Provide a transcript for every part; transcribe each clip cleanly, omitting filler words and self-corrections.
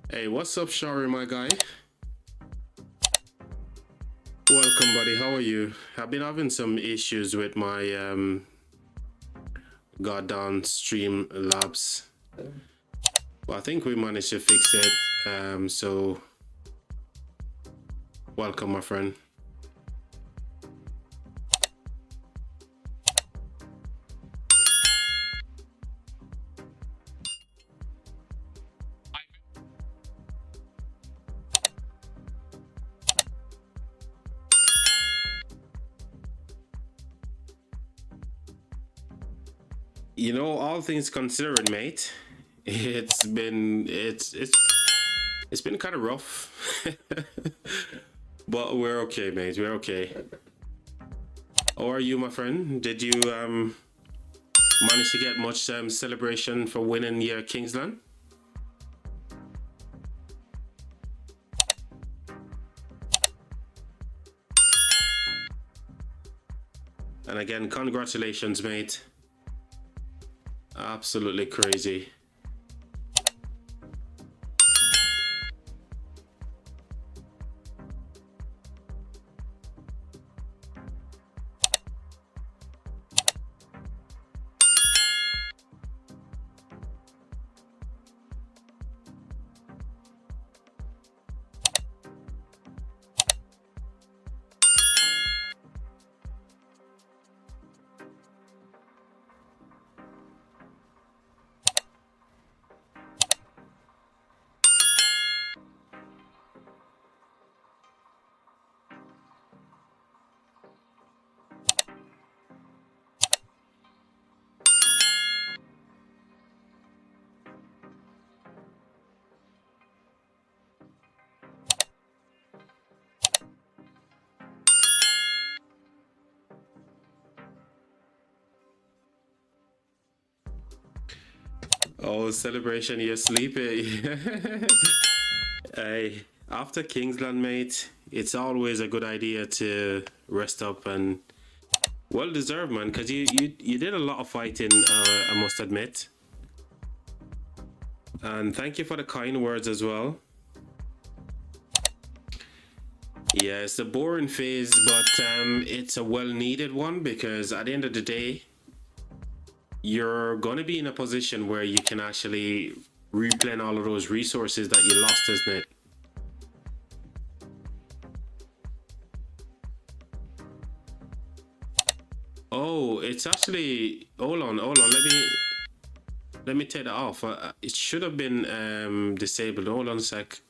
Hey, what's up, Shari, my guy? Welcome, buddy. How are you? I've been having some issues with my goddamn stream labs, but I think we managed to fix it. So welcome, my friend. You know, all things considered, mate, it's been kind of rough, but we're okay, mate. We're okay. How are you, my friend? Did you manage to get much celebration for winning your Kingsland? And again, congratulations, mate. Absolutely crazy. Oh, celebration, you're sleepy. Hey, after Kingsland, mate, it's always a good idea to rest up, and well deserved, man, because you did a lot of fighting, I must admit. And thank you for the kind words as well. Yeah, it's a boring phase, but it's a well-needed one, because at the end of the day, you're going to be in a position where you can actually replenish all of those resources that you lost, isn't it? Oh, it's actually, hold on, let me take that off. It should have been disabled. Hold on a sec.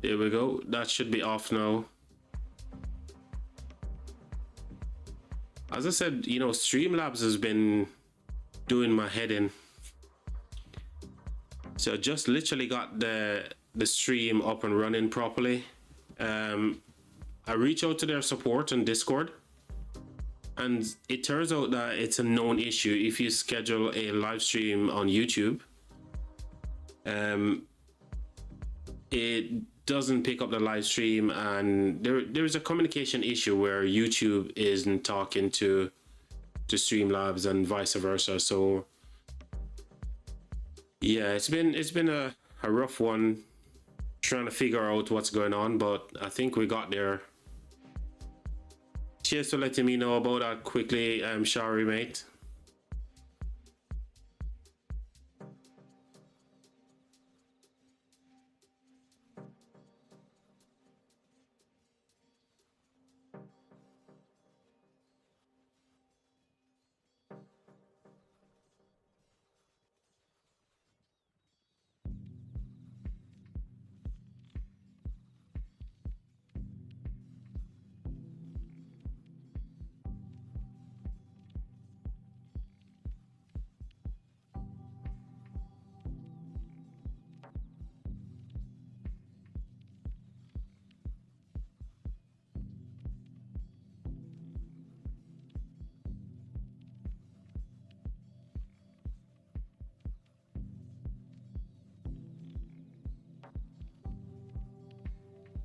There we go. That should be off now. As I said, you know, Streamlabs has been doing my head in. So I just literally got the stream up and running properly. I reached out to their support on Discord, and it turns out that it's a known issue. If you schedule a live stream on YouTube, it doesn't pick up the live stream, and there's a communication issue where YouTube isn't talking to Streamlabs and vice versa. So yeah, it's been a rough one trying to figure out what's going on, but I think we got there. Cheers for letting me know about that quickly, Shari, mate.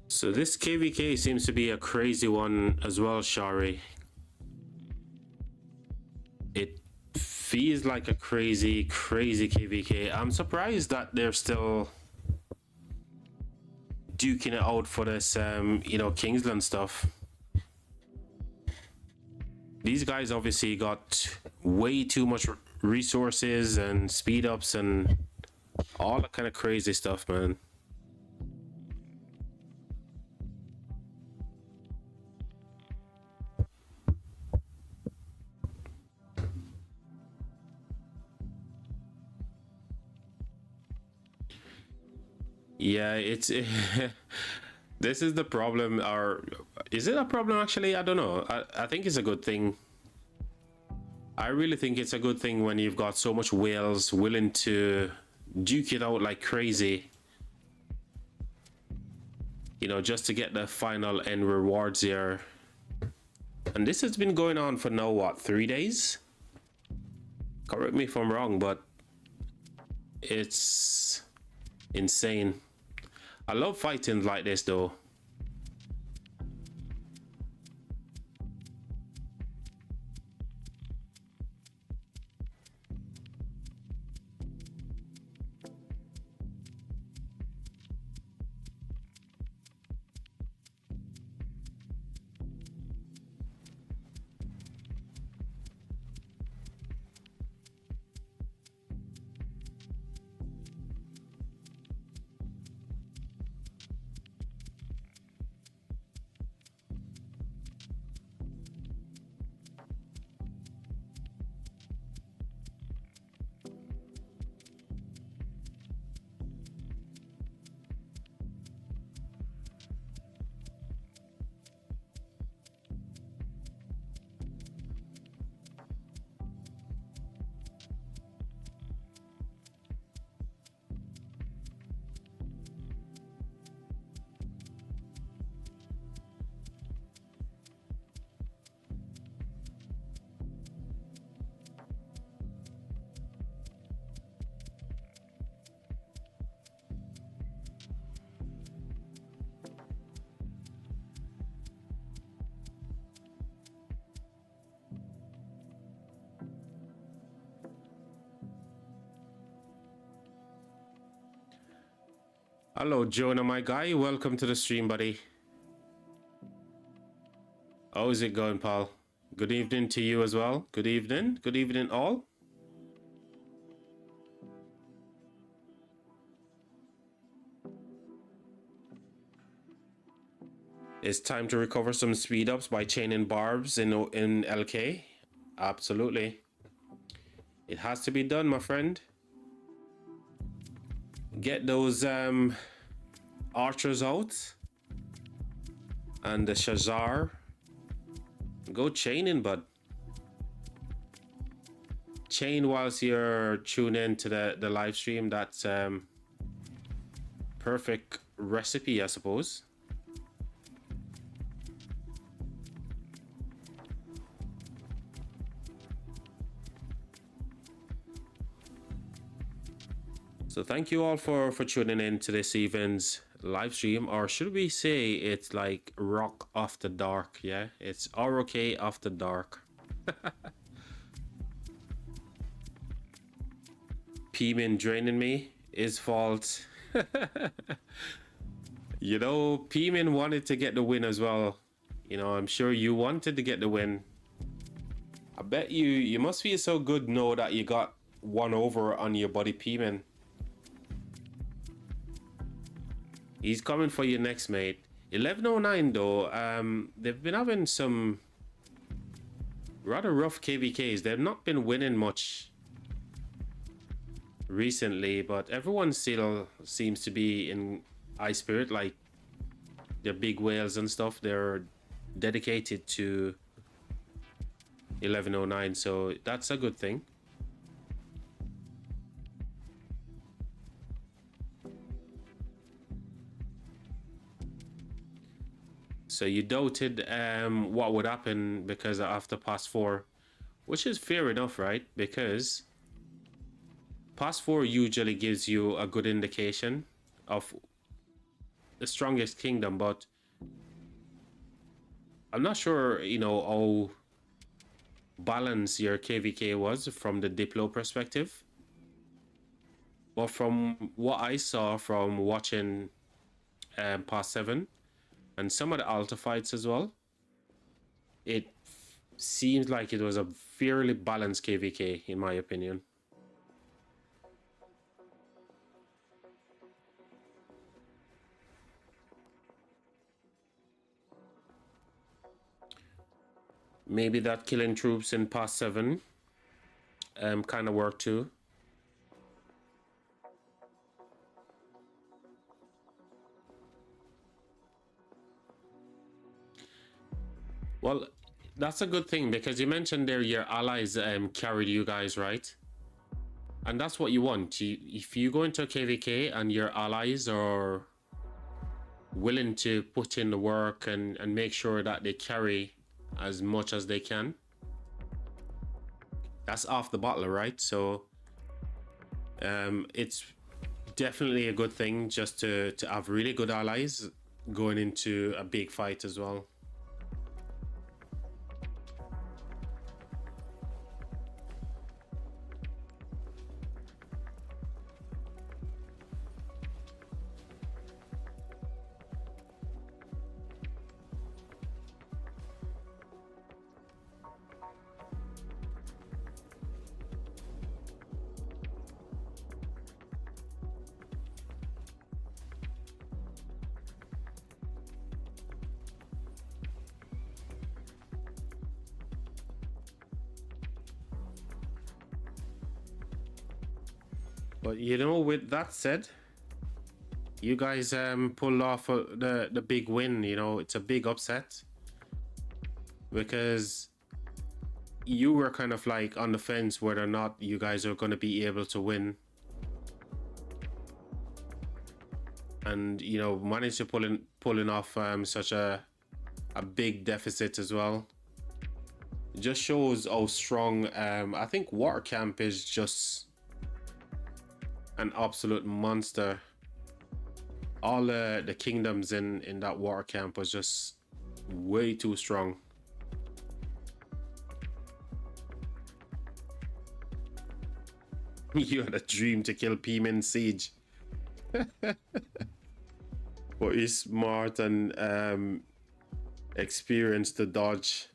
So this KvK seems to be a crazy one as well, Shari. It feels like a crazy KvK. I'm surprised that they're still duking it out for this you know, Kingsland stuff. These guys obviously got way too much resources and speed ups and all that kind of crazy stuff, man. Yeah, it's this is the problem, or is it a problem actually? I don't know. I think it's a good thing. I really think it's a good thing when you've got so much whales willing to duke it out like crazy, you know, just to get the final end rewards here. And this has been going on for now, what, 3 days? Correct me if I'm wrong, but it's insane. I love fighting like this though. Hello, Jonah, my guy. Welcome to the stream, buddy. How's it going, pal? Good evening to you as well. Good evening. Good evening, all. It's time to recover some speed ups by chaining barbs in LK. Absolutely. It has to be done, my friend. Get those archers out and the Shazar. Go chaining, bud. Chain whilst you're tuned in to the live stream. That's perfect recipe, I suppose. So thank you all for tuning in to this evening's live stream, or should we say it's like Rock After Dark? Yeah, it's ROK After Dark. P-Min draining me, his fault. You know, P-Min wanted to get the win as well. You know, I'm sure you wanted to get the win. I bet you must feel so good know that you got one over on your buddy P-Min. He's coming for you next, mate. 1109 though, they've been having some rather rough KvKs. They've not been winning much recently, but everyone still seems to be in high spirit. Like, they're big whales and stuff. They're dedicated to 1109, so that's a good thing. So you doubted what would happen because after pass 4, which is fair enough, right? Because pass 4 usually gives you a good indication of the strongest kingdom, but I'm not sure, you know, how balanced your KvK was from the Diplo perspective. But from what I saw from watching past 7 and some of the alta fights as well, it seems like it was a fairly balanced KvK in my opinion. Maybe that killing troops in past 7 kind of worked too. Well, that's a good thing because you mentioned there your allies carried you guys, right? And that's what you want. If you go into a KvK and your allies are willing to put in the work and make sure that they carry as much as they can, that's off the bottle, right? So it's definitely a good thing just to have really good allies going into a big fight as well. But you know, with that said, you guys pulled off the big win. You know, it's a big upset because you were kind of like on the fence whether or not you guys are going to be able to win, and you know, managed to pulling off such a big deficit as well. It just shows how strong. I think Water Camp is just an absolute monster. All the kingdoms in that Water Camp was just way too strong. You had a dream to kill 𝒐𝒏𝒅 𝑪𝒐𝒏𝒕𝒓𝒐𝒍. But he's smart and experienced to dodge.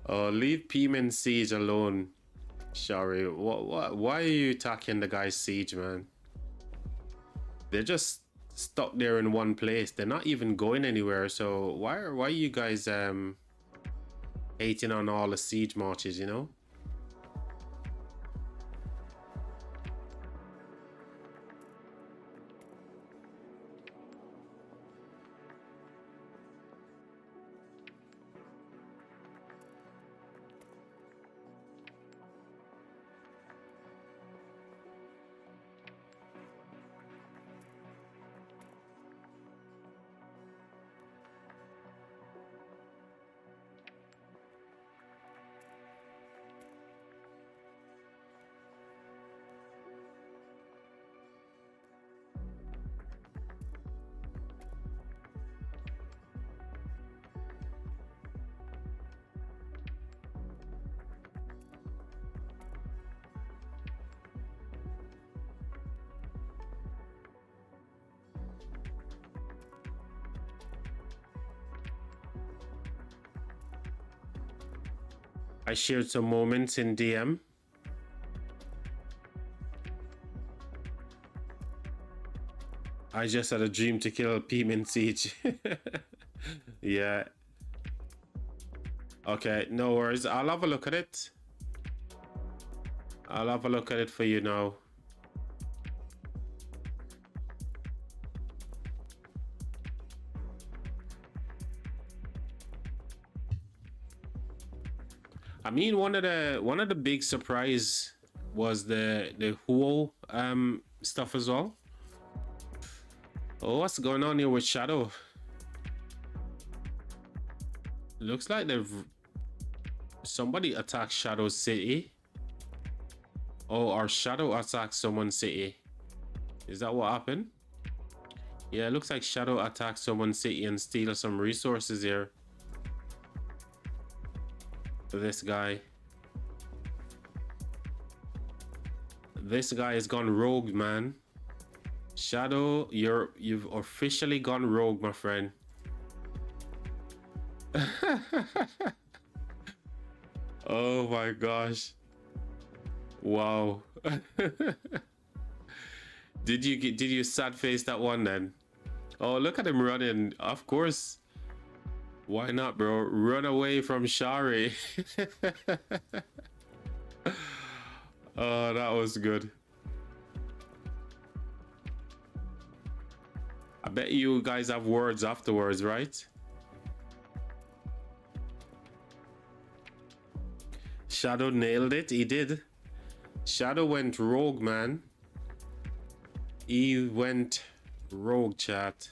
Oh, leave 𝒐𝒏𝒅 𝑪𝒐𝒏𝒕𝒓𝒐𝒍 alone. Sorry, why are you attacking the guy's siege, man? They're just stuck there in one place. They're not even going anywhere. So why are you guys hating on all the siege marches, you know? I shared some moments in DM. I just had a dream to kill 𝒐𝒏𝒅 𝒐𝒏𝒕𝒓𝒐𝒍. Yeah. Okay, no worries. I'll have a look at it. I'll have a look at it for you now. I mean, one of the big surprise was the Huo stuff as well. Oh, what's going on here with Shadow? Looks like somebody attacked Shadow's city. Oh, or Shadow attacked someone's city. Is that what happened? Yeah, it looks like Shadow attacked someone's city and steal some resources here. This guy. This guy has gone rogue, man. Shadow, you've officially gone rogue, my friend. Oh my gosh. Wow. Did you sad face that one then? Oh, look at him running. Of course. Why not, bro? Run away from Shari. Oh, that was good. I bet you guys have words afterwards, right? Shadow nailed it. He did. Shadow went rogue, man. He went rogue, chat.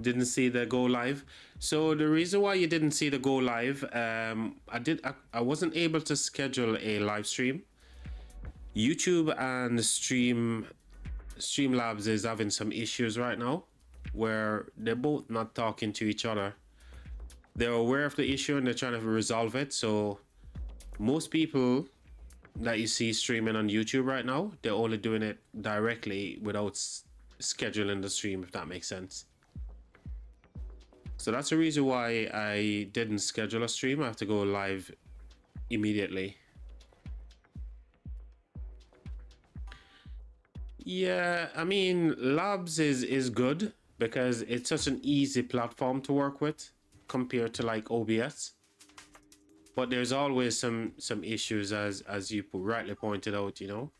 Didn't see the go live. So the reason why you didn't see the go live, I wasn't able to schedule a live stream. YouTube and Streamlabs is having some issues right now where they're both not talking to each other. They're aware of the issue and they're trying to resolve it. So most people that you see streaming on YouTube right now, they're only doing it directly without scheduling the stream, if that makes sense. So that's the reason why I didn't schedule a stream. I have to go live immediately. Yeah, I mean, Labs is good because it's such an easy platform to work with compared to like OBS. But there's always some issues as you rightly pointed out, you know.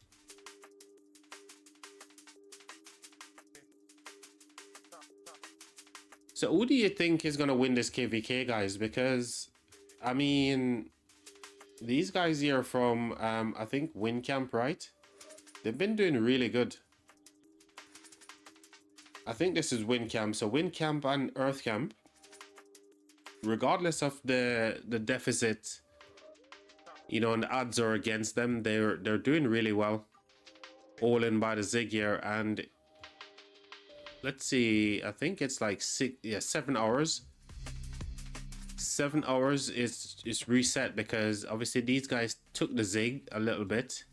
So who do you think is gonna win this KvK, guys? Because I mean, these guys here from I think WinCamp, right? They've been doing really good. I think this is WinCamp. So WinCamp and EarthCamp, regardless of the deficit, you know, and the odds are against them, they're doing really well. All in by the Zig here, and let's see, I think it's like 7 hours. 7 hours is reset because obviously these guys took the Zig a little bit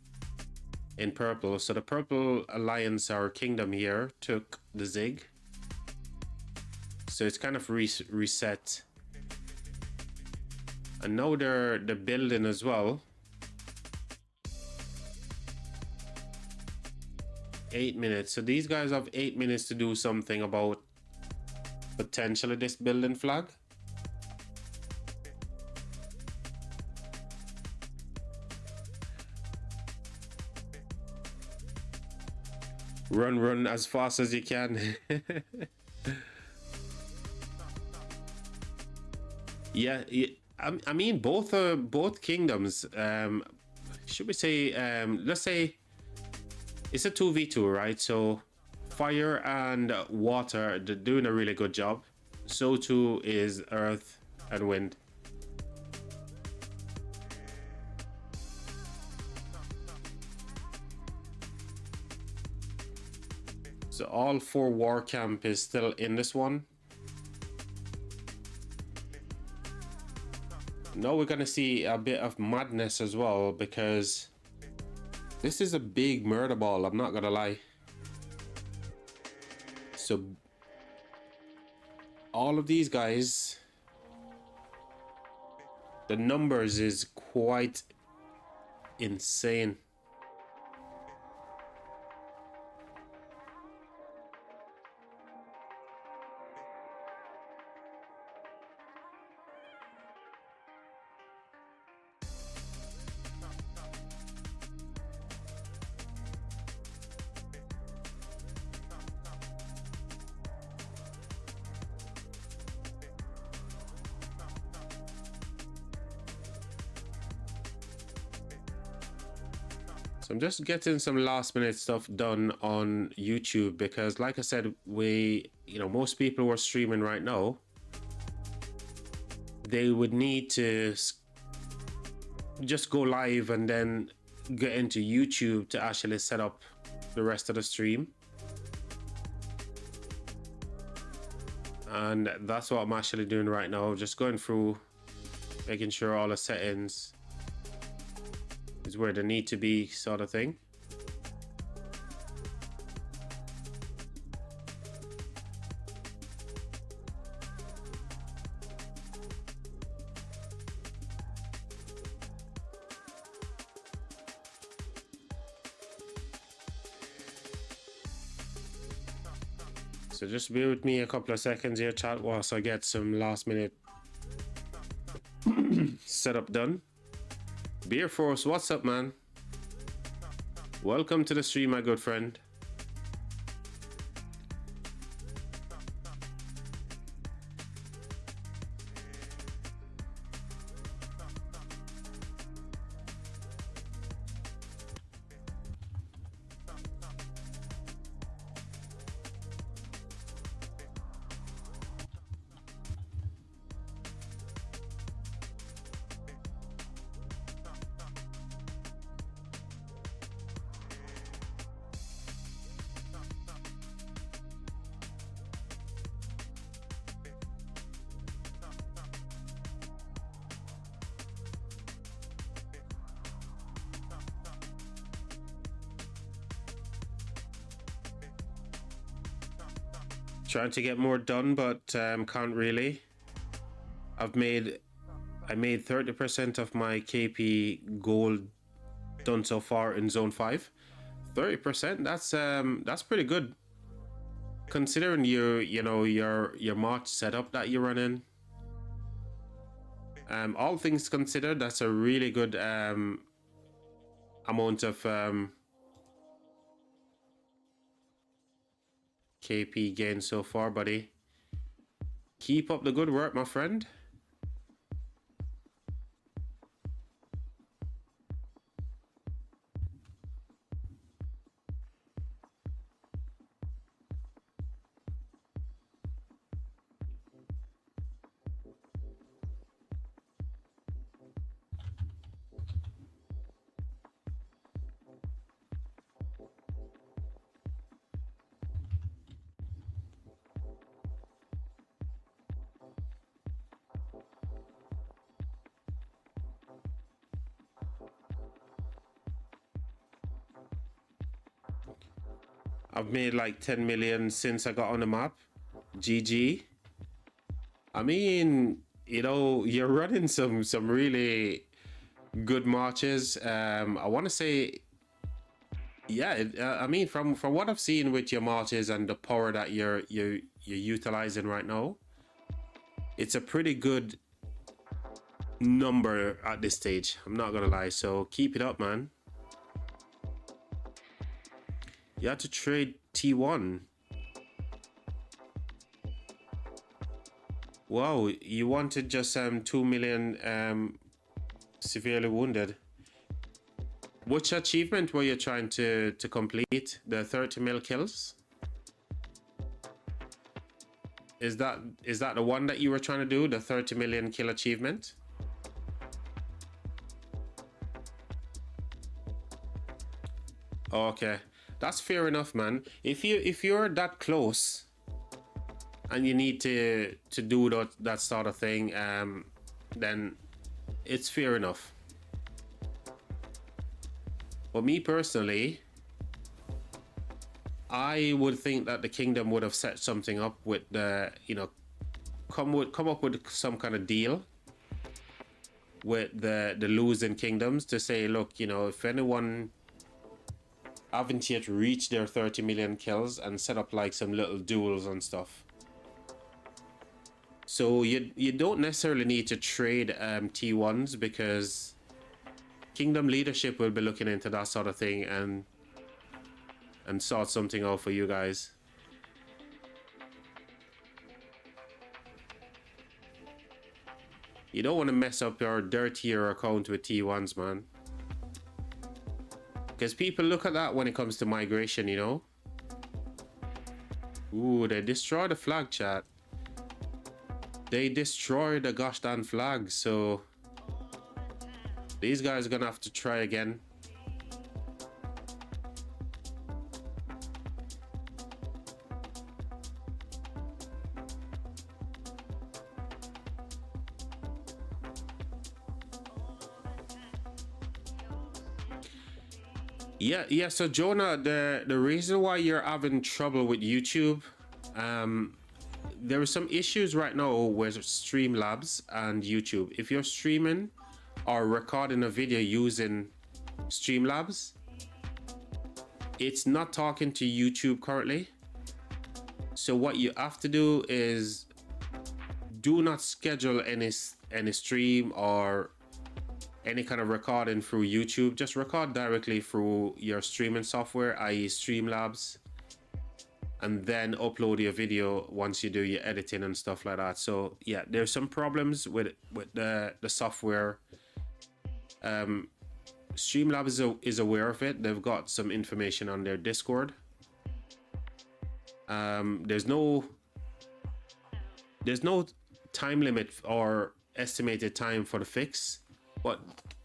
in purple. So the purple alliance or kingdom here took the Zig. So it's kind of reset. And now they're building as well. 8 minutes. So these guys have 8 minutes to do something about potentially this building flag. Run as fast as you can. Yeah, I mean both kingdoms. Should we say let's say it's a 2v2, right? So fire and water, they're doing a really good job. So too is earth and wind. So all 4 war camp is still in this one. Now we're gonna see a bit of madness as well, because this is a big murder ball, I'm not gonna lie. So all of these guys, the numbers is quite insane. So I'm just getting some last minute stuff done on YouTube because like I said, most people who are streaming right now, they would need to just go live and then get into YouTube to actually set up the rest of the stream. And that's what I'm actually doing right now. Just going through, making sure all the settings is where they need to be, sort of thing. So just bear with me a couple of seconds here, chat, whilst I get some last minute setup done. 𝒐𝒅, what's up, man? Welcome to the stream, my good friend. Trying to get more done, but can't really. I made 30% of my KP gold done so far in zone 5. 30%, that's pretty good, considering your March setup that you're running. All things considered, that's a really good amount of KP gain so far, buddy. Keep up the good work, my friend. I've made like 10 million since I got on the map. GG. I mean, you know, you're running some really good marches. I want to say, yeah. I mean, from what I've seen with your marches and the power that you're utilizing right now, it's a pretty good number at this stage. I'm not gonna lie. So keep it up, man. You had to trade T1. Wow, you wanted just 2 million severely wounded. Which achievement were you trying to complete? The 30 mil kills? Is that the one that you were trying to do? The 30 million kill achievement? Okay. That's fair enough, man. If you're that close and you need to do that sort of thing, then it's fair enough. But me personally, I would think that the kingdom would have set something up with the, you know, come up with some kind of deal with the losing kingdoms to say, look, you know, if anyone haven't yet reached their 30 million kills, and set up like some little duels and stuff. So you don't necessarily need to trade T1s, because kingdom leadership will be looking into that sort of thing and sort something out for you guys. You don't want to mess up your dirtier account with T1s, man. Because people look at that when it comes to migration, you know. Ooh, they destroyed the flag, chat. They destroyed the gosh darn flag, so these guys are gonna have to try again. Yeah. So Jonah, the reason why you're having trouble with YouTube, there are some issues right now with Streamlabs and YouTube. If you're streaming or recording a video using Streamlabs, it's not talking to YouTube currently. So what you have to do is do not schedule any stream or any kind of recording through YouTube. Just record directly through your streaming software, i.e. Streamlabs, and then upload your video once you do your editing and stuff like that. So yeah, there's some problems with the software. Streamlabs is aware of it. They've got some information on their Discord. There's no time limit or estimated time for the fix, but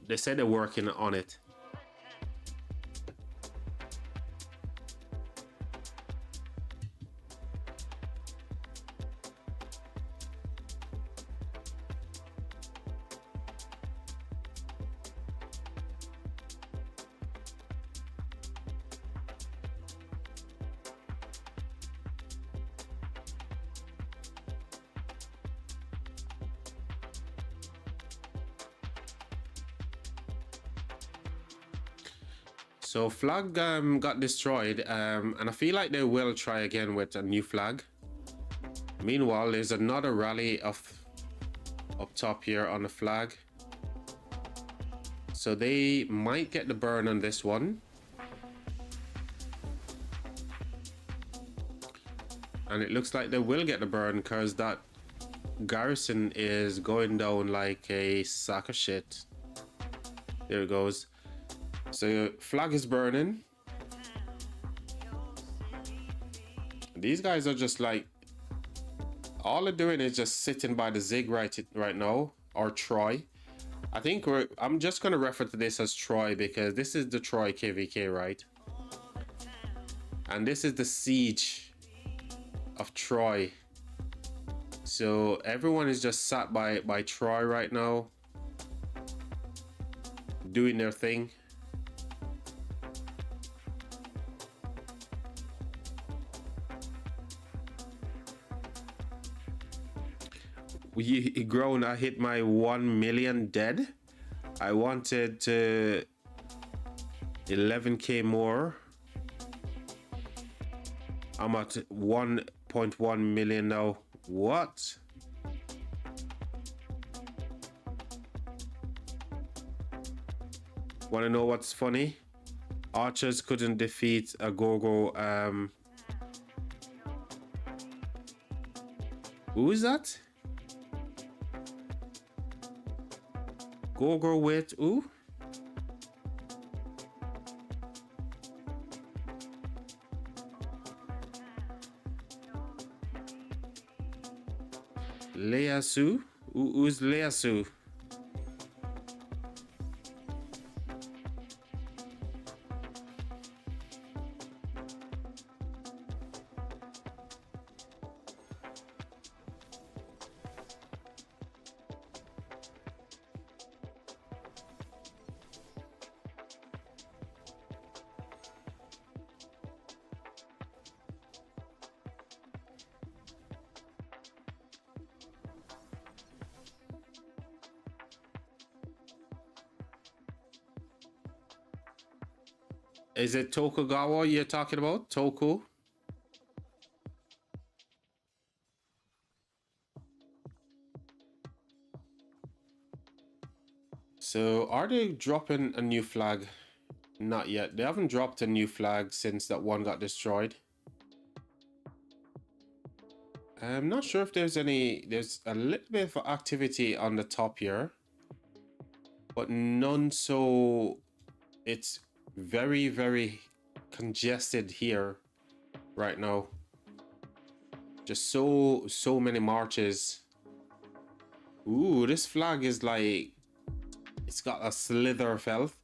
they said they're working on it. So flag got destroyed, and I feel like they will try again with a new flag. Meanwhile, there's another rally up top here on the flag. So they might get the burn on this one. And it looks like they will get the burn because that garrison is going down like a sack of shit. There it goes. So flag is burning. These guys are just like, all they're doing is just sitting by the Zig right now, or Troy. I think I'm just gonna refer to this as Troy because this is the Troy KvK, right? And this is the siege of Troy. So everyone is just sat by Troy right now, doing their thing. We grown. I hit my 1 million dead. I wanted to 11k more. I'm at 1.1 million now. What? Want to know what's funny? Archers couldn't defeat a Gogo. Who is that? Gogo with who? Ieyasu? Who's Ieyasu? Is it Tokugawa you're talking about? Toku? So are they dropping a new flag? Not yet. They haven't dropped a new flag since that one got destroyed. I'm not sure if there's a little bit of activity on the top here, but none, so it's very, very congested here right now. Just so many marches. Ooh, this flag is like, it's got a slither of health.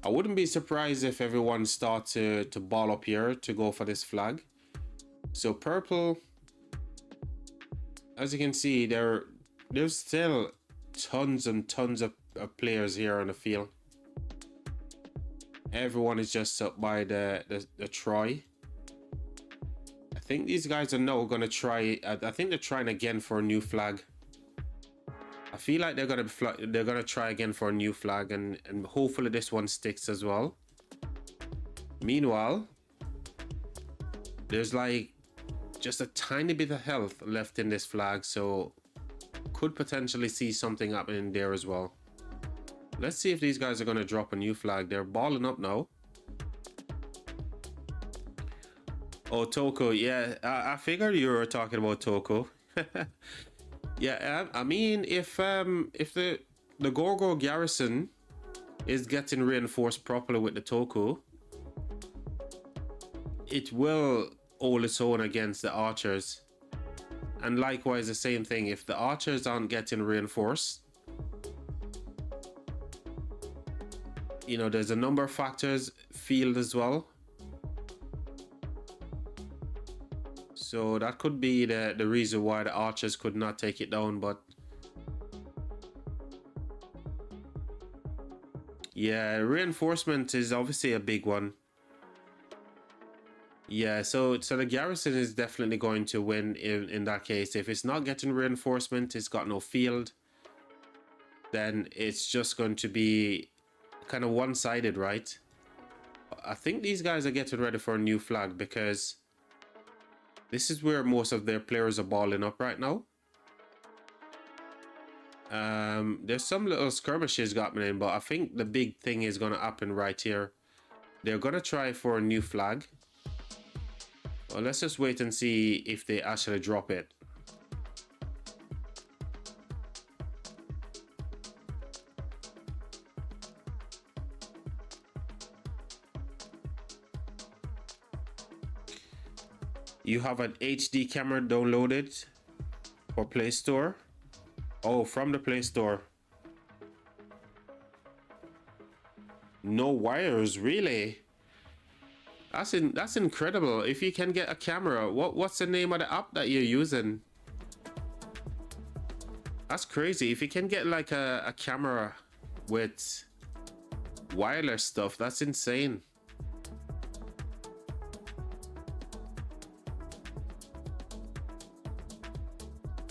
I wouldn't be surprised if everyone starts to ball up here to go for this flag. So purple, as you can see, there's still tons and tons of players here on the field. everyone is just up by the Troy. I think these guys are now gonna try. I think they're trying again for a new flag. I feel like they're gonna try again for a new flag, and hopefully this one sticks as well. Meanwhile, there's like just a tiny bit of health left in this flag, so could potentially see something happening there as well. Let's see if these guys are gonna drop a new flag. They're balling up now. Oh, Toko, yeah, I figured you were talking about Toko. Yeah, I mean, if the 𝒓𝒐𝒏𝒅 garrison is getting reinforced properly with the Toko, it will hold its own against the archers. And likewise, the same thing, if the archers aren't getting reinforced, you know, there's a number of factors, field as well. So that could be the reason why the archers could not take it down, but yeah, reinforcement is obviously a big one. Yeah, so the garrison is definitely going to win in that case. If it's not getting reinforcement, it's got no field, then it's just going to be kind of one-sided, right? I think these guys are getting ready for a new flag, because this is where most of their players are balling up right now. There's some little skirmishes happening, but I think the big thing is going to happen right here. They're going to try for a new flag. Well, let's just wait and see if they actually drop it. You have an HD camera downloaded for Play Store. Oh, from the Play Store. No wires, really? That's incredible. If you can get a camera, what's the name of the app that you're using? That's crazy. If you can get like a camera with wireless stuff, that's insane.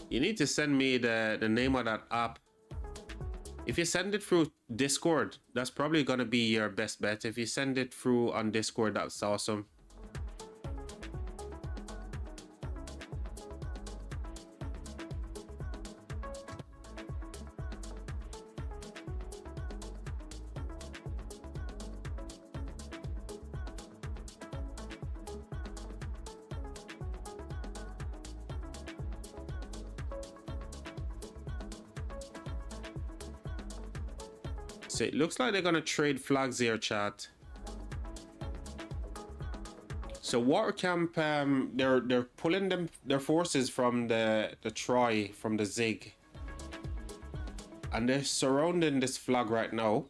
You need to send me the name of that app. If you send it through Discord, that's probably gonna be your best bet. If you send it through on Discord, that's awesome. So it looks like they're gonna trade flags here, chat. So water camp, they're pulling their forces from the Troy, from the Zig, and they're surrounding this flag right now.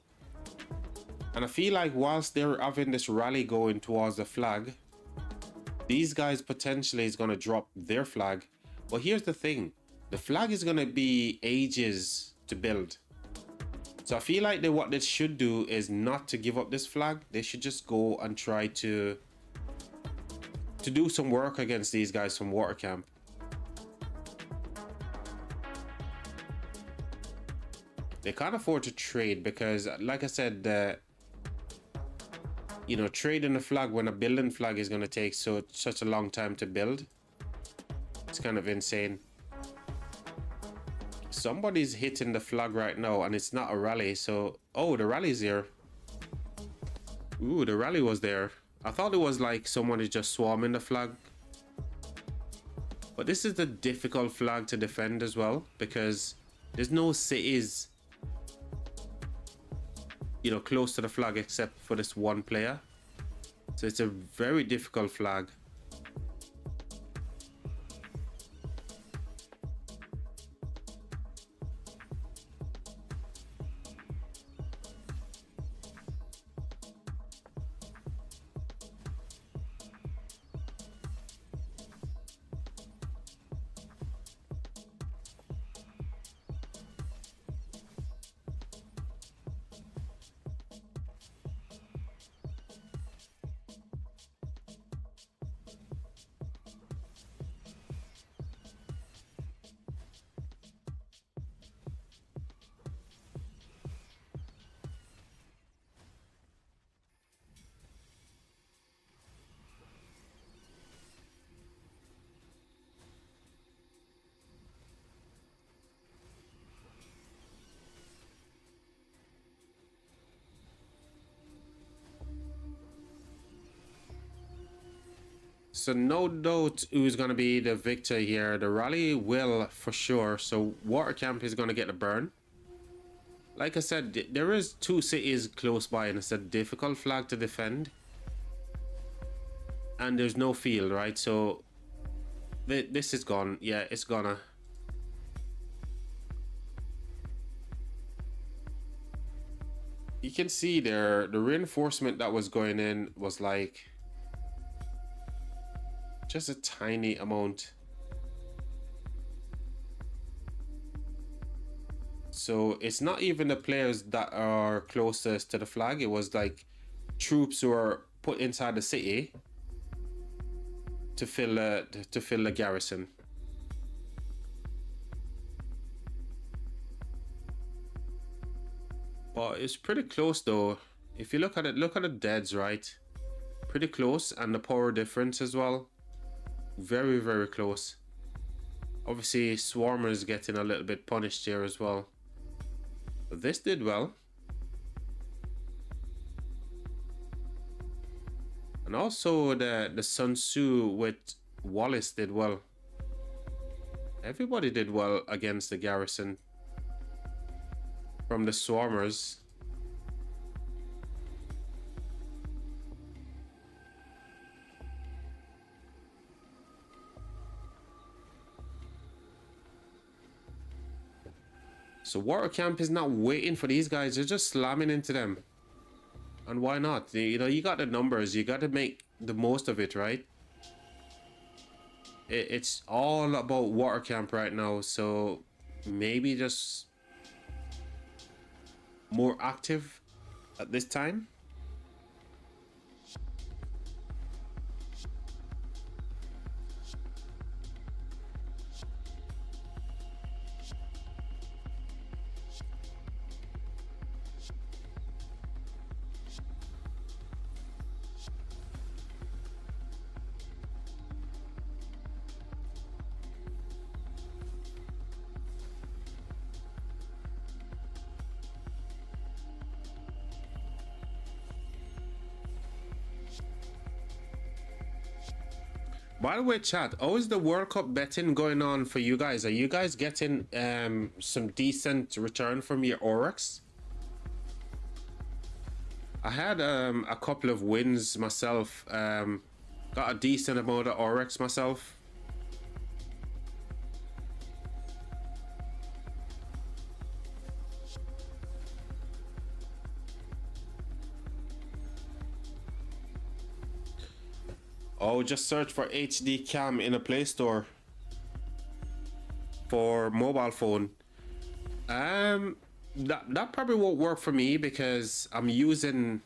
And I feel like whilst they're having this rally going towards the flag, these guys potentially is gonna drop their flag. But here's the thing: the flag is gonna be ages to build. So I feel like what they should do is not to give up this flag. They should just go and try to do some work against these guys from water camp. They can't afford to trade, because like I said, you know, trading a flag when a building flag is going to take such a long time to build, it's kind of insane. Somebody's hitting the flag right now, and it's not a rally. So, oh, the rally's here. Ooh, the rally was there. I thought it was like someone is just swarming the flag. But this is the difficult flag to defend as well, because there's no cities, you know, close to the flag except for this one player. So it's a very difficult flag. So no doubt who's going to be the victor here. The rally will for sure. So water camp is going to get the burn. Like I said, there is 2 cities close by and it's a difficult flag to defend. And there's no field, right? So this is gone. Yeah, it's gonna. You can see there, the reinforcement that was going in was like just a tiny amount. So it's not even the players that are closest to the flag. It was like troops who are put inside the city to fill the garrison. But it's pretty close though. If you look at it, look at the deads, right? Pretty close, and the power difference as well. Very, very close. Obviously, Swarmer's getting a little bit punished here as well. But this did well. And also the Sun Tzu with Wallace did well. Everybody did well against the garrison from the Swarmers. So water camp is not waiting for these guys. They're just slamming into them. And why not? You know, you got the numbers. You got to make the most of it, right? It's all about water camp right now. So maybe just more active at this time. By the way, chat, how is the World Cup betting going on for you guys? Are you guys getting some decent return from your Oryx? I had a couple of wins myself. Got a decent amount of Oryx myself. Oh, just search for HD Cam in a Play Store for mobile phone. That probably won't work for me because I'm using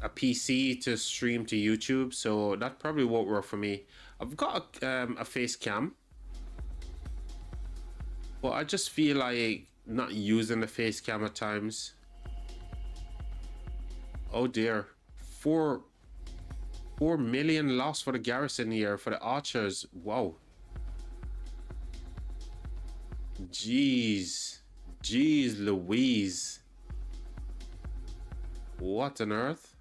a PC to stream to YouTube, so that probably won't work for me. I've got a face cam, but I just feel like not using the face cam at times. Oh dear, 4 million loss for the garrison here for the archers. Wow. Jeez Louise, what on earth?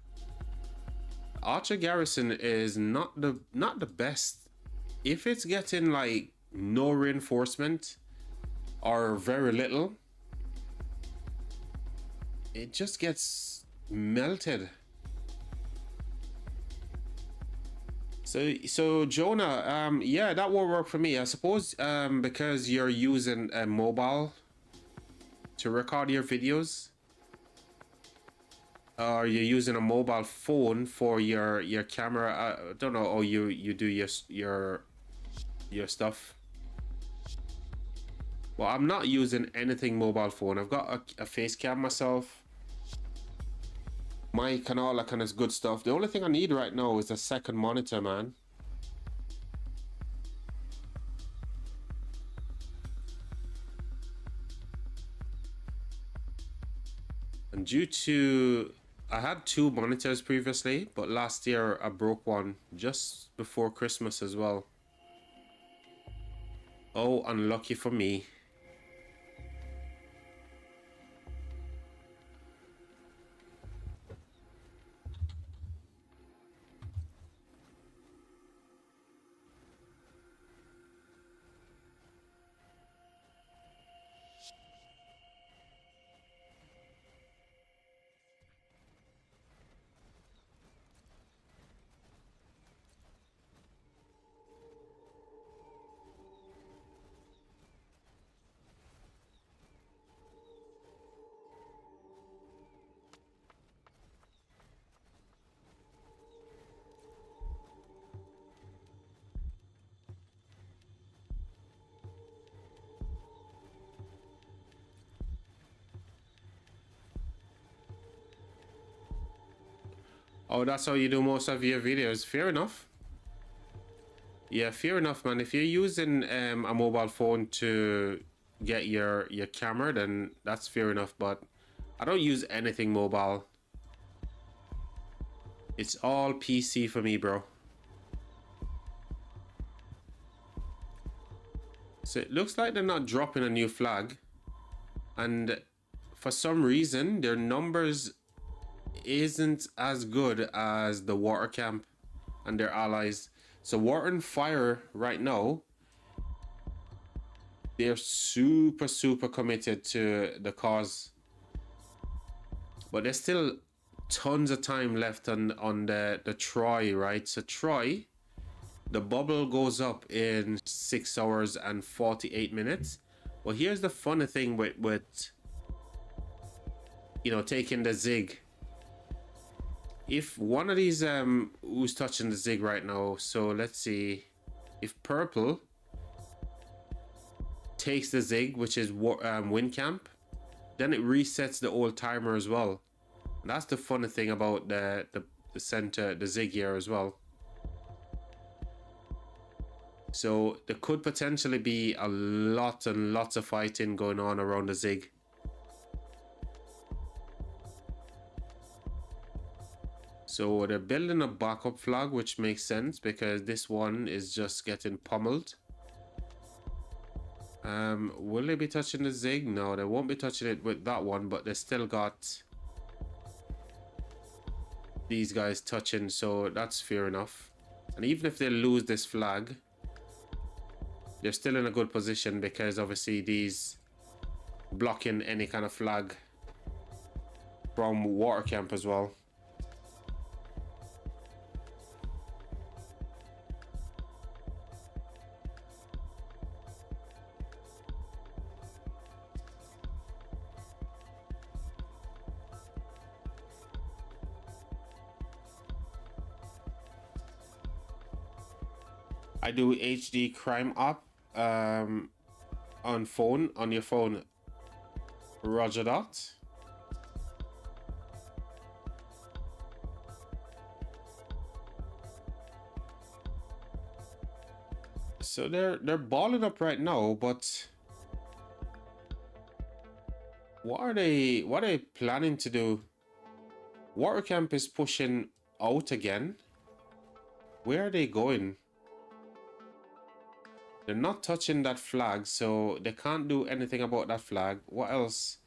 Archer garrison is not the best. If it's getting like no reinforcement or very little, it just gets melted. So Jonah, yeah, that won't work for me. I suppose because you're using a mobile to record your videos, or you're using a mobile phone for your camera. I don't know. Oh, you do your stuff. Well, I'm not using anything mobile phone. I've got a face cam myself, mic and all that kind of good stuff. The only thing I need right now is a second monitor, man. And due to, I had 2 monitors previously, but last year I broke one just before Christmas as well. Oh, unlucky for me. Oh, that's how you do most of your videos. Fair enough. Yeah, fair enough, man. If you're using a mobile phone to get your camera, then that's fair enough. But I don't use anything mobile. It's all PC for me, bro. So it looks like they're not dropping a new flag, and for some reason their numbers isn't as good as the water camp and their allies. So Water and Fire right now, they're super committed to the cause, but there's still tons of time left on the Troy, right? So Troy, the bubble goes up in 6 hours and 48 minutes. Well, here's the funny thing with you know, taking the Zig. If one of these who's touching the Zig right now, so let's see, if purple takes the Zig, which is win camp, then it resets the old timer as well. And that's the funny thing about the center, the Zig here as well. So there could potentially be a lot and lots of fighting going on around the Zig. So they're building a backup flag, which makes sense because this one is just getting pummeled. Will they be touching the Zig? No, they won't be touching it with that one, but they still got these guys touching, so that's fair enough. And even if they lose this flag, they're still in a good position because obviously these blocking any kind of flag from water camp as well. I do HD crime up on your phone. Roger that. So they're balling up right now, but what are they planning to do? Water camp is pushing out again. Where are they going? They're not touching that flag, so they can't do anything about that flag. What else?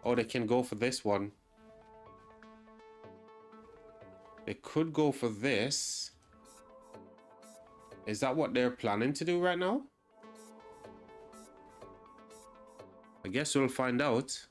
Oh, they can go for this one. They could go for this. Is that what they're planning to do right now? I guess we'll find out.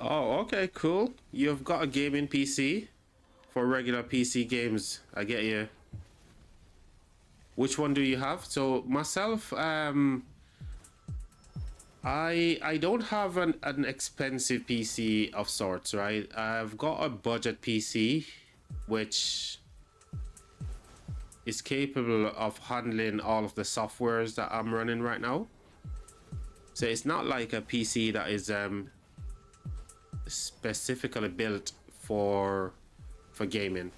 Oh, okay, cool. You've got a gaming PC for regular PC games. I get you. Which one do you have? So myself, I don't have an expensive PC of sorts, right? I've got a budget PC, which is capable of handling all of the softwares that I'm running right now. So it's not like a PC that is specifically built for gaming.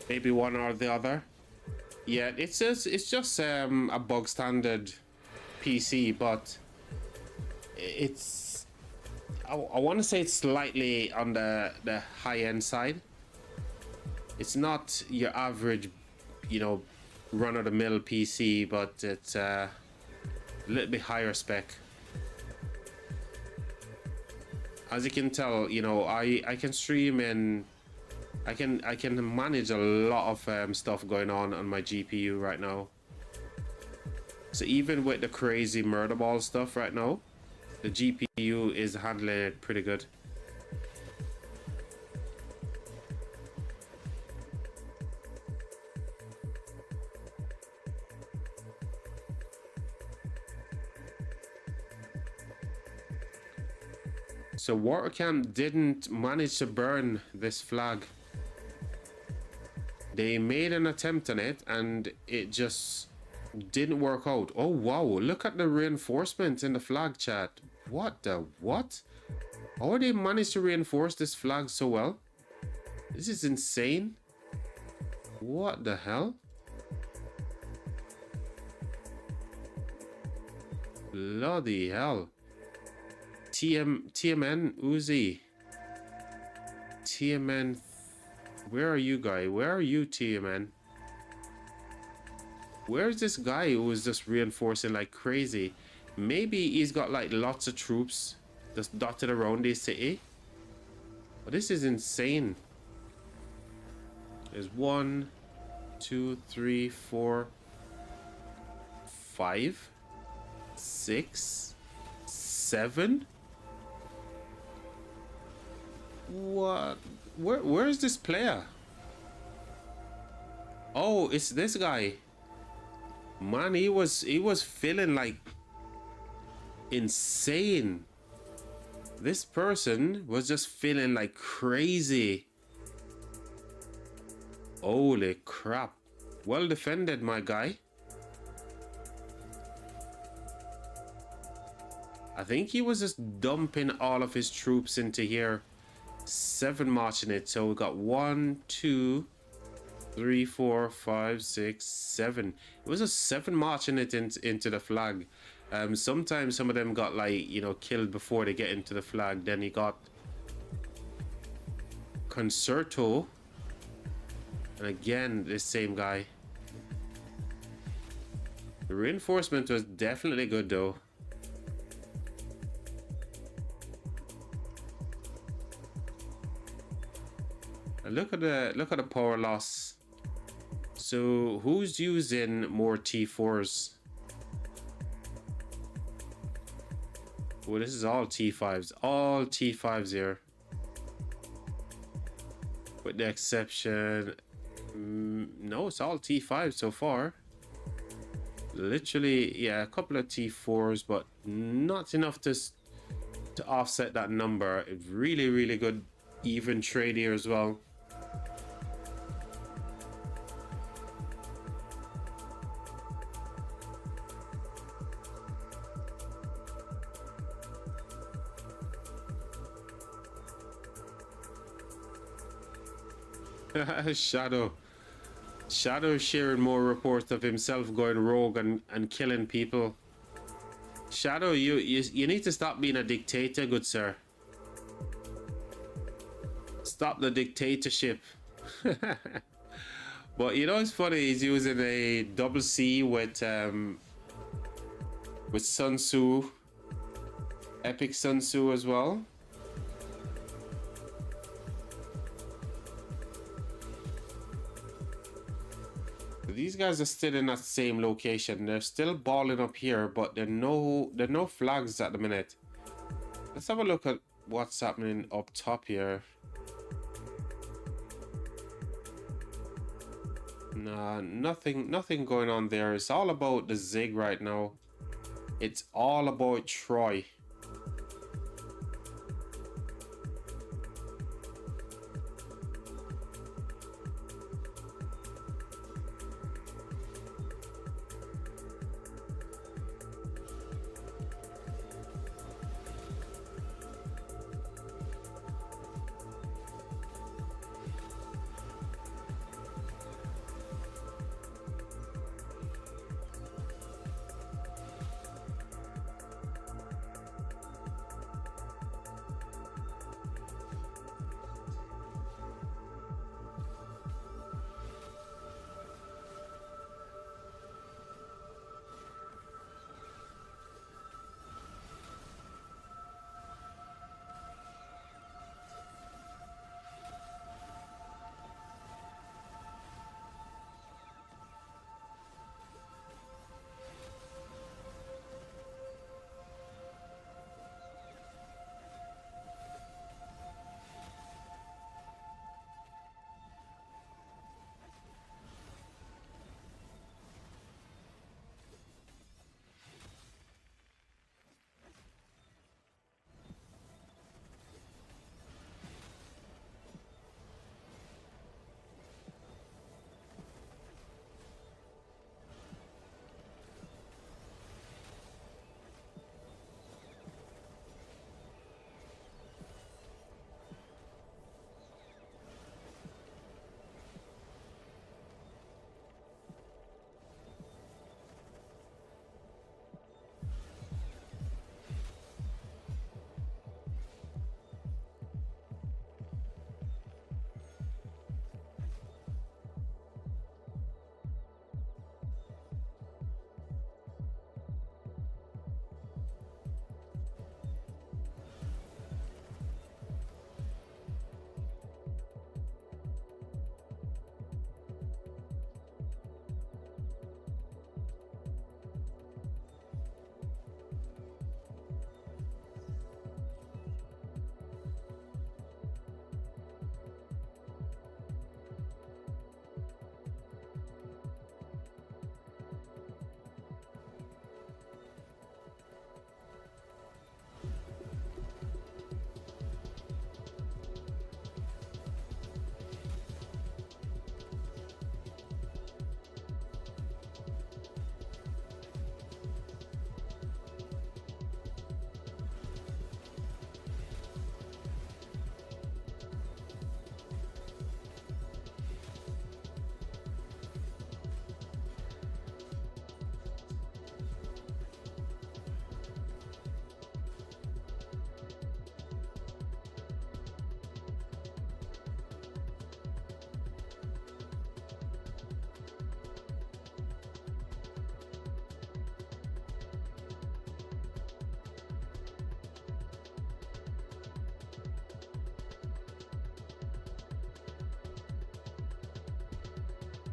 Maybe one or the other. Yeah, it's just a bog standard PC, but it's I want to say it's slightly on the high end side. It's not your average, you know, run of the mill PC, but it's a little bit higher spec. As you can tell, you know, I can stream and I can manage a lot of stuff going on my GPU right now. So even with the crazy murder ball stuff right now, the GPU is handling it pretty good. So Watercamp didn't manage to burn this flag. They made an attempt on it and it just didn't work out. Oh wow, look at the reinforcement in the flag, chat. What the what? How did they manage to reinforce this flag so well? This is insane. What the hell? Bloody hell. TMN Uzi. TMN. Where are you, guy? Where are you, TMN? Where's this guy who is just reinforcing like crazy? Maybe he's got like lots of troops just dotted around this city. But this is insane. There's 1, 2, 3, 4, 5, 6, 7. What? Where's this player? Oh, it's this guy. Man, he was feeling like insane. This person was just feeling like crazy. Holy crap. Well defended, my guy. I think he was just dumping all of his troops into here. 7 marching it. So we got 1, 2, 3, 4, 5, 6, 7. It was a 7 marching it into the flag. Sometimes some of them got like, you know, killed before they get into the flag. Then you got Concerto. And again, this same guy. The reinforcement was definitely good though. And look at the power loss. So who's using more T4s? Well, this is all T5s. All T5s here. with the exception, no, it's all T5 so far. Literally, yeah, a couple of T4s, but not enough to offset that number. Really, really good even trade here as well. Shadow sharing more reports of himself going rogue and killing people. Shadow, you need to stop being a dictator, good sir. Stop the dictatorship. But you know, it's funny, he's using a double C with Sun Tzu, epic Sun Tzu as well. These guys are still in that same location. They're still balling up here, but there are no flags at the minute. Let's have a look at what's happening up top here. Nah, nothing going on there. It's all about the Zig right now. It's all about Troy.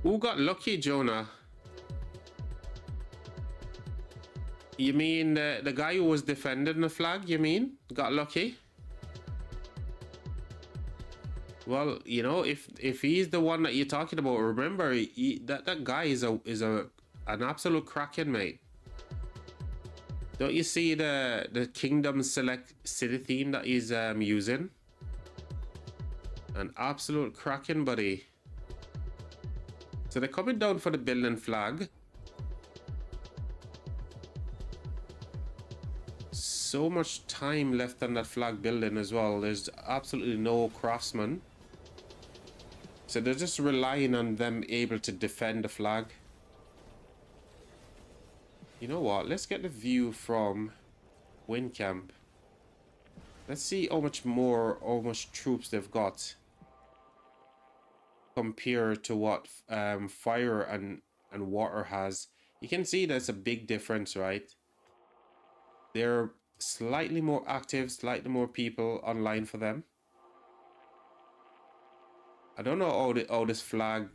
Who got lucky, Jonah? You mean the guy who was defending the flag, you mean? Got lucky? Well, you know, if he's the one that you're talking about, remember that guy is an absolute kraken, mate. Don't you see the Kingdom Select City theme that he's using? An absolute kraken, buddy. So they're coming down for the building flag. So much time left on that flag building as well. There's absolutely no craftsmen. So they're just relying on them able to defend the flag. You know what? Let's get the view from Wind Camp. Let's see how much troops they've got compared to what fire and water has. You can see there's a big difference, right? They're slightly more active, slightly more people online for them. I don't know how this flag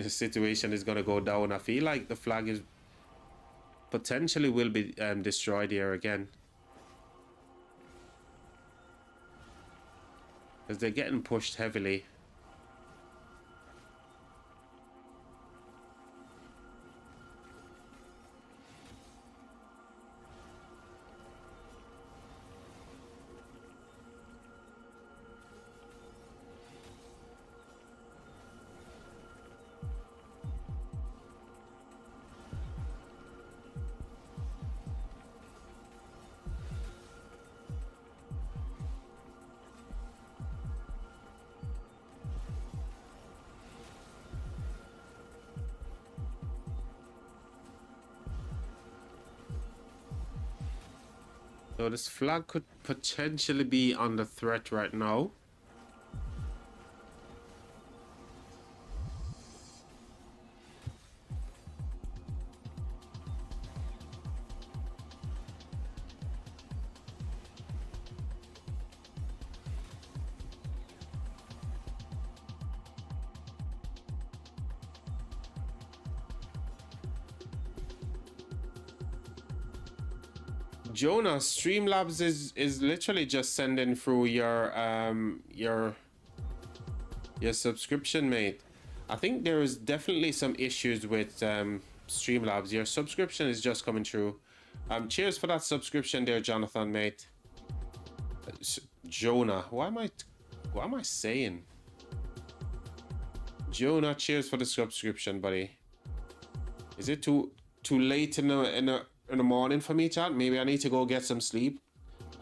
situation is going to go down. I feel like the flag is potentially will be destroyed here again. Because they're getting pushed heavily. So this flag could potentially be under threat right now. Jonah, Streamlabs is literally just sending through your subscription, mate. I think there is definitely some issues with Streamlabs. Your subscription is just coming through. Cheers for that subscription there, Jonathan, mate. Jonah, why am I saying? Jonah, cheers for the subscription, buddy. Is it too late in the morning for me, chat? Maybe I need to go get some sleep.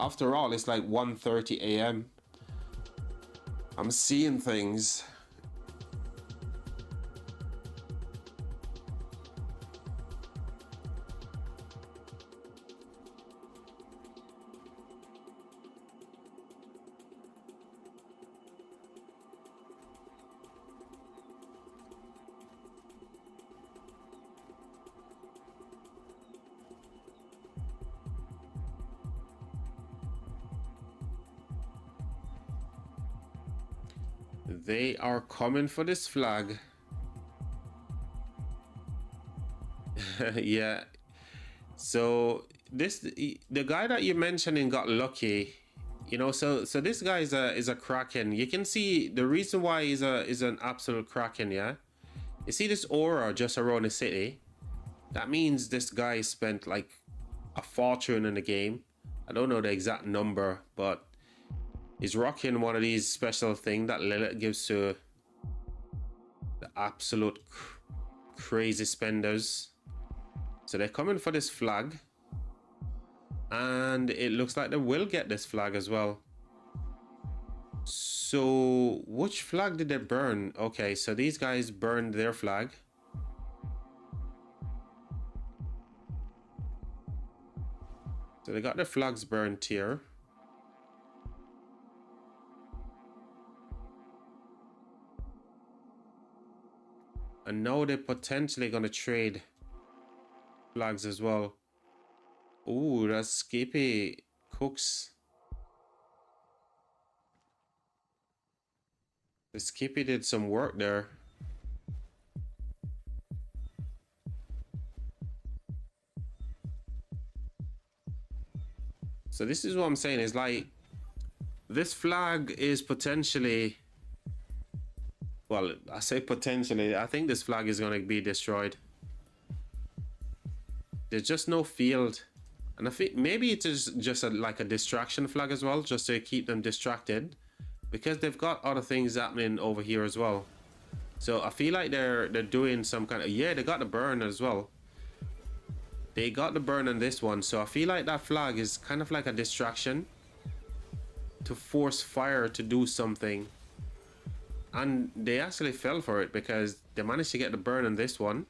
After all, it's like 1:30 a.m. I'm seeing things. They are coming for this flag. Yeah. So the guy that you're mentioning got lucky. You know, so this guy is a kraken. You can see the reason why he's an absolute kraken, yeah? You see this aura just around the city? That means this guy spent like a fortune in the game. I don't know the exact number, but he's rocking one of these special things that Lilith gives to the absolute crazy spenders. So they're coming for this flag. And it looks like they will get this flag as well. So which flag did they burn? Okay, so these guys burned their flag. So they got their flags burnt here. And now they're potentially going to trade flags as well. Ooh, that's 𝒐𝒏𝒅. The 𝒐𝒏𝒅 did some work there. So this is what I'm saying, is like this flag is potentially Well, I say potentially. I think this flag is going to be destroyed. There's just no field. And I think maybe it is just like a distraction flag as well, just to keep them distracted. Because they've got other things happening over here as well. So I feel like they're doing some kind of... Yeah, they got the burn as well. They got the burn on this one. So I feel like that flag is kind of like a distraction to force fire to do something. And they actually fell for it because they managed to get the burn on this one.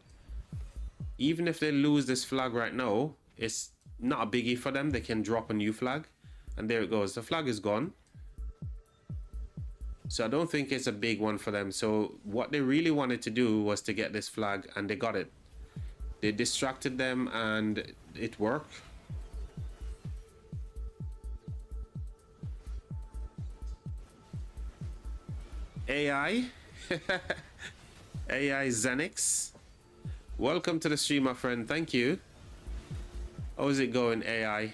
Even if they lose this flag right now, it's not a biggie for them. They can drop a new flag. And there it goes. The flag is gone. So I don't think it's a big one for them. So what they really wanted to do was to get this flag, and they got it. They distracted them and it worked. AI. AI Zenix. Welcome to the stream, my friend. Thank you. How is it going, AI?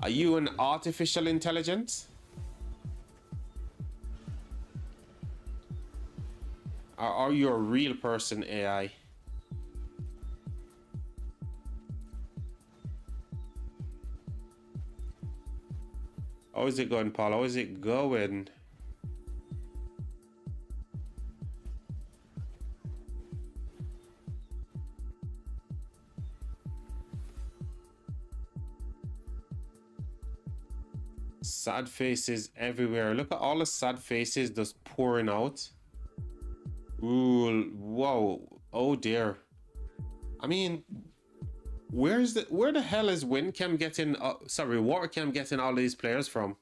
Are you an artificial intelligence? Or are you a real person, AI? How is it going, Paul? How is it going? Sad faces everywhere. Look at all the sad faces just pouring out. Ooh, whoa. Oh dear. I mean, where the hell is WinCam getting WaterCam getting all these players from?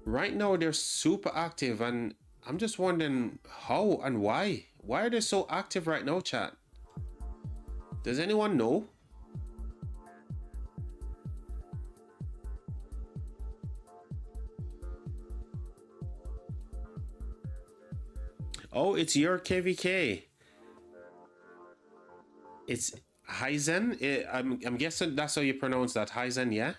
Right now they're super active, and I'm just wondering how and why. Why are they so active right now, chat? Does anyone know? Oh, it's your KvK. It's Heizen. I'm guessing that's how you pronounce that. Heizen, yeah?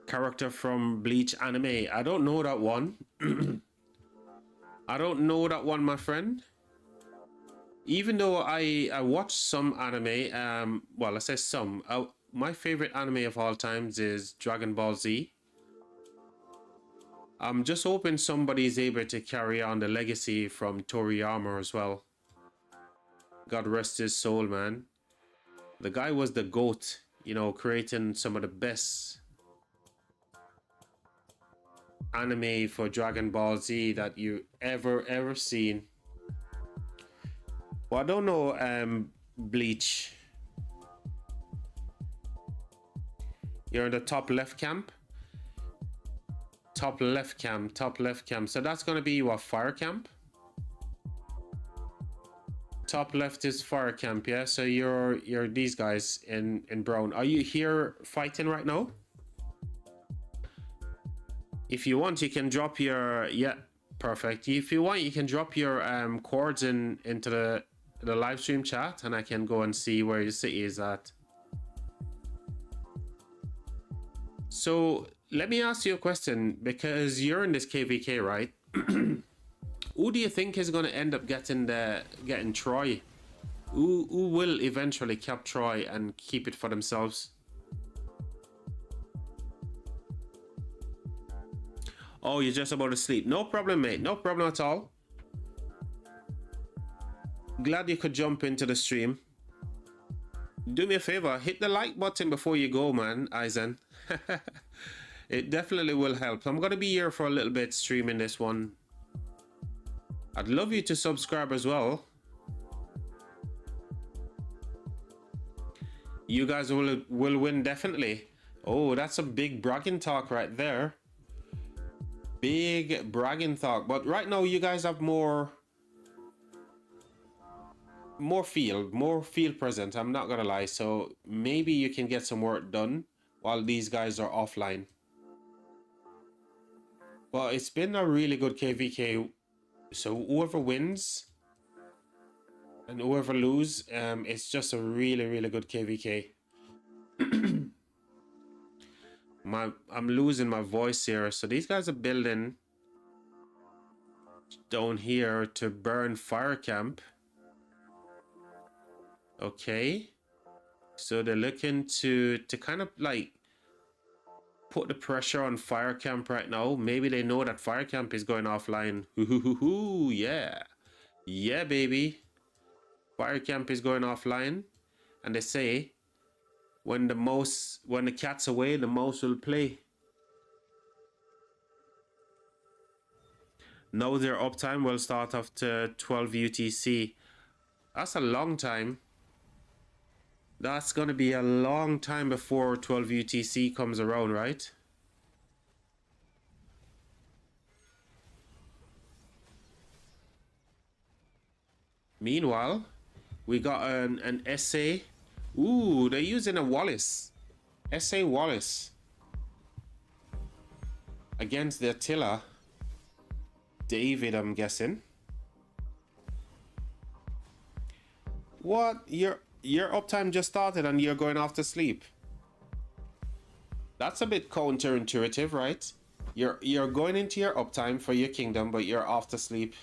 Character from Bleach anime. I don't know that one. I don't know that one, my friend. Even though I watch some anime, well, I say some. My favorite anime of all times is Dragon Ball Z. I'm just hoping somebody's able to carry on the legacy from Toriyama as well. God rest his soul, man. The guy was the GOAT, you know, creating some of the best anime for Dragon Ball Z that you ever seen. Well, I don't know, Bleach. You're in the top left camp? Top left camp, top left camp. So that's gonna be what, fire camp? Top left is fire camp, yeah? So you're these guys in brown. Are you here fighting right now? If you want, you can drop your... Yeah, perfect. If you want, you can drop your chords into the live stream chat, and I can go and see where your city is at. So let me ask you a question, because you're in this KvK, right? Who do you think is going to end up getting Troy? Who will eventually cap Troy and keep it for themselves? Oh, you're just about to sleep. No problem, mate. No problem at all. Glad you could jump into the stream. Do me a favor, hit the like button before you go, man, Aizen. It definitely will help. I'm going to be here for a little bit streaming this one. I'd love you to subscribe as well. You guys will win, definitely. Oh, that's a big bragging talk right there. Big bragging talk. But right now, you guys have more field present. I'm not gonna lie. So maybe you can get some work done while these guys are offline. Well, it's been a really good KvK. So whoever wins and whoever lose, it's just a really good KvK. I'm losing my voice here. So these guys are building down here to burn fire camp. Okay. So they're looking to kind of like put the pressure on fire camp right now. Maybe they know that fire camp is going offline. Yeah. Yeah, baby. Fire camp is going offline. And they say when the cat's away, the mouse will play. Now their uptime will start after 12 UTC. That's a long time. That's gonna be a long time before 12 UTC comes around, right? Meanwhile, we got an SA. Ooh, they're using a Wallace. SA Wallace. Against the Attila. David, I'm guessing. What? Your uptime just started and you're going off to sleep. That's a bit counterintuitive, right? You're going into your uptime for your kingdom, but you're off to sleep.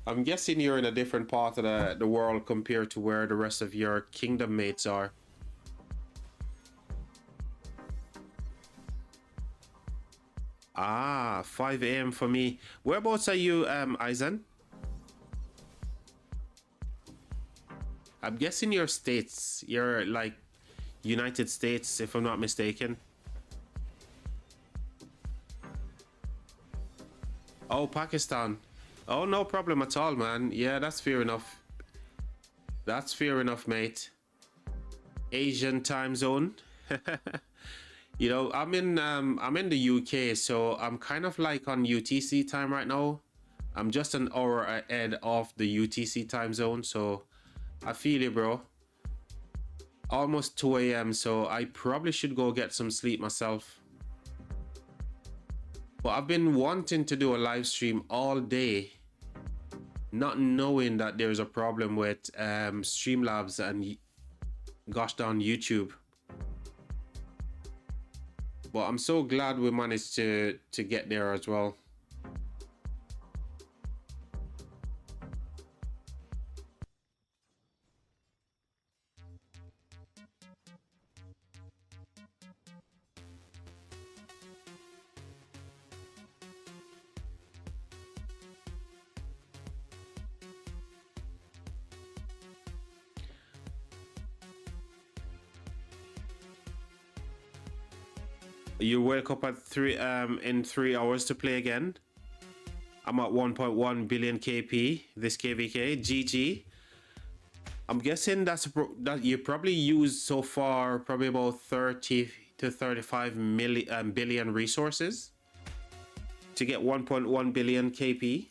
I'm guessing you're in a different part of the world compared to where the rest of your kingdom mates are. Ah, 5 a.m. for me. Whereabouts are you, Eisen? I'm guessing you're states. You're like United States, if I'm not mistaken. Oh, Pakistan. Oh, no problem at all, man. Yeah, that's fair enough. That's fair enough, mate. Asian time zone. You know, I'm in the UK, so I'm kind of like on UTC time right now. I'm just an hour ahead of the UTC time zone, so I feel you, bro. Almost 2 a.m, so I probably should go get some sleep myself. But I've been wanting to do a live stream all day, not knowing that there's a problem with Streamlabs and gosh darn YouTube. But I'm so glad we managed to get there as well. You wake up at 3 in 3 hours to play again. I'm at 1.1 billion KP this KvK. GG. I'm guessing that you probably used so far probably about 30 to 35 billion resources to get 1.1 billion KP,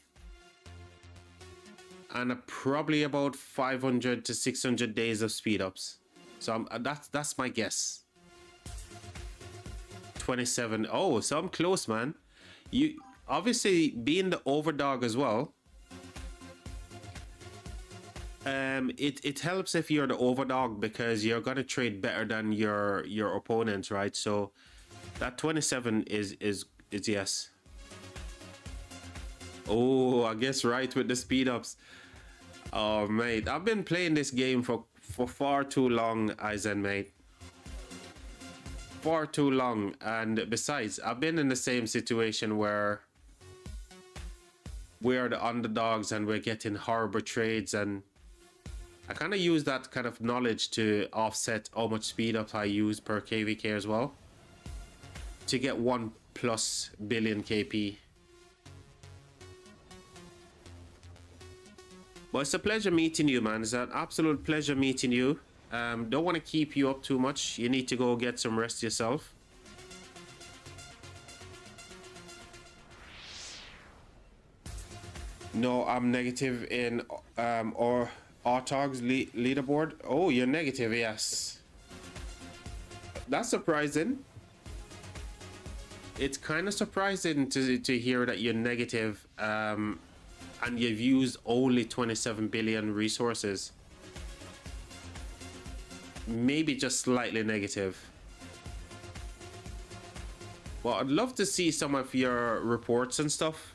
and probably about 500 to 600 days of speed ups. So that's my guess. 27. Oh, so I'm close, man. You obviously being the overdog as well. It helps if you're the overdog because you're gonna trade better than your opponents, right? So that 27 is yes. Oh, I guess right with the speed ups. Oh, mate, I've been playing this game for far too long, Eisen, mate. Far too long. And besides, I've been in the same situation where we're the underdogs and we're getting horrible trades, and I kind of use that kind of knowledge to offset how much speed up I use per KvK as well to get 1+ billion KP. But it's a pleasure meeting you, man. It's an absolute pleasure meeting you. Don't want to keep you up too much. You need to go get some rest yourself. No, I'm negative in or Artog's leaderboard. Oh, you're negative, yes. That's surprising. It's kind of surprising to hear that you're negative, and you've used only 27 billion resources. Maybe just slightly negative. Well, I'd love to see some of your reports and stuff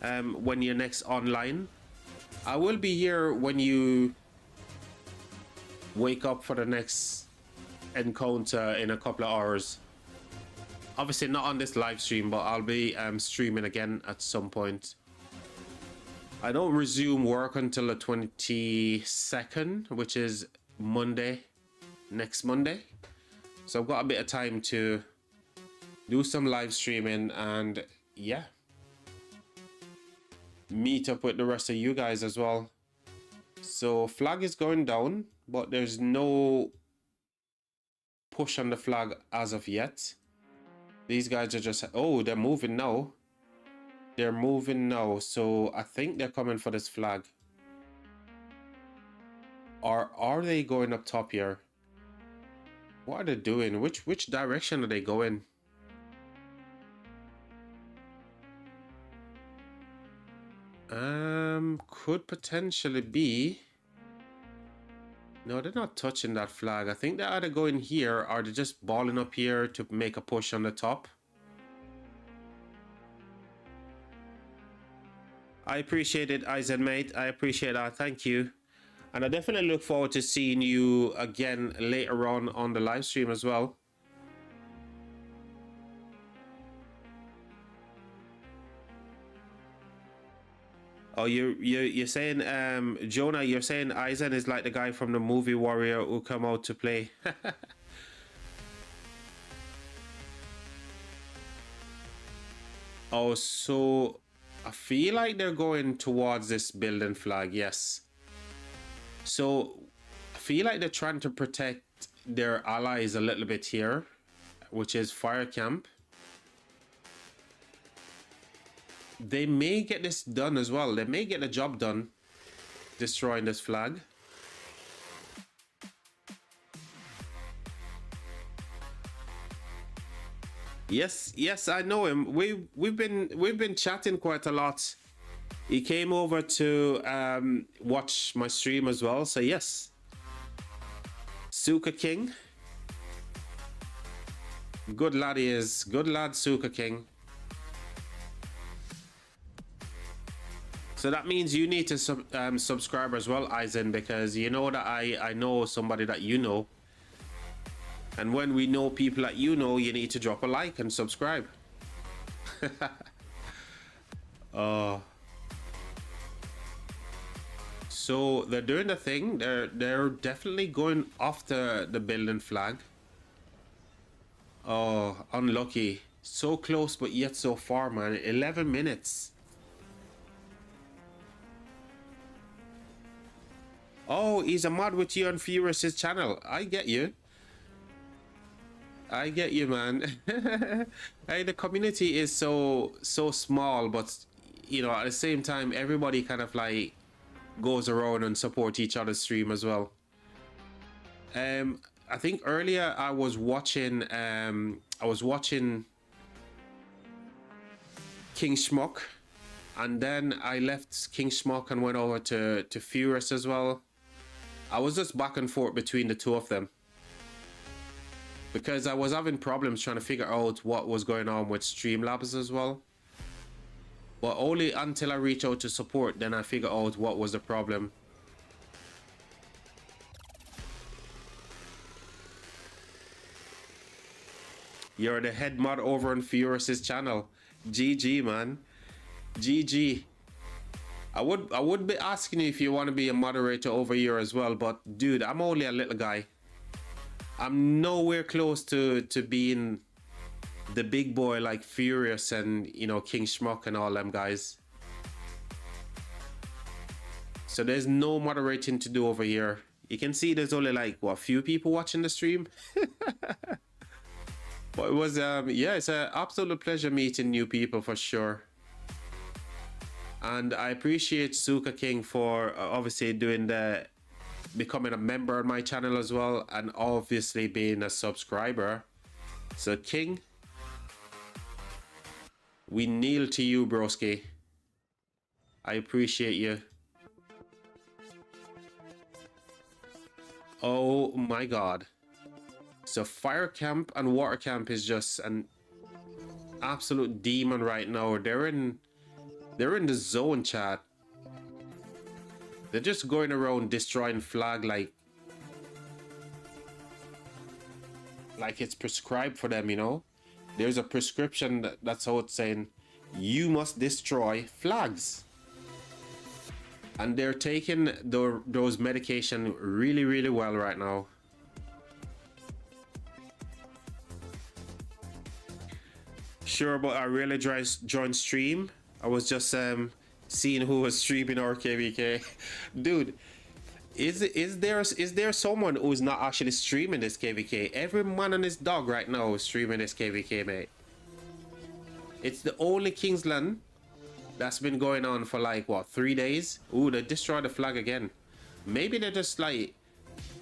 when you're next online. I will be here when you wake up for the next encounter in a couple of hours. Obviously not on this live stream, but I'll be streaming again at some point. I don't resume work until the 22nd, which is Monday, next Monday. So I've got a bit of time to do some live streaming and yeah, meet up with the rest of you guys as well. So flag is going down, but there's no push on the flag as of yet. These guys are just, oh, they're moving now. They're moving now, so I think they're coming for this flag. Or are they going up top here? What are they doing? Which direction are they going? Could potentially be. No, they're not touching that flag. I think they're either going here or they're just balling up here to make a push on the top. I appreciate it, Eisen, mate. I appreciate that. Thank you. And I definitely look forward to seeing you again later on the live stream as well. Oh, you're saying, Jonah, you're saying Eisen is like the guy from the movie Warrior who come out to play. Oh, so I feel like they're going towards this building flag, yes. So I feel like they're trying to protect their allies a little bit here, which is fire camp. They may get this done as well. They may get the job done, destroying this flag. Yes, I know him. We've been chatting quite a lot. He came over to watch my stream as well. So yes, Suka King. Good lad he is. Good lad, Suka King. So that means you need to subscribe as well, Eisen, because you know that I know somebody that you know. And when we know people that you know, you need to drop a like and subscribe. So they're doing the thing. They're definitely going off the building flag. Oh, unlucky. So close, but yet so far, man. 11 minutes. Oh, he's a mod with you on Furious's channel. I get you. I get you, man. Hey, the community is so small, but you know, at the same time, everybody kind of like goes around and support each other's stream as well. I think earlier I was watching King Schmuck, and then I left King Schmuck and went over to Furious as well. I was just back and forth between the two of them because I was having problems trying to figure out what was going on with Streamlabs as well. But only until I reach out to support, then I figure out what was the problem. You're the head mod over on Furious's channel. GG, man. GG. I would be asking you if you want to be a moderator over here as well, but dude, I'm only a little guy. I'm nowhere close to being the big boy like Furious and, you know, King Schmuck and all them guys. So there's no moderating to do over here. You can see there's only like, what, a few people watching the stream? But it was, yeah, it's an absolute pleasure meeting new people for sure. And I appreciate Suka King for obviously becoming a member on my channel as well, and obviously being a subscriber. So King, we kneel to you, broski. I appreciate you. Oh my god. So fire camp and water camp is just absolute demon right now. They're in the zone, chat. They're just going around destroying flag like it's prescribed for them, you know? There's a prescription that's out saying you must destroy flags. And they're taking those medication really, really well right now. Sure, but I really joined stream. I was just seeing who was streaming our KvK. Dude, is there someone who's not actually streaming this KvK? Every man and his dog right now is streaming this KvK, mate. It's the only Kingsland that's been going on for like what, 3 days. Ooh, they destroyed the flag again. Maybe they're just like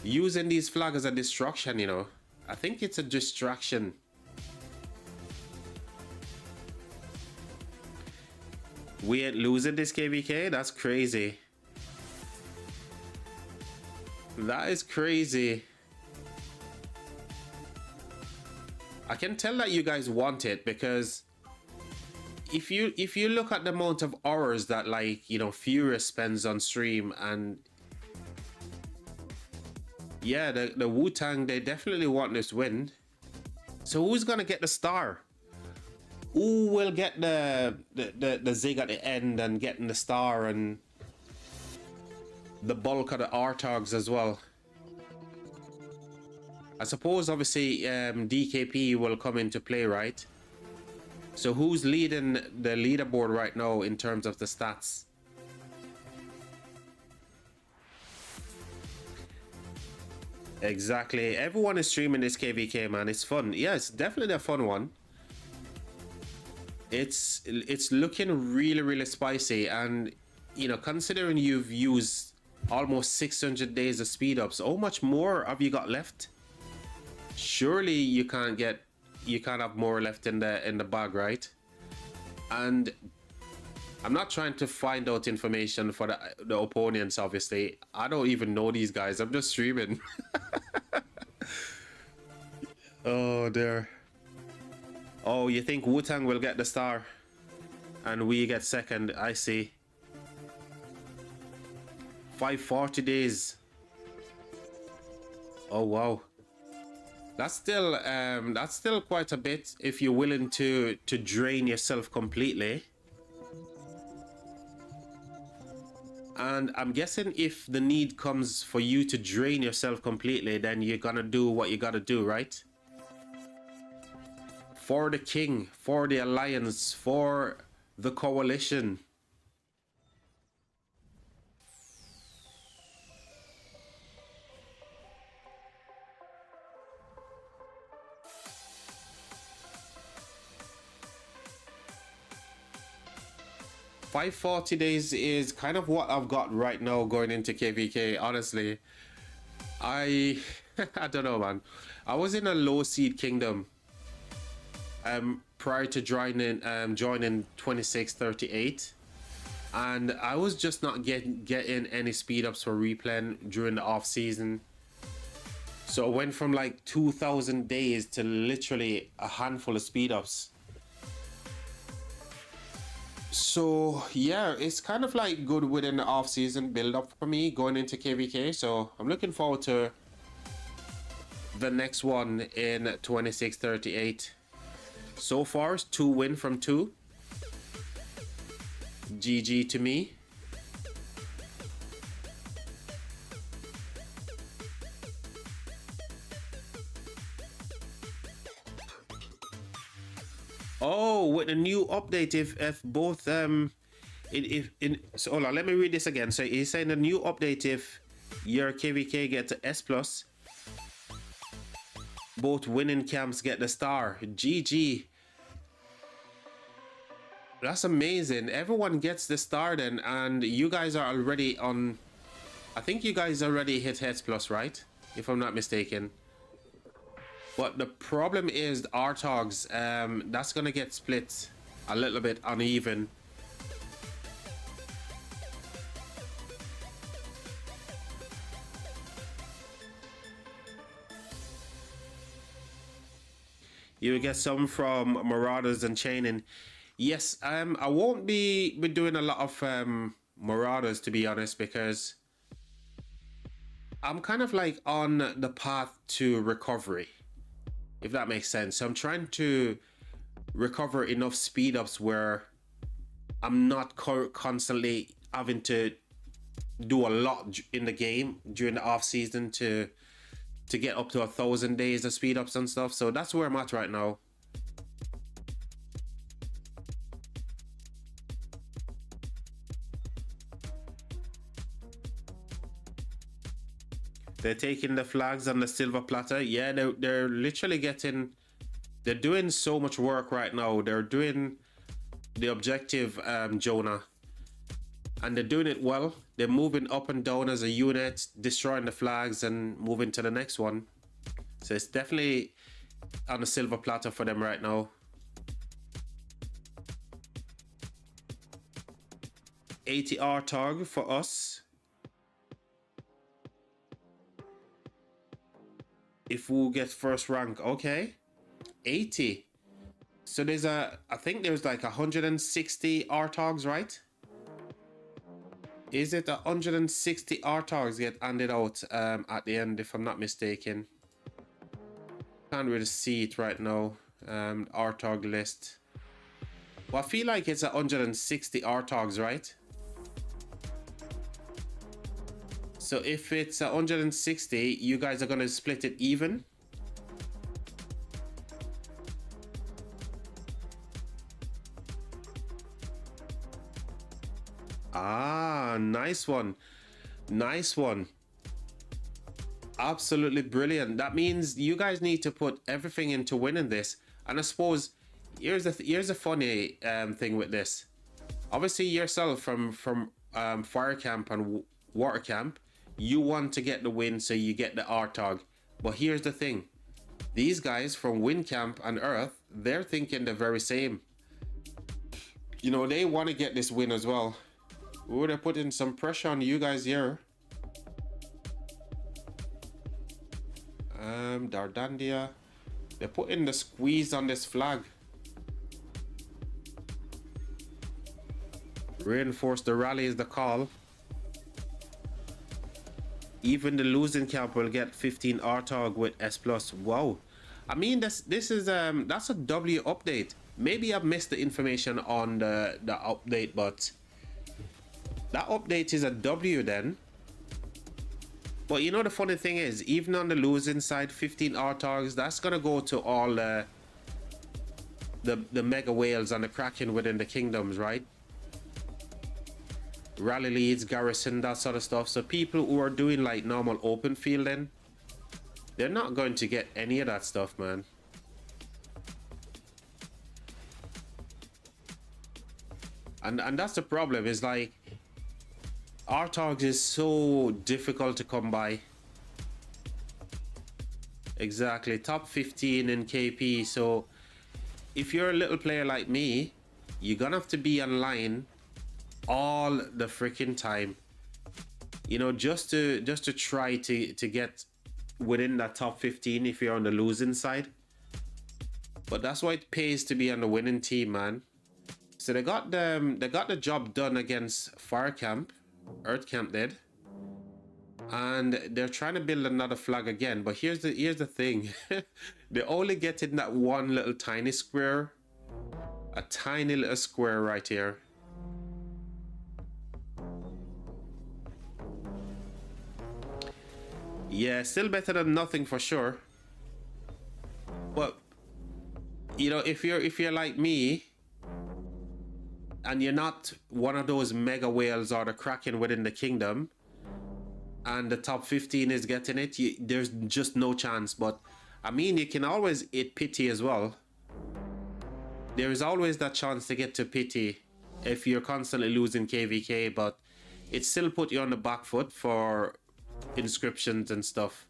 using these flags as a distraction, you know. I think it's a distraction. We ain't losing this KvK? That's crazy. That is crazy. I can tell that you guys want it because if you look at the amount of hours that, like, you know, Furious spends on stream, and yeah, the Wu-Tang, they definitely want this win. So who's gonna get the star? Who will get the zig at the end and getting the star and the bulk of the Artogs as well? I suppose obviously DKP will come into play, right? So who's leading the leaderboard right now in terms of the stats? Exactly. Everyone is streaming this KvK, man. It's fun. Yeah, it's definitely a fun one. It's looking really, really spicy. And, you know, considering you've used almost 600 days of speed ups, how much more have you got left? Surely you can't have more left in the bag, right? And I'm not trying to find out information for the opponents, obviously. I don't even know these guys. I'm just streaming. Oh, dear. Oh, you think Wu-Tang will get the star and we get second? I see. 540 days. Oh, wow. That's still quite a bit if you're willing to drain yourself completely. And I'm guessing if the need comes for you to drain yourself completely, then you're gonna do what you gotta do, right? For the king, for the alliance, for the coalition. $540 days is kind of what I've got right now going into KvK. Honestly, I don't know, man. I was in a low seed kingdom prior to joining 2638, and I was just not getting any speed ups for replan during the off season. So it went from like 2,000 days to literally a handful of speed ups. So yeah, it's kind of like good within the off-season build-up for me going into KvK. So I'm looking forward to the next one in 2638. So far, it's 2 win from 2. GG to me. Oh, with the new update, if both so hold on, let me read this again. So he's saying the new update, if your KvK gets an S+, both winning camps get the star. GG. That's amazing. Everyone gets the star then, and you guys are already on. I think you guys already hit S+, right? If I'm not mistaken. But the problem is the Artogs, that's gonna get split a little bit uneven. You will get some from Marauders and Chaining. Yes, I won't be doing a lot of Marauders, to be honest, because I'm kind of like on the path to recovery, if that makes sense. So I'm trying to recover enough speed ups where I'm not constantly having to do a lot in the game during the off season to get up to 1,000 days of speed ups and stuff. So that's where I'm at right now. They're taking the flags on the silver platter. Yeah, they're literally getting, they're doing so much work right now. They're doing the objective, Jonah, and they're doing it well. They're moving up and down as a unit, destroying the flags and moving to the next one. So it's definitely on a silver platter for them right now. 80 R-Tog for us. If we get first rank, okay. 80. So there's I think there's like 160 R-Togs, right? Is it 160 R-Togs get handed out at the end, if I'm not mistaken? Can't really see it right now. R-Tog list. Well, I feel like it's 160 R-Togs, right? So if it's 160, you guys are gonna split it even. Ah, nice one. Nice one. Absolutely brilliant. That means you guys need to put everything into winning this. And I suppose here's a funny thing with this. Obviously yourself from Fire Camp and Water Camp, you want to get the win, so you get the R-Tog. But here's the thing. These guys from Wind Camp and Earth, they're thinking the very same. You know, they want to get this win as well. Ooh, they're putting some pressure on you guys here. Dardandia. They're putting the squeeze on this flag. Reinforce the rally is the call. Even the losing camp will get 15 R-Tog with S+. Wow. I mean, that's a W update. Maybe I've missed the information on the update, but that update is a W then. But you know, the funny thing is, even on the losing side, 15 R-Togs, that's gonna go to all the mega whales and the Kraken within the kingdoms, right? Rally leads, garrison, that sort of stuff. So people who are doing like normal open fielding, they're not going to get any of that stuff, man. And that's the problem, is like R-Togs is so difficult to come by. Exactly, top 15 in KP. So if you're a little player like me, you're gonna have to be online all the freaking time, you know, just to try to get within that top 15 if you're on the losing side. But that's why it pays to be on the winning team, man. So they got the job done against Fire Camp. Earth Camp did, and they're trying to build another flag again. But here's the thing. They're only getting that one little tiny square, a tiny little square right here. Yeah, still better than nothing for sure. But you know, if you're like me and you're not one of those mega whales or the Kraken within the kingdom, and the top 15 is getting it, there's just no chance. But I mean, you can always hit pity as well. There is always that chance to get to pity if you're constantly losing KvK, but it still put you on the back foot for inscriptions and stuff.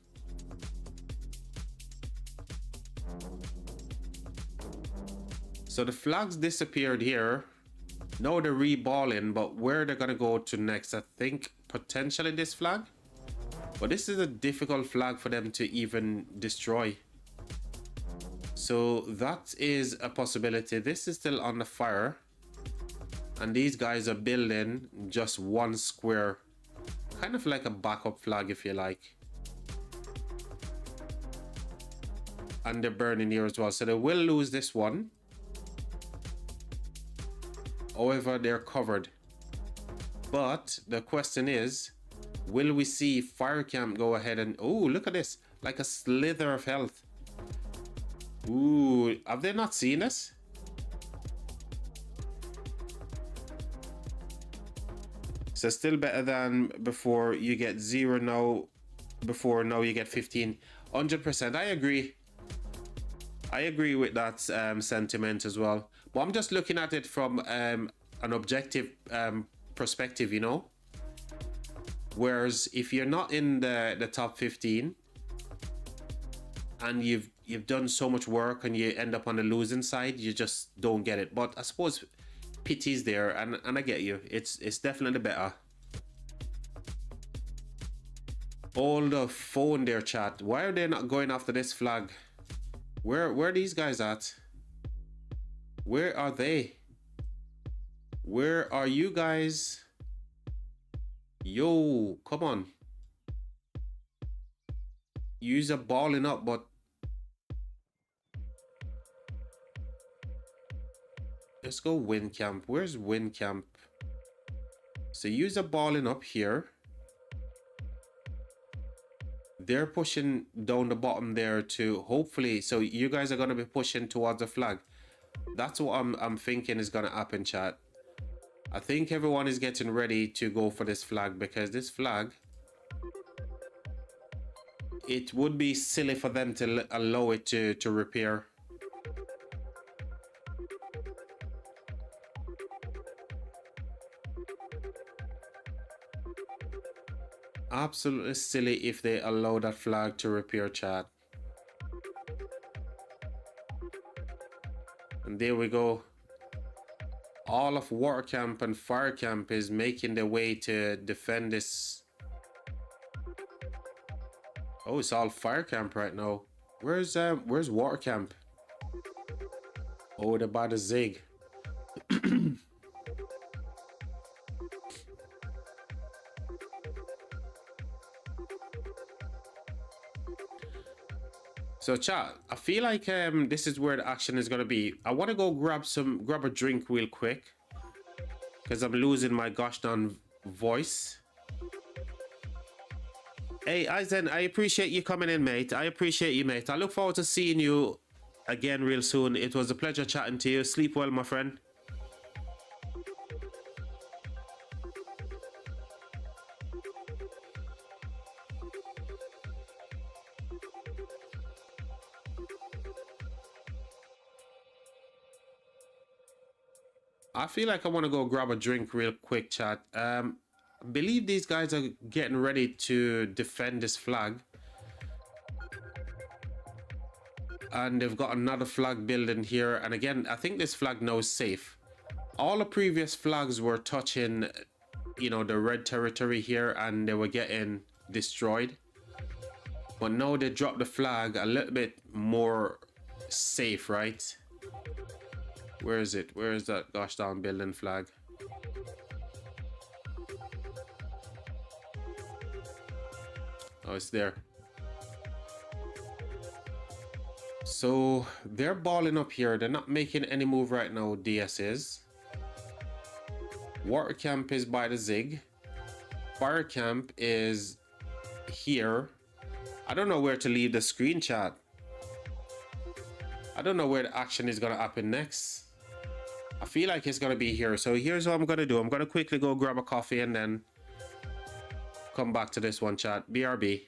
So the flags disappeared here. Now they're reballing, but where they're gonna go to next, I think potentially this flag. But this is a difficult flag for them to even destroy. So that is a possibility. This is still on the fire. And these guys are building just one square. Kind of like a backup flag, if you like. And they're burning here as well. So they will lose this one. However, they're covered. But the question is, will we see Fire Camp go ahead and... Oh, look at this. Like a slither of health. Ooh, have they not seen this? So still better than before. You get 0 now. Before now you get 15. 100%. I agree. I agree with that sentiment as well. But I'm just looking at it from an objective perspective, you know. Whereas if you're not in the top 15 and you've done so much work and you end up on the losing side, you just don't get it. But I suppose pity's there, and I get you. It's definitely better. All the phone there, chat. Why are they not going after this flag? Where are these guys at? Where are they? Where are you guys? Yo, come on. Use a balling up, but let's go win camp. Where's win camp? So use a balling up here. They're pushing down the bottom there to hopefully, so you guys are going to be pushing towards the flag. That's what I'm thinking is going to happen, chat. I think everyone is getting ready to go for this flag, because this flag, it would be silly for them to allow it to repair. Absolutely silly if they allow that flag to repair, chat. And there we go. All of War Camp and Fire Camp is making their way to defend this. Oh, it's all Fire Camp right now. Where's War Camp? Oh, they're by the Zig. So chat, I feel like this is where the action is gonna be. I want to go grab a drink real quick, because I'm losing my gosh darn voice. Hey Aizen, I appreciate you coming in, mate. I appreciate you, mate. I look forward to seeing you again real soon. It was a pleasure chatting to you. Sleep well, my friend. I feel like I want to go grab a drink real quick, chat. I believe these guys are getting ready to defend this flag. And they've got another flag building here. And again, I think this flag now is safe. All the previous flags were touching, you know, the red territory here, and they were getting destroyed. But now they dropped the flag a little bit more safe, right? Where is it? Where is that gosh darn building flag? Oh, it's there. So they're balling up here. They're not making any move right now, DS is. Water Camp is by the Zig. Fire Camp is here. I don't know where to leave the screen, chat. I don't know where the action is going to happen next. I feel like it's going to be here. So here's what I'm going to do. I'm going to quickly go grab a coffee and then come back to this one, chat. BRB.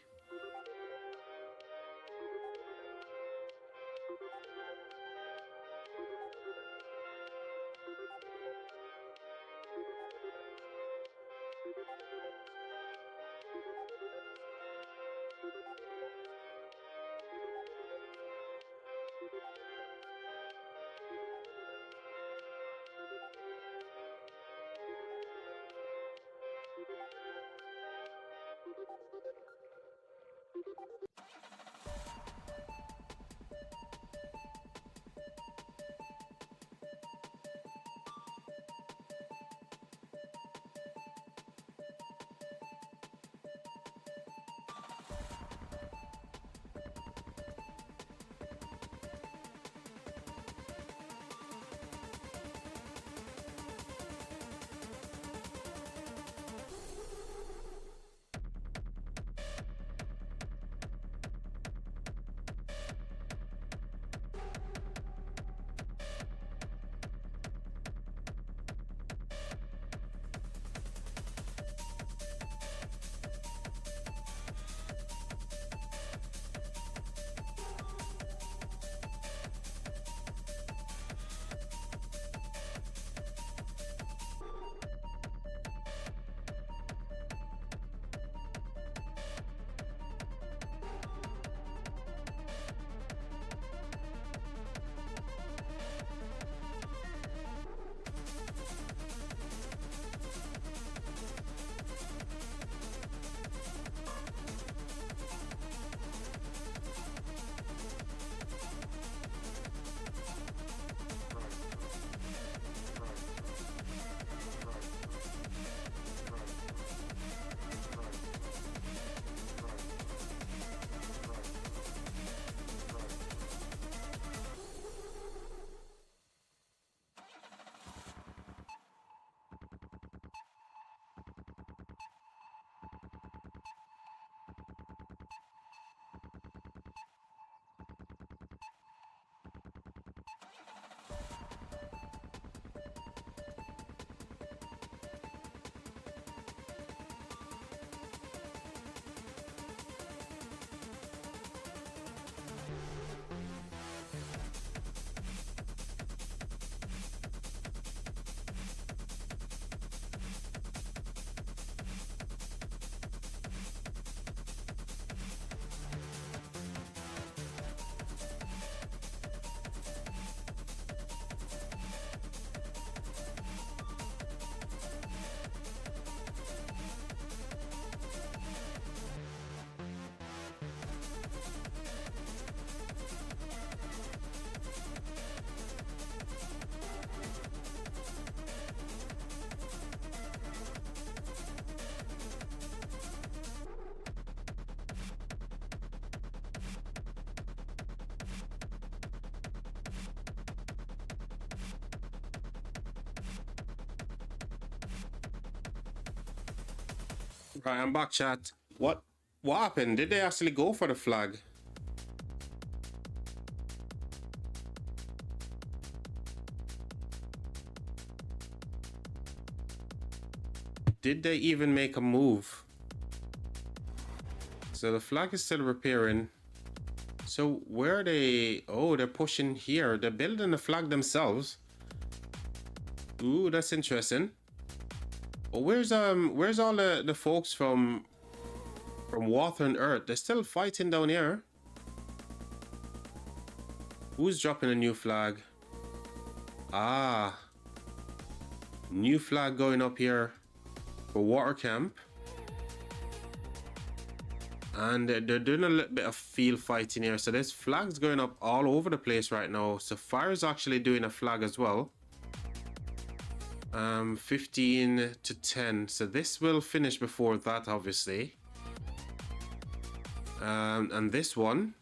Right, I'm back, chat. What happened? Did they actually go for the flag? Did they even make a move? So the flag is still repairing. So where are they? Oh, they're pushing here. They're building the flag themselves. Ooh, that's interesting. Well, where's all the folks from Water and Earth? They're still fighting down here. Who's dropping a new flag? Ah, new flag going up here for Water Camp. And they're doing a little bit of field fighting here. So there's flags going up all over the place right now. So Fire's actually doing a flag as well. 15 to 10. So this will finish before that, obviously. And this one,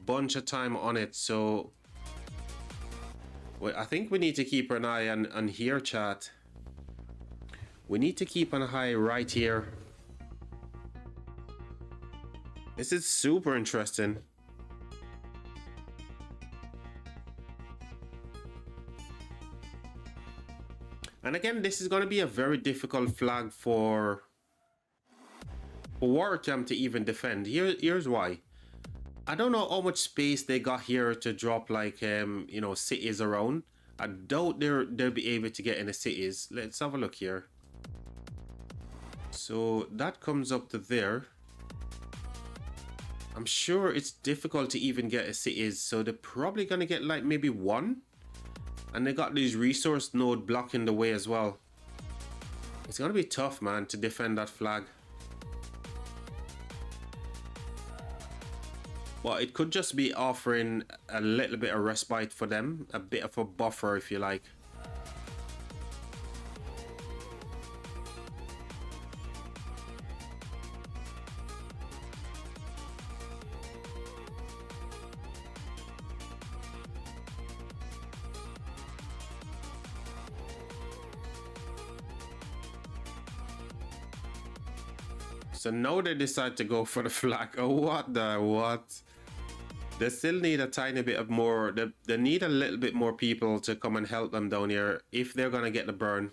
bunch of time on it. So I think we need to keep an eye on here, chat. We need to keep an eye right here. This is super interesting. And again, this is going to be a very difficult flag for Water Camp to even defend. Here's why. I don't know how much space they got here to drop, like, you know, cities around. I doubt they'll be able to get any cities. Let's have a look here. So that comes up to there. I'm sure it's difficult to even get a cities, so they're probably gonna get like maybe one. And they got this resource node blocking the way as well. It's gonna be tough, man, to defend that flag. Well, it could just be offering a little bit of respite for them, a bit of a buffer, if you like. So now they decide to go for the flag. Oh, what? They still need a tiny bit of more. They need a little bit more people to come and help them down here if they're gonna get the burn.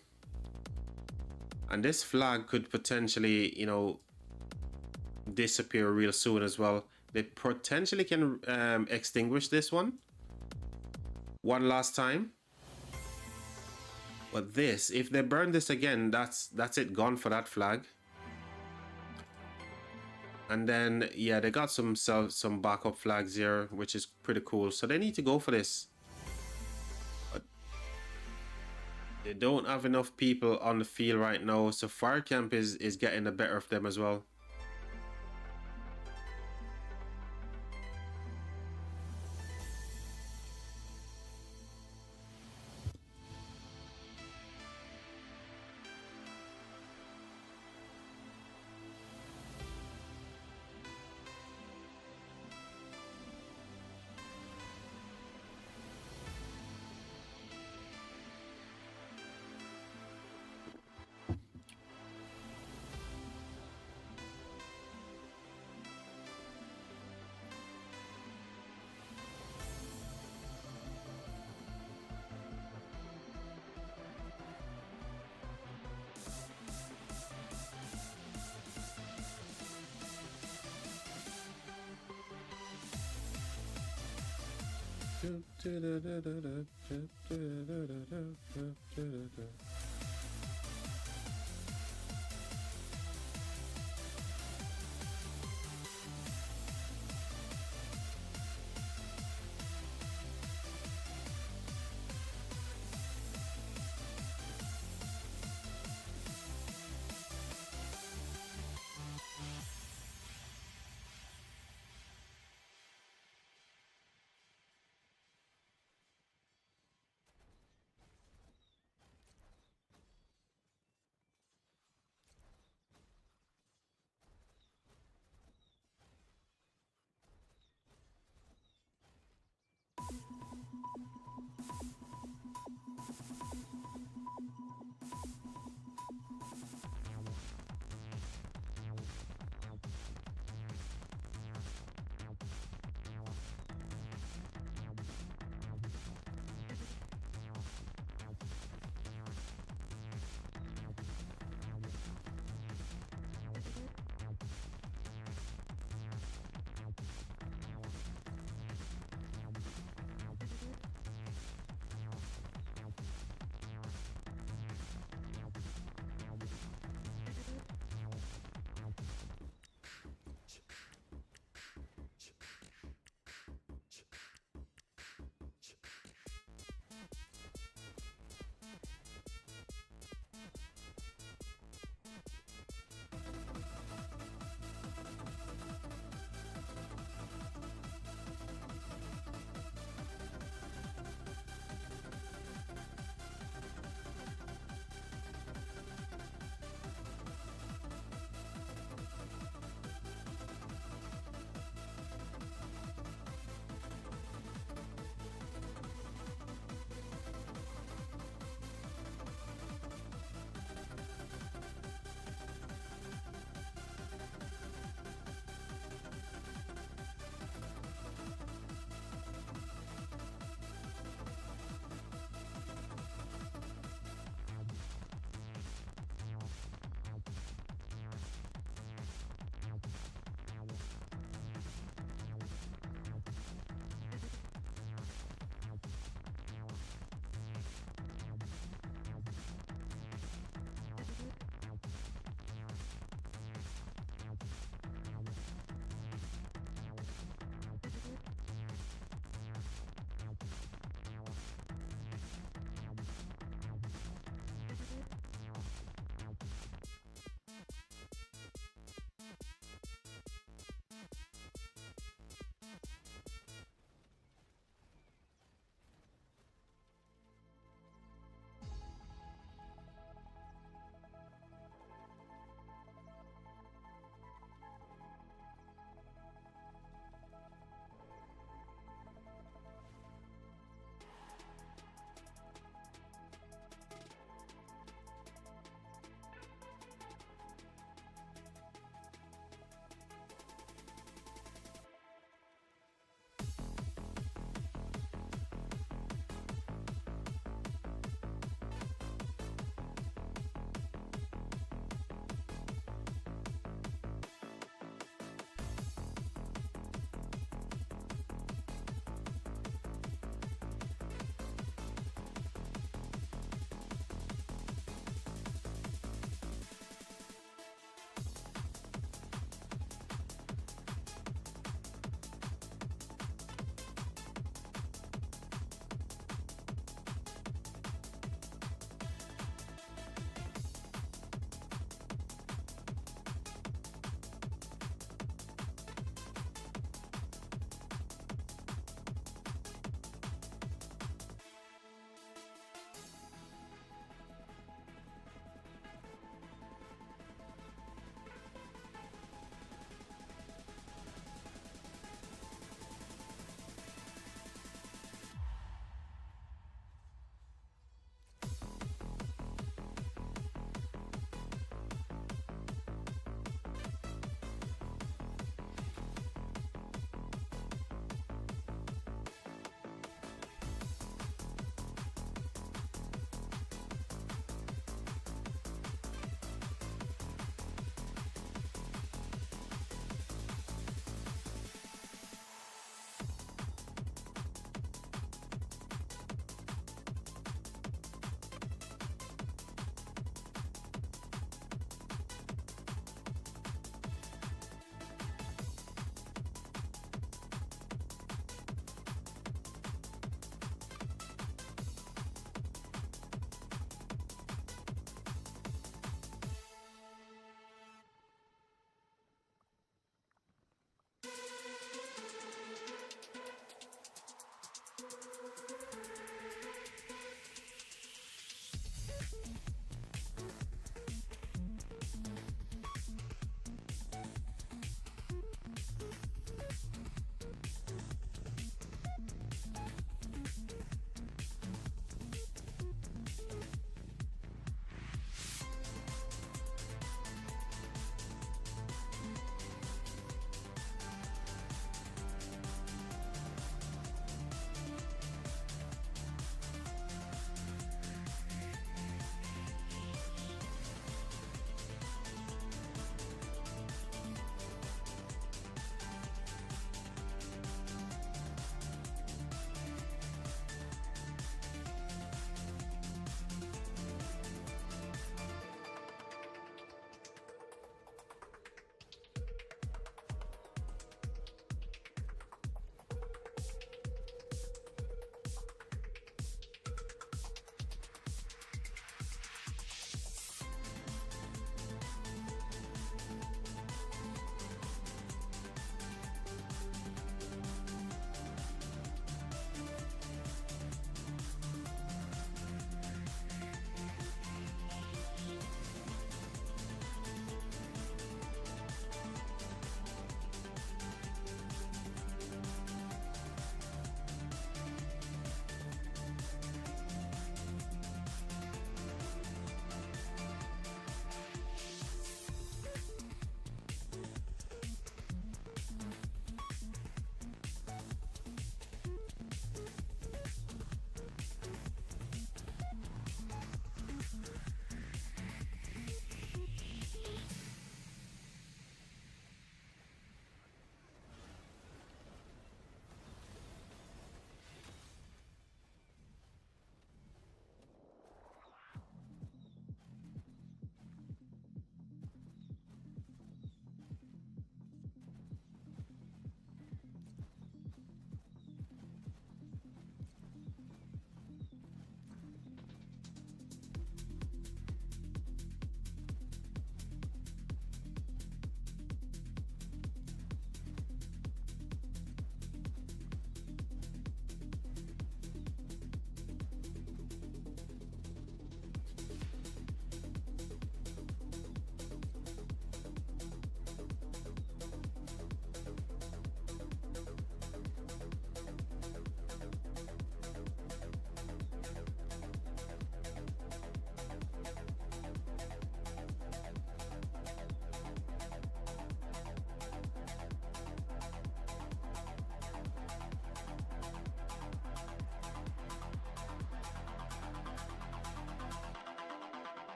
And this flag could potentially, you know, disappear real soon as well. They potentially can extinguish this one last time. But this, if they burn this again, that's it, gone for that flag. And then, yeah, they got some backup flags here, which is pretty cool. So they need to go for this. But they don't have enough people on the field right now. So Fire Camp is getting the better of them as well.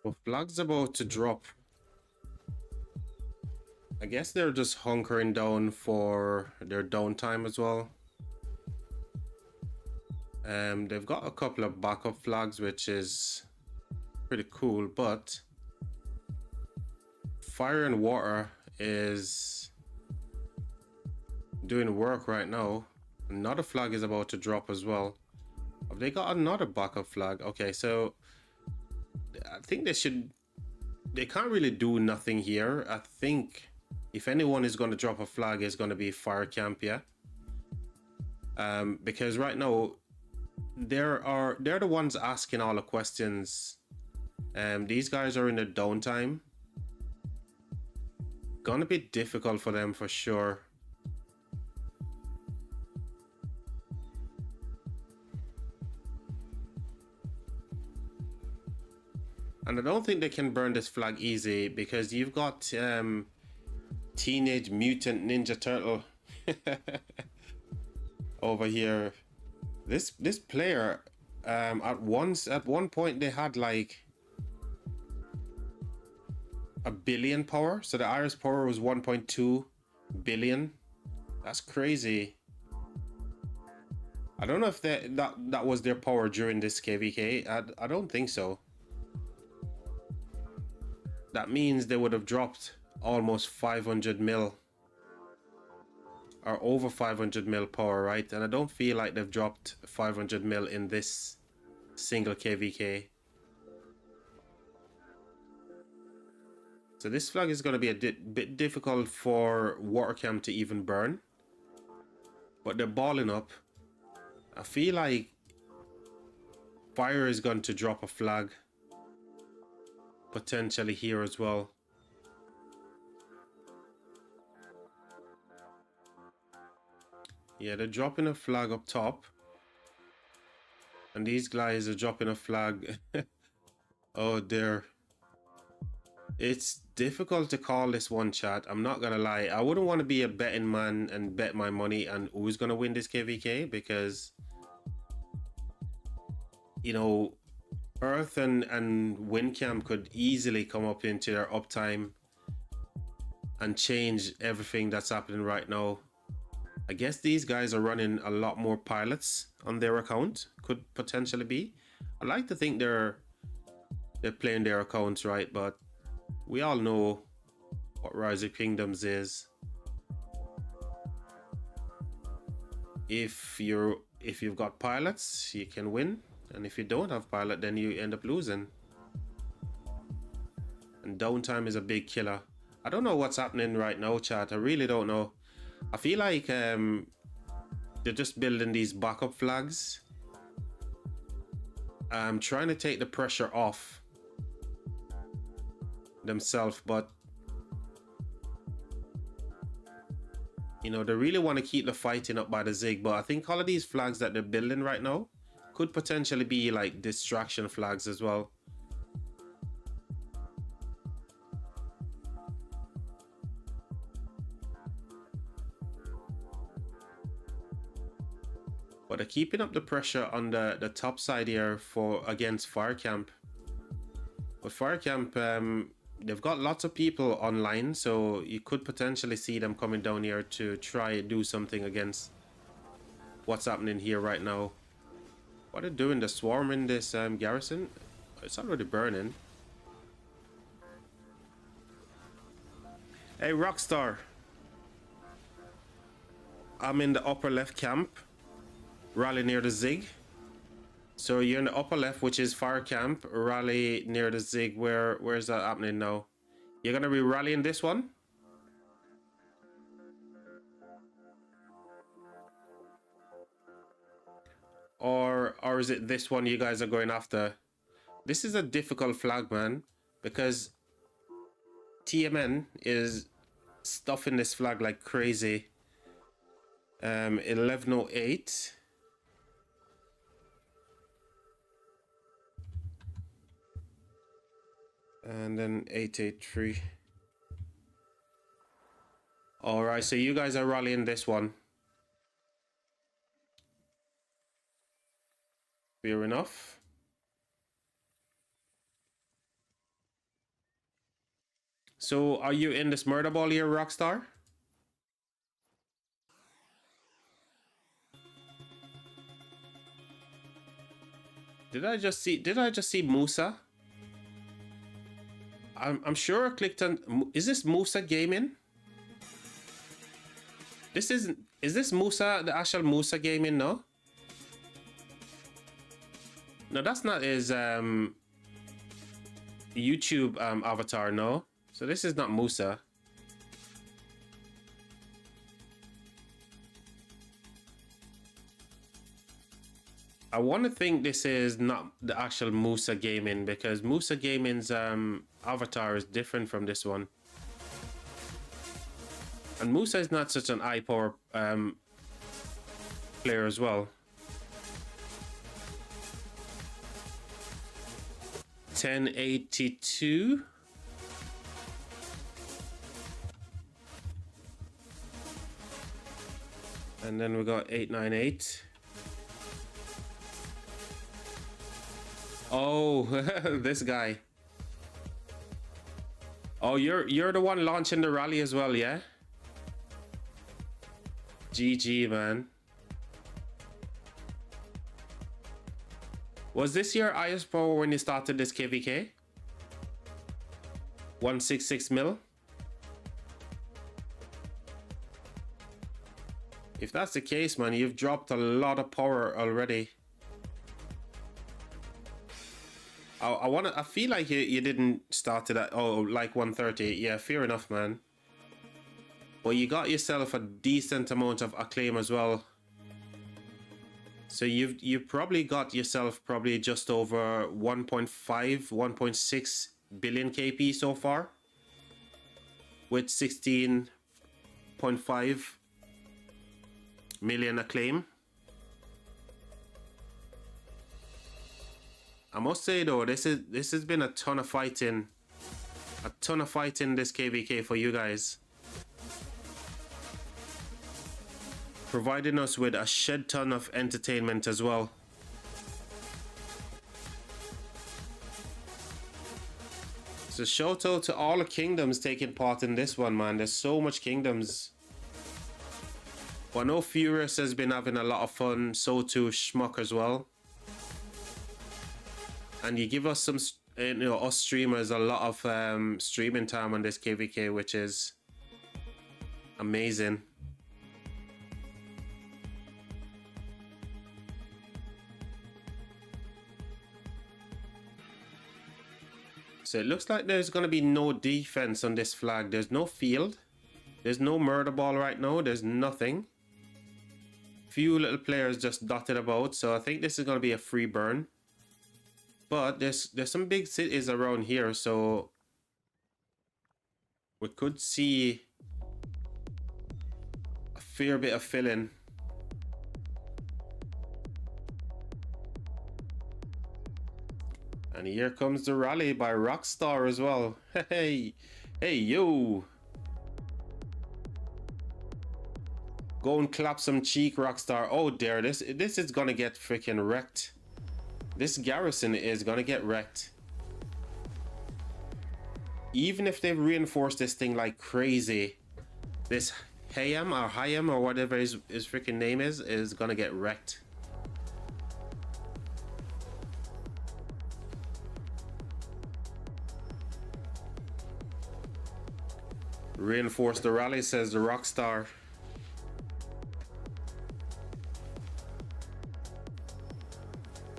So flag's about to drop. I guess they're just hunkering down for their downtime as well. They've got a couple of backup flags, which is pretty cool, but fire and water is doing work right now. Another flag is about to drop as well. Have they got another backup flag? Okay, so I think they can't really do nothing here. I think if anyone is going to drop a flag, it's going to be fire camp, yeah. Because right now they're the ones asking all the questions. These guys are in the downtime. Gonna be difficult for them for sure. And I don't think they can burn this flag easy because you've got Teenage Mutant Ninja Turtle over here. This player at one point they had like 1 billion power. So the Iris power was 1.2 billion. That's crazy. I don't know if that was their power during this KvK. I don't think so. That means they would have dropped almost 500 mil or over 500 mil power, right? And I don't feel like they've dropped 500 mil in this single KvK. So this flag is going to be a bit difficult for water camp to even burn, but they're balling up. I feel like fire is going to drop a flag potentially here as well. Yeah, they're dropping a flag up top, and these guys are dropping a flag. Oh dear. It's difficult to call this one, chat. I'm not gonna lie. I wouldn't want to be a betting man and bet my money on who's gonna win this KvK, because you know, Earth and Windcam could easily come up into their uptime and change everything that's happening right now. I guess these guys are running a lot more pilots on their account. Could potentially be. I like to think they're playing their accounts right, but we all know what Rise of Kingdoms is. If you've got pilots, you can win, and if you don't have pilot, then you end up losing. And downtime is a big killer. I don't know what's happening right now, chat. I really don't know. I feel like they're just building these backup flags. I'm trying to take the pressure off themselves, but you know, they really want to keep the fighting up by the Zig. But I think all of these flags that they're building right now could potentially be like distraction flags as well. But they're keeping up the pressure on the top side here against Fire Camp. But Fire Camp, they've got lots of people online, so you could potentially see them coming down here to try and do something against what's happening here right now. What are they doing? The swarm in this garrison? It's already burning. Hey, Rockstar. I'm in the upper left camp. Rally near the Zig. So you're in the upper left, which is fire camp. Rally near the Zig. Where's that happening now? You're gonna be rallying this one? Or is it this one you guys are going after? This is a difficult flag, man, because TMN is stuffing this flag like crazy. 1108. And then 883. All right, so you guys are rallying this one. Fair enough. So are you in this murder ball here, Rockstar? Did I just see Musa? I'm sure I clicked on. Is this Musa Gaming? This isn't. Is this Musa, the actual Musa Gaming? No. No, that's not his YouTube avatar. No. So this is not Musa. I want to think this is not the actual Musa Gaming, because Musa Gaming's avatar is different from this one. And Musa is not such an high power player as well. 1082. And then we got 898. Oh, this guy. Oh, you're the one launching the rally as well, yeah? GG, man. Was this your highest power when you started this KvK? 166 mil? If that's the case, man, you've dropped a lot of power already. I feel like you didn't start it at, oh, like 130. Yeah, fair enough, man. But you got yourself a decent amount of acclaim as well. So you've probably got yourself probably just over 1.5, 1.6 billion KP so far, with 16.5 million acclaim. I must say though, this has been a ton of fighting this KvK for you guys, providing us with a shed ton of entertainment as well. So shout out to all the kingdoms taking part in this one, man. There's so much kingdoms. But I know Furious has been having a lot of fun, so too Schmuck as well. And you give us some, you know, us streamers a lot of streaming time on this KvK, which is amazing. So it looks like there's going to be no defense on this flag. There's no field. There's no murder ball right now. There's nothing. Few little players just dotted about. So I think this is going to be a free burn. But there's some big cities around here, so we could see a fair bit of filling. And here comes the rally by Rockstar as well. Hey, hey, yo. Go and clap some cheek, Rockstar. Oh dear, this is gonna get freaking wrecked. This garrison is gonna get wrecked. Even if they reinforce this thing like crazy, this Hayam or whatever his freaking name is gonna get wrecked. Reinforce the rally, says the Rockstar.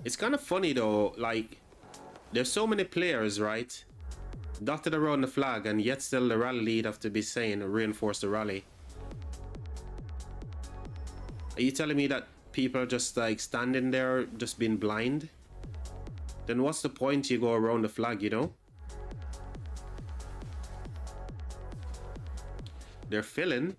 It's kind of funny though, like, there's so many players, right, dotted around the flag, and yet still the rally lead have to be saying reinforce the rally. Are you telling me that people are just like standing there just being blind? Then what's the point you go around the flag, you know? They're filling.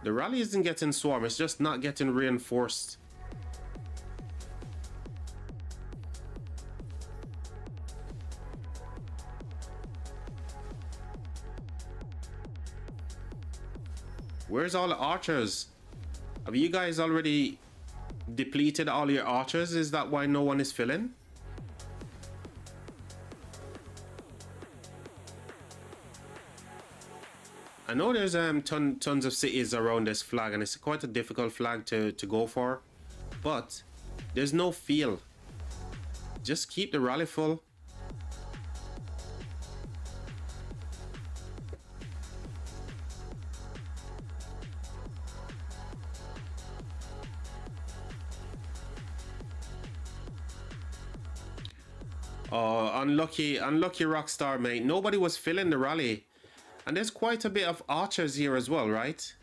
The rally isn't getting swarm, it's just not getting reinforced. Where's all the archers? Have you guys already depleted all your archers? Is that why no one is filling? I know there's tons of cities around this flag, and it's quite a difficult flag to go for, but there's no feel. Just keep the rally full. Oh, unlucky Rockstar, mate. Nobody was filling the rally. And there's quite a bit of archers here as well, right?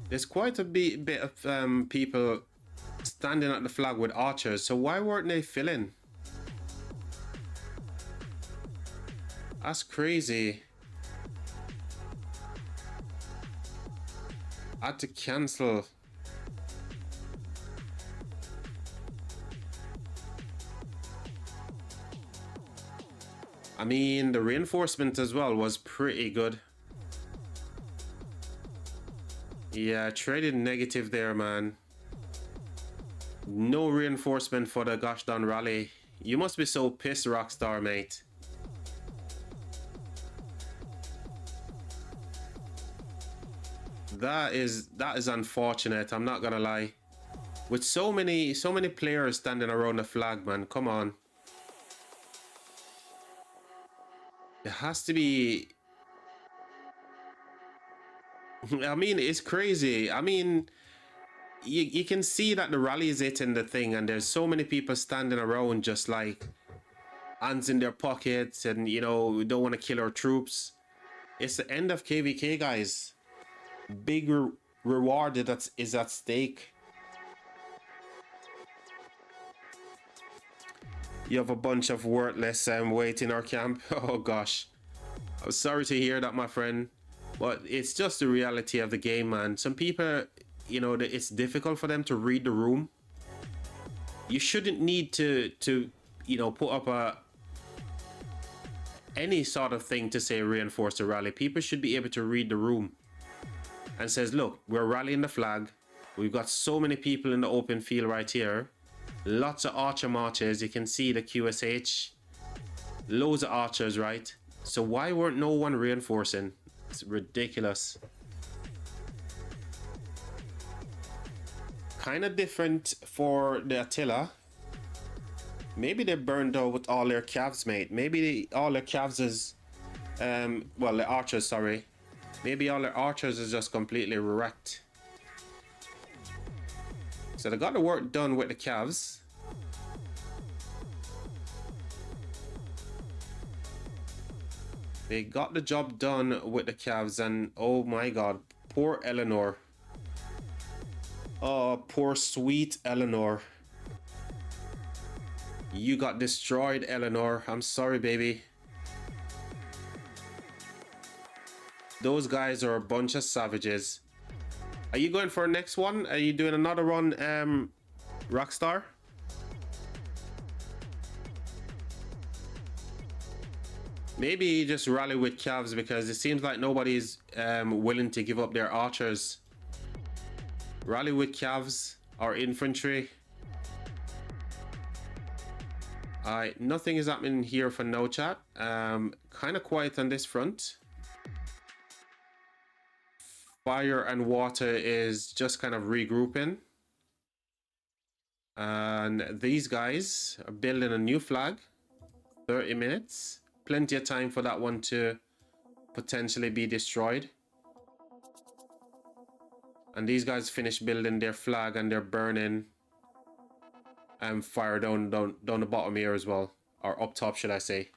There's quite a bit of people standing at the flag with archers. So why weren't they filling? That's crazy. I had to cancel. I mean, the reinforcement as well was pretty good. Yeah, traded negative there, man. No reinforcement for the gosh darn rally. You must be so pissed, Rockstar, mate. That is unfortunate, I'm not gonna lie. With so many players standing around the flag, man, come on. It has to be... I mean, it's crazy. I mean, you can see that the rally is hitting the thing, and there's so many people standing around just like hands in their pockets, and you know, we don't want to kill our troops. It's the end of KvK, guys. Big reward that is at stake. You have a bunch of worthless weight in our camp. Oh gosh, I'm sorry to hear that, my friend, but it's just the reality of the game, man. Some people, you know, it's difficult for them to read the room. You shouldn't need to you know, put up any sort of thing to say reinforce the rally. People should be able to read the room and says, look, we're rallying the flag. We've got so many people in the open field right here. Lots of archer marches. You can see the QSH. Loads of archers, right? So why weren't no one reinforcing? It's ridiculous. Kind of different for the Attila. Maybe they burned out with all their calves, mate. Maybe all their calves is... well, the archers, sorry. Maybe all their archers is just completely wrecked. So they got the work done with the calves. They got the job done with the calves, and oh my god, poor Eleanor. Oh, poor sweet Eleanor. You got destroyed, Eleanor. I'm sorry, baby. Those guys are a bunch of savages. Are you going for a next one? Are you doing another run, Rockstar? Maybe just rally with calves, because it seems like nobody's willing to give up their archers. Rally with calves or infantry. Alright, nothing is happening here for no chat. Kind of quiet on this front. Fire and water is just kind of regrouping. And these guys are building a new flag. 30 minutes. Plenty of time for that one to potentially be destroyed. And these guys finish building their flag, and they're burning fire down the bottom here as well. Or up top, should I say.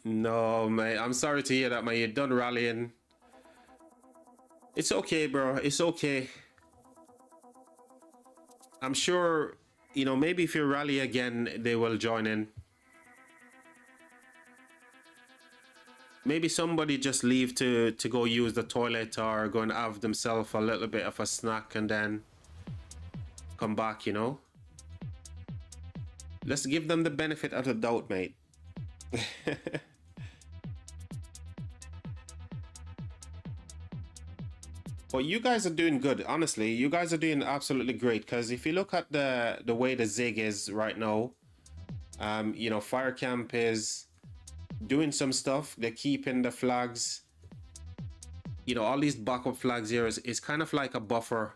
No, mate. I'm sorry to hear that, man. You're done rallying. It's okay, bro. It's okay. I'm sure, you know, maybe if you rally again, they will join in. Maybe somebody just leave to go use the toilet or go and have themselves a little bit of a snack and then come back, you know? Let's give them the benefit of the doubt, mate. But you guys are doing good, honestly. You guys are doing absolutely great. Because if you look at the way the zig is right now, you know, Fire Camp is doing some stuff. They're keeping the flags. You know, all these backup flags here is kind of like a buffer.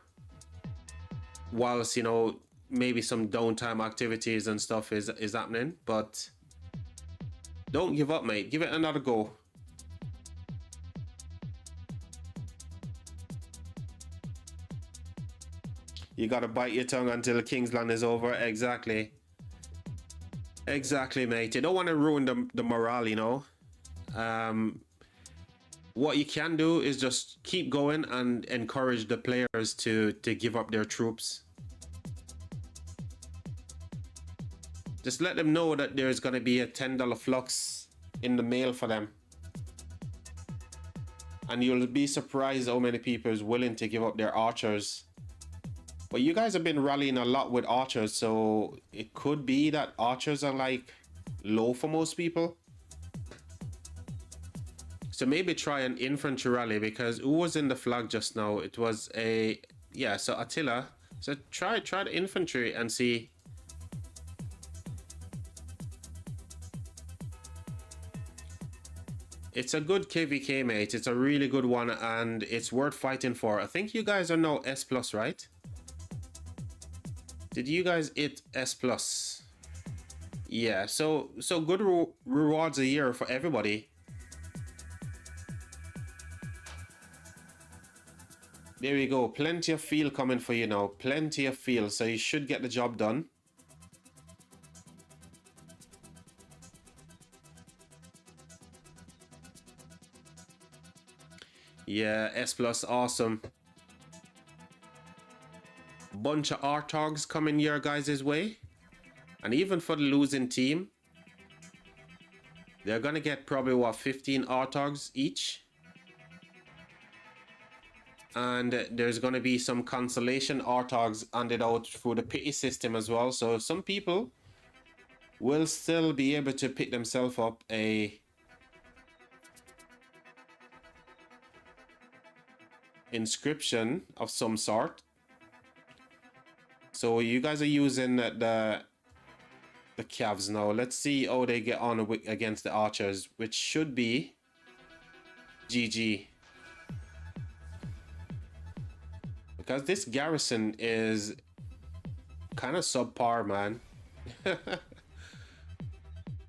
Whilst, you know, maybe some downtime activities and stuff is happening. But don't give up, mate. Give it another go. You gotta bite your tongue until Kingsland is over. Exactly. Exactly, mate. You don't want to ruin the morale, you know. What you can do is just keep going and encourage the players to give up their troops. Just let them know that there's gonna be a $10 flux in the mail for them. And you'll be surprised how many people is willing to give up their archers. But you guys have been rallying a lot with archers, so it could be that archers are like low for most people. So maybe try an infantry rally, because who was in the flag just now? It was a, yeah, so Attila. So try the infantry and see. It's a good KvK, mate. It's a really good one and it's worth fighting for. I think you guys are now S+, right? Did you guys hit S+? Yeah, so good rewards a year for everybody. There we go. Plenty of fuel coming for you now. Plenty of fuel, so you should get the job done. Yeah, S+, awesome. Bunch of Artogs coming your guys' way. And even for the losing team, they're gonna get probably, what, 15 Artogs each. And there's gonna be some consolation Artogs handed out through the pity system as well. So some people will still be able to pick themselves up a inscription of some sort. So you guys are using the Cavs now. Let's see how they get on against the archers, which should be GG. Because this garrison is kind of subpar, man.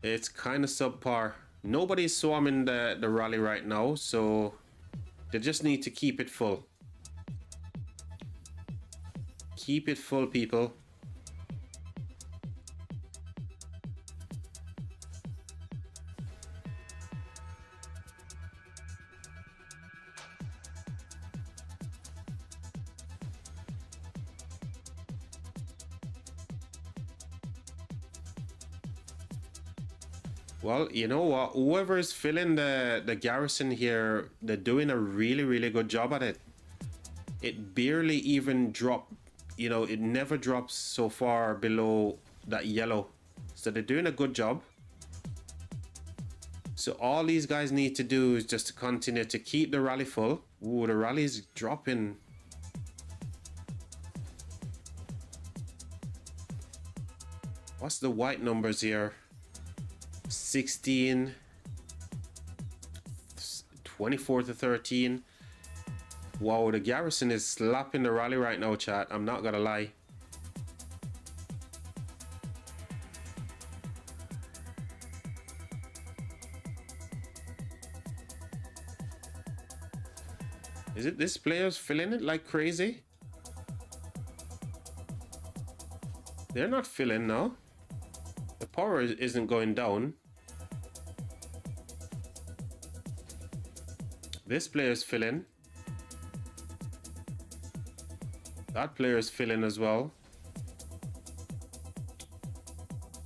It's kind of subpar. Nobody's swarming the rally right now, so they just need to keep it full. Keep it full, people. Well, you know what? Whoever is filling the garrison here, they're doing a really good job at it. It barely even dropped. You know, it never drops so far below that yellow. So they're doing a good job. So all these guys need to do is just to continue to keep the rally full. Ooh, the rally is dropping. What's the white numbers here? 16, 24 to 13. Wow, the garrison is slapping the rally right now, chat. I'm not gonna lie. Is it this player's filling it like crazy? They're not filling now. The power isn't going down. This player's filling. That player is filling as well.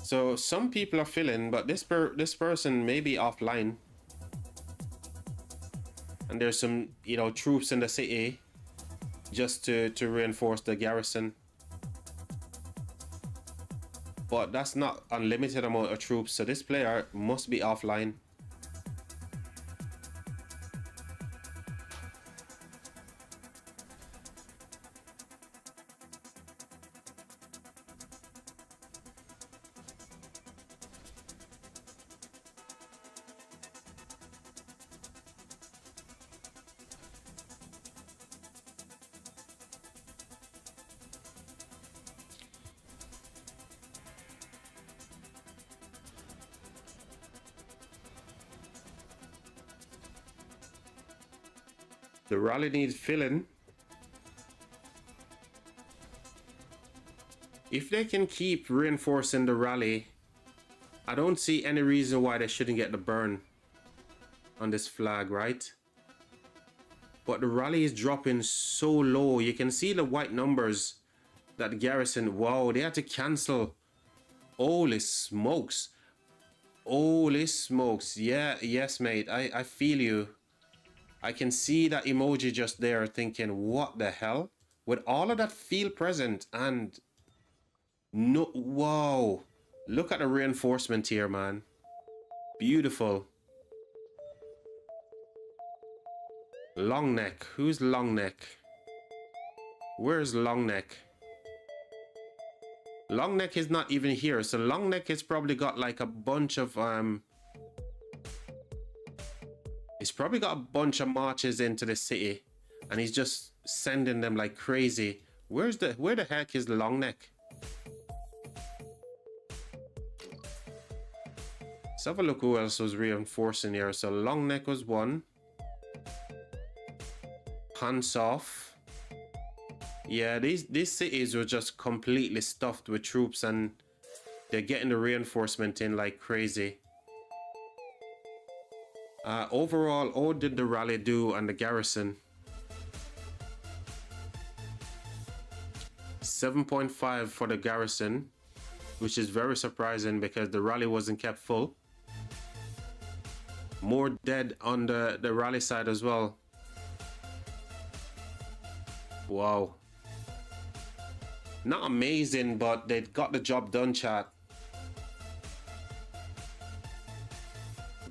So some people are filling, but this person may be offline. And there's some, you know, troops in the city just to reinforce the garrison. But that's not unlimited amount of troops, so this player must be offline. The rally needs filling. If they can keep reinforcing the rally, I don't see any reason why they shouldn't get the burn on this flag, right? But the rally is dropping so low. You can see the white numbers that the garrison, wow, they had to cancel. Holy smokes. Holy smokes. Yeah, yes, mate. I feel you. I can see that emoji just there thinking, what the hell? With all of that field present and no, wow. Look at the reinforcement here, man. Beautiful. Long neck. Who's long neck? Where's long neck? Long neck is not even here. So long neck has probably got like a bunch of he's probably got a bunch of marches into the city and he's just sending them like crazy. Where the heck is long neck? Let's have a look who else was reinforcing here. So long neck was one. Pants off. Yeah, these cities were just completely stuffed with troops and they're getting the reinforcement in like crazy. Overall, how did the rally do on the garrison? 7.5 for the garrison, which is very surprising because the rally wasn't kept full. More dead on the rally side as well. Wow. Not amazing, but they got the job done, chat.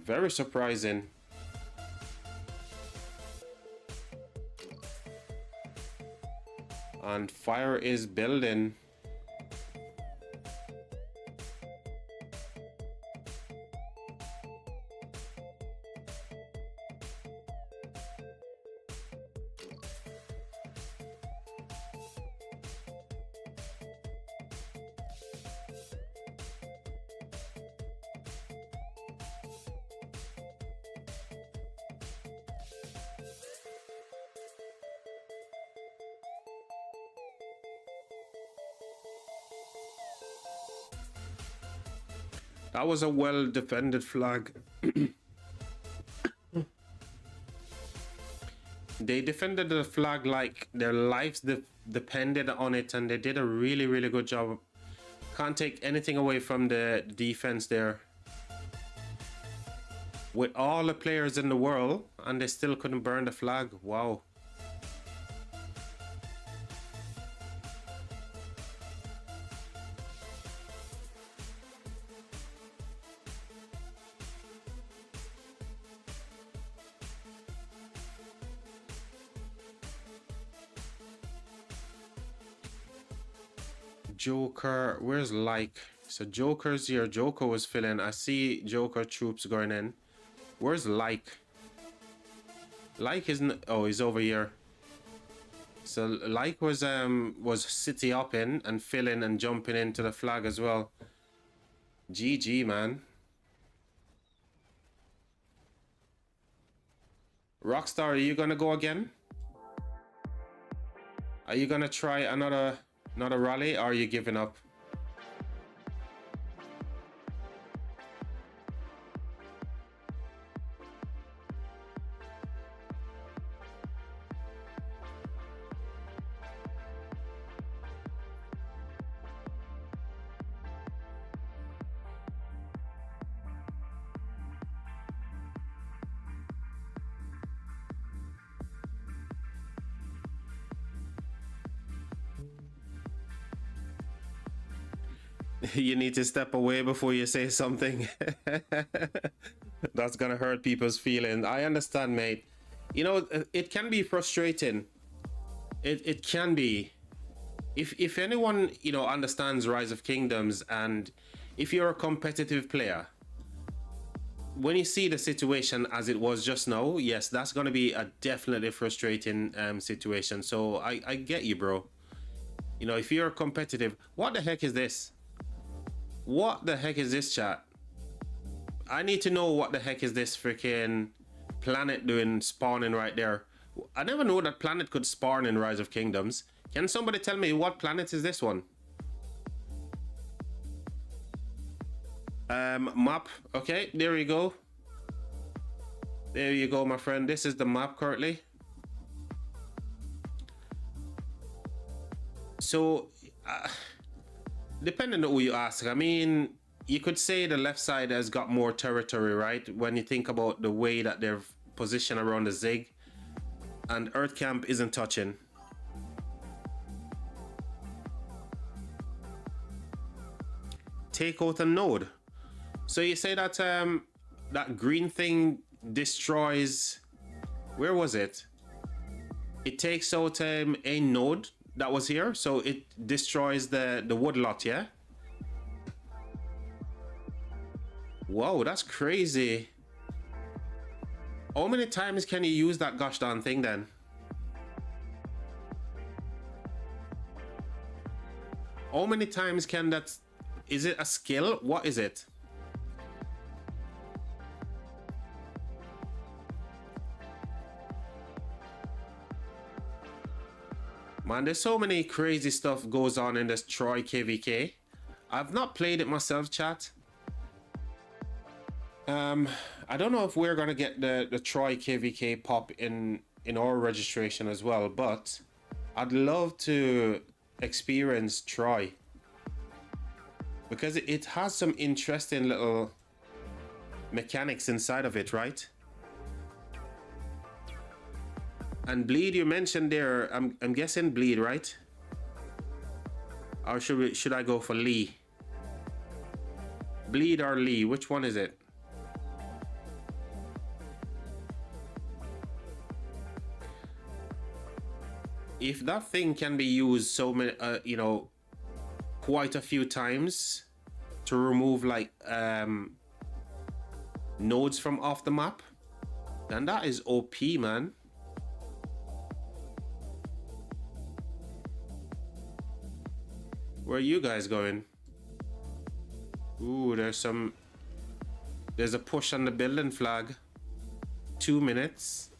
Very surprising. And fire is building. That was a well-defended flag. They defended the flag like their lives depended on it, and they did a really, really good job. Can't take anything away from the defense there. With all the players in the world, and they still couldn't burn the flag. Wow. Joker, where's like? So Joker's here. Joker was filling. I see Joker troops going in. Where's like? Like isn't. Oh, he's over here. So like was city upping and filling and jumping into the flag as well. GG, man. Rockstar, are you gonna go again? Are you gonna try another rally, or are you giving up? You need to step away before you say something. That's gonna hurt people's feelings. I understand, mate. You know, it can be frustrating. It can be. If anyone, you know, understands Rise of Kingdoms, and if you're a competitive player, when you see the situation as it was just now, yes, that's gonna be a definitely frustrating situation. So I get you, bro. You know, if you're competitive, what the heck is this? What the heck is this, chat? I need to know what the heck is this freaking planet doing spawning right there. I never knew that planet could spawn in Rise of Kingdoms. Can somebody tell me what planet is this one? Map. Okay, there you go. There you go, my friend. This is the map currently. So, depending on who you ask, I mean, you could say the left side has got more territory, right? When you think about the way that they're positioned around the Zig, and Earth Camp isn't touching. Take out a node. So you say that that green thing destroys. Where was it? It takes out a node that was here, so it destroys the woodlot, yeah? Whoa, that's crazy. How many times can you use that gosh darn thing then? How many times can that... Is it a skill? What is it? Man, there's so many crazy stuff goes on in this Troy KvK. I've not played it myself, chat. I don't know if we're gonna get the Troy KvK pop in our registration as well, but I'd love to experience Troy because it has some interesting little mechanics inside of it, right? And Bleed, you mentioned there, I'm guessing Bleed, right? Or should I go for Lee? Bleed or Lee, which one is it? If that thing can be used so many, you know, quite a few times to remove like nodes from off the map, then that is OP, man. Where are you guys going? Ooh, there's a push on the building flag. 2 minutes.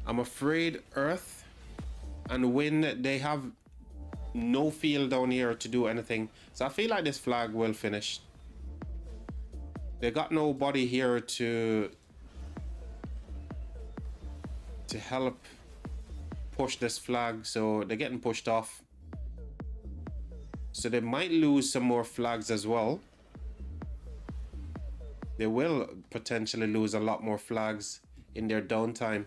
I'm afraid Earth and Wind, they have no field down here to do anything. So I feel like this flag will finish. They got nobody here to help push this flag, so they're getting pushed off. So they might lose some more flags as well. They will potentially lose a lot more flags in their downtime.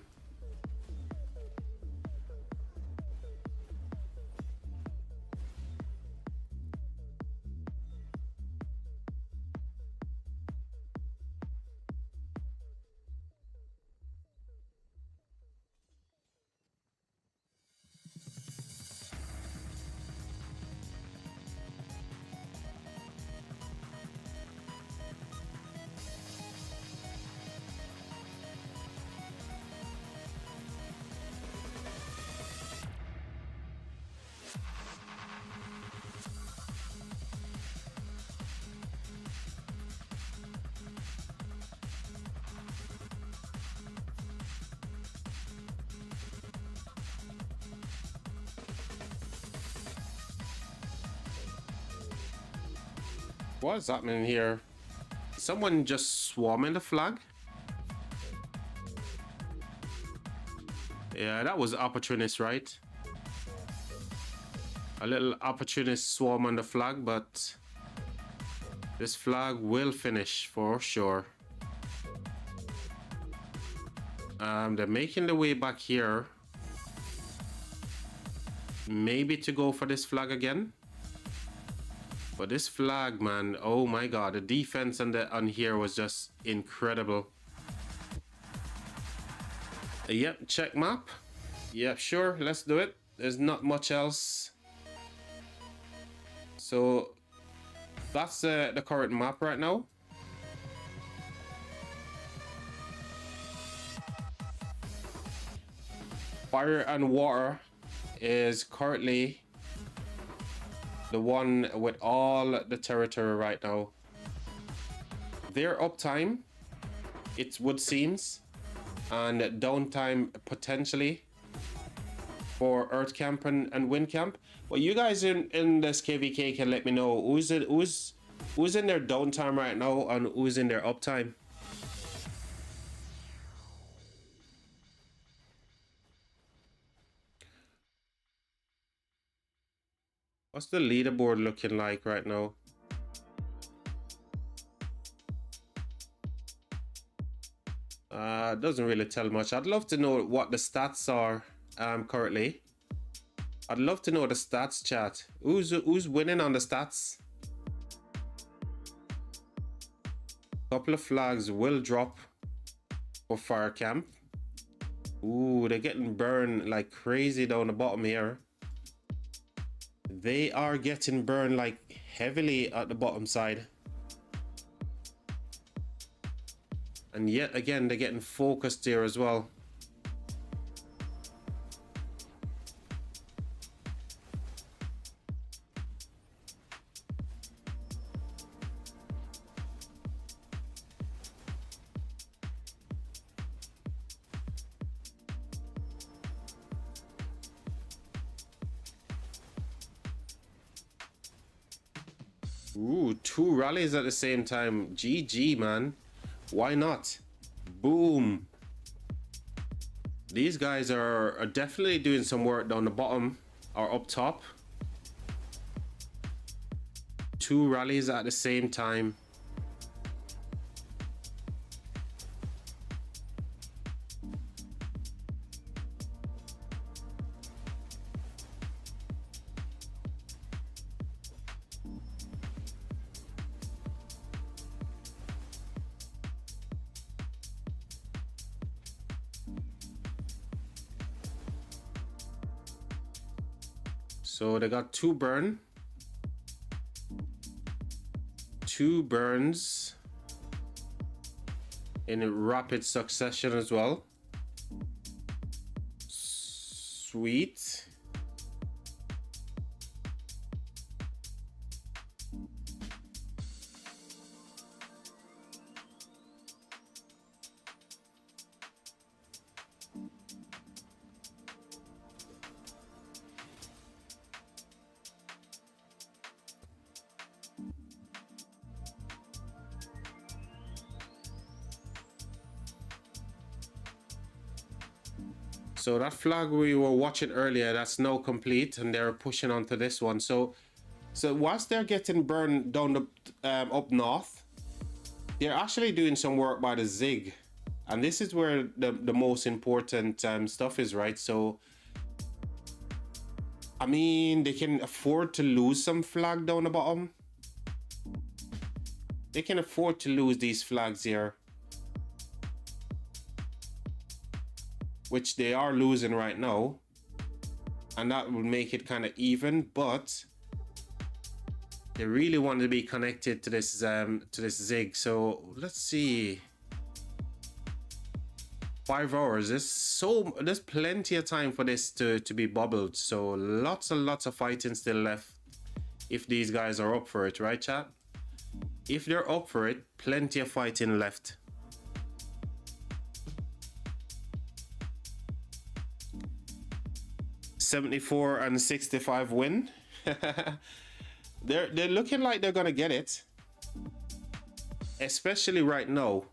What is happening here? Someone just swarming the flag? Yeah, that was opportunist, right? A little opportunist swarm on the flag, but this flag will finish for sure. They're making the way back here. Maybe to go for this flag again. But this flag, man, oh my god, the defense on here was just incredible. Yep, check map. Yep, sure, let's do it. There's not much else. So that's the current map right now. Fire and Water is currently the one with all the territory right now. Their uptime it would seems, and downtime potentially for Earth Camp and Wind Camp. Well, you guys in this KvK can let me know who's in their downtime right now and who's in their uptime. What's the leaderboard looking like right now? Doesn't really tell much. I'd love to know what the stats are currently. I'd love to know the stats, chat. Who's winning on the stats? Couple of flags will drop for Fire Camp. Ooh, they're getting burned like crazy down the bottom here. They are getting burned like heavily at the bottom side. And yet again, they're getting focused here as well. Ooh, 2 rallies at the same time. GG, man. Why not? Boom. These guys are definitely doing some work down the bottom or up top. 2 rallies at the same time. So they got 2 burn. 2 burns in rapid succession as well. Sweet. So that flag we were watching earlier, that's now complete, and they're pushing onto this one. So whilst they're getting burned down the up north, they're actually doing some work by the Zig, and this is where the most important stuff is, right? So I mean, they can afford to lose some flag down the bottom. They can afford to lose these flags here, which they are losing right now, and that would make it kind of even, but they really want to be connected to this Zig. So let's see. 5 hours. There's plenty of time for this to be bubbled. So lots and lots of fighting still left if these guys are up for it, right, chat? If they're up for it, plenty of fighting left. $74 and $65 win. They're looking like they're gonna get it, especially right now.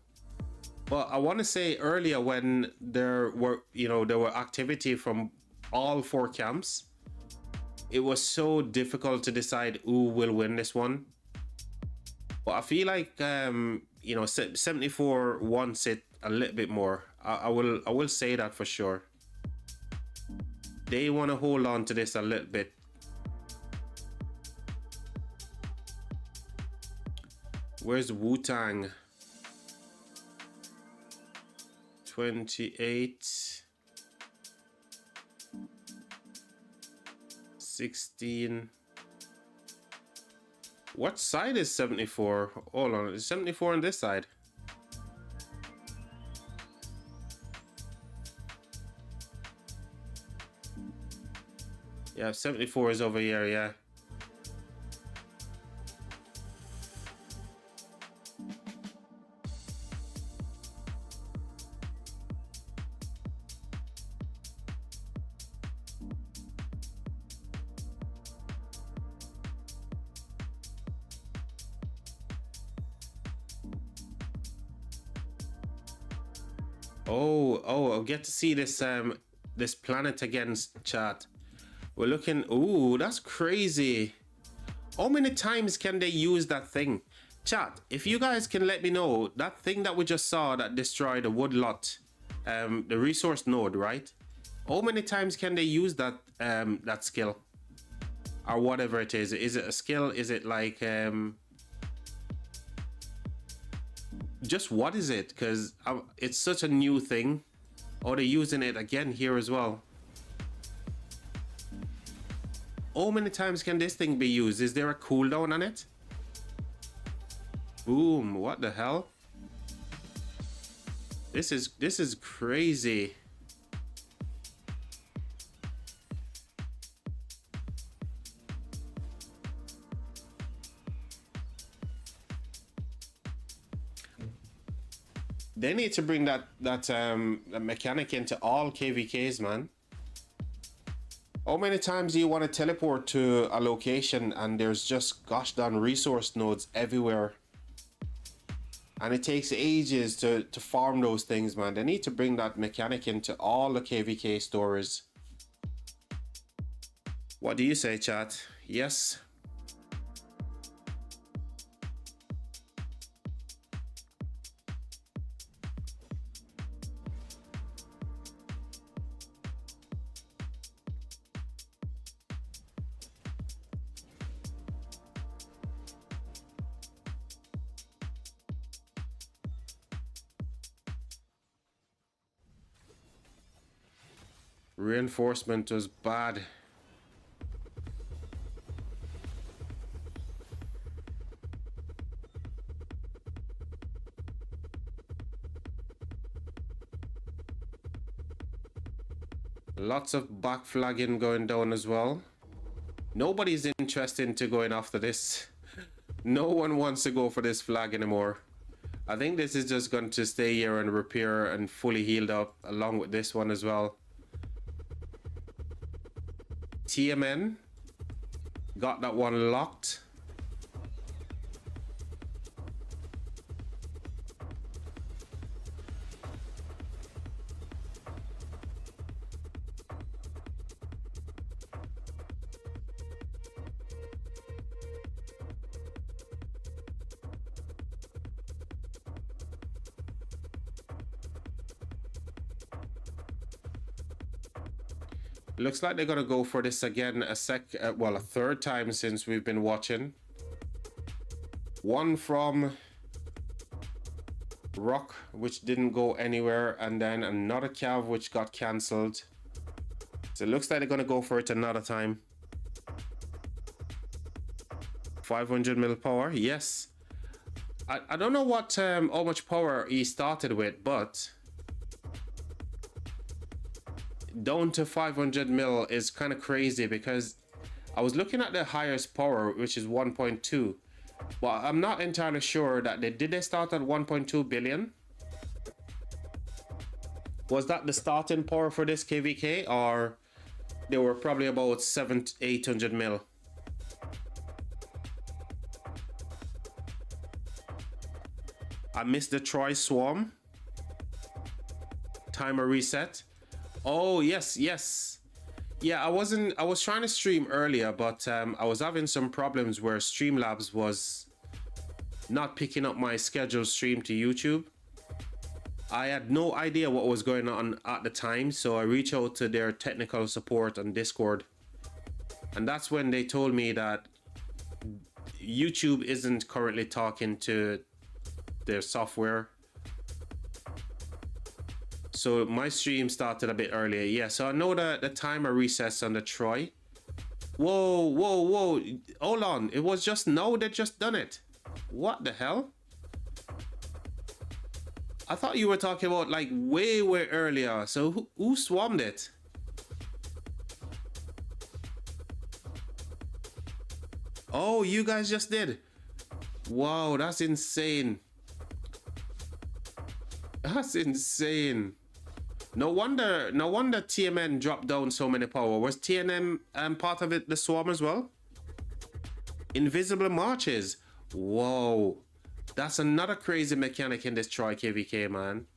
But I want to say earlier, when there were activity from all 4 camps, it was so difficult to decide who will win this one. But I feel like 74 wants it a little bit more. I will say that for sure. They want to hold on to this a little bit. Where's Wu-Tang? 28. 16. What side is 74? Hold on, is 74 on this side? Yeah, 74 is over here, yeah. Oh, I'll get to see this this planet again, chat. We're looking. Ooh, that's crazy. How many times can they use that thing? Chat, if you guys can let me know, that thing that we just saw that destroyed the woodlot, the resource node, right? How many times can they use that that skill? Or whatever it is. Is it a skill? Is it like just what is it? Because it's such a new thing. Oh, they're using it again here as well. How many times can this thing be used? Is there a cooldown on it? Boom, what the hell? This is crazy. They need to bring that mechanic into all KvKs, man. How many times do you want to teleport to a location and there's just gosh darn resource nodes everywhere? And it takes ages to farm those things, man. They need to bring that mechanic into all the KvK stores. What do you say, chat? Yes. Reinforcement was bad. Lots of back flagging going down as well. Nobody's interested to going after this. No one wants to go for this flag anymore. I think this is just going to stay here and repair and fully healed up along with this one as well. TMN got that one locked. Looks like they're gonna go for this again a third time since we've been watching. One from Rock, which didn't go anywhere, and then another cav which got cancelled. So it looks like they're gonna go for it another time. 500 mil power, yes. I don't know what how much power he started with, but down to 500 mil is kind of crazy because I was looking at the highest power, which is 1.2, but I'm not entirely sure that did they start at 1.2 billion? Was that the starting power for this KvK, or they were probably about 700 to 800 mil? I missed the Troy Swarm. Timer reset. Oh, yes. Yeah, I was trying to stream earlier, but I was having some problems where Streamlabs was not picking up my scheduled stream to YouTube. I had no idea what was going on at the time, so I reached out to their technical support on Discord. And that's when they told me that YouTube isn't currently talking to their software. So my stream started a bit earlier. Yeah, so I know that the timer resets on the Troy. Whoa. Hold on. It was just now they just done it. What the hell? I thought you were talking about like way earlier. So who swarmed it? Oh, you guys just did. Wow, that's insane. That's insane. No wonder TMN dropped down so many power. Was TNM part of it, the swarm as well? Invisible marches. Whoa. That's another crazy mechanic in this Troy KvK, man.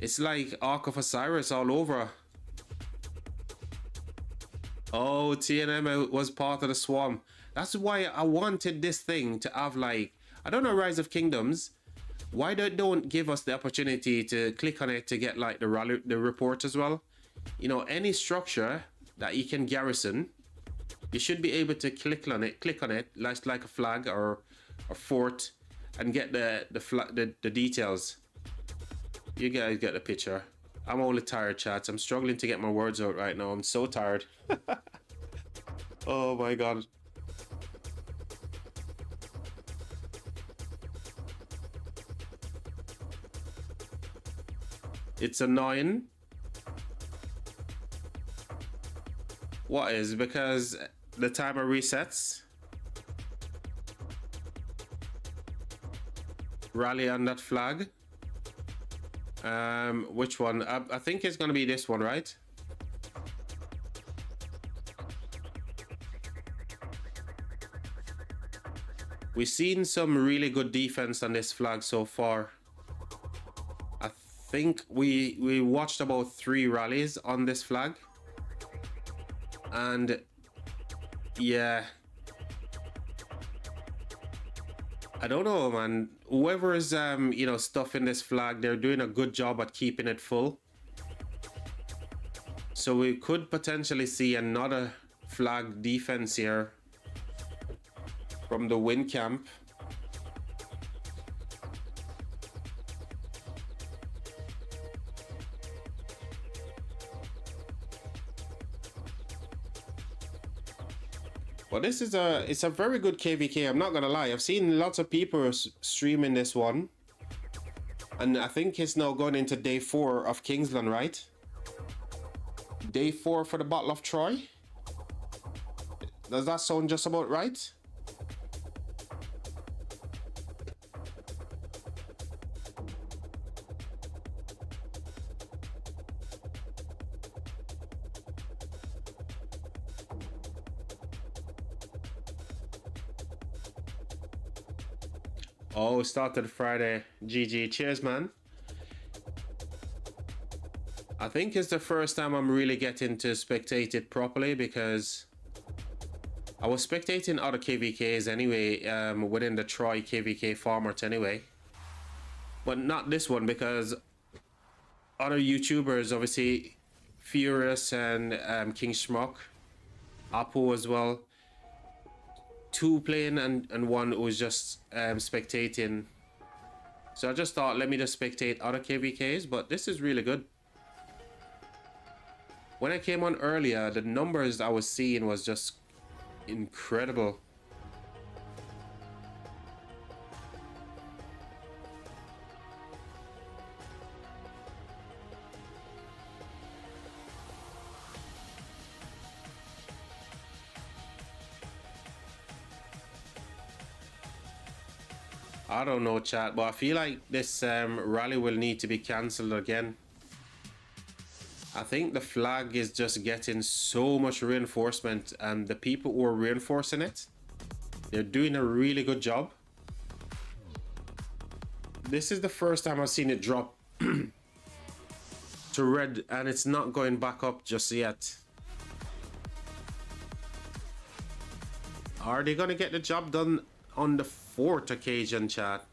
It's like Ark of Osiris all over. Oh, TNM was part of the swarm. That's why I wanted this thing to have, like, I don't know, Rise of Kingdoms. Why don't give us the opportunity to click on it to get like the report as well? You know, any structure that you can garrison, you should be able to click on it, like a flag or a fort, and get the details. You guys get the picture. I'm only tired, chat. I'm struggling to get my words out right now. I'm so tired. Oh my god. It's annoying. What is? Because the timer resets. Rally on that flag. Which one? I think it's gonna be this one, right? We've seen some really good defense on this flag so far. I think we watched about 3 rallies on this flag, and yeah, I don't know, man. Whoever's you know, stuffing this flag, they're doing a good job at keeping it full. So we could potentially see another flag defense here from the win camp. Well, this is it's a very good KvK. I'm not gonna lie. I've seen lots of people streaming this one, and I think it's now going into day 4 of Kingsland, right? Day 4 for the Battle of Troy. Does that sound just about right? Oh, started Friday. GG. Cheers, man. I think it's the first time I'm really getting to spectate it properly, because I was spectating other KvKs anyway, within the Troy KvK format anyway. But not this one, because other YouTubers, obviously, Furious and 𝒓𝒐𝒏𝒅, Apo as well. 2 playing and 1 who was just spectating. So I just thought, let me just spectate other KvKs, but this is really good. When I came on earlier, the numbers I was seeing was just incredible. I don't know, chat, but I feel like this rally will need to be cancelled again. I think the flag is just getting so much reinforcement, and the people who are reinforcing it, they're doing a really good job. This is the first time I've seen it drop to red, and it's not going back up just yet. Are they gonna get the job done on the 4th occasion, chat?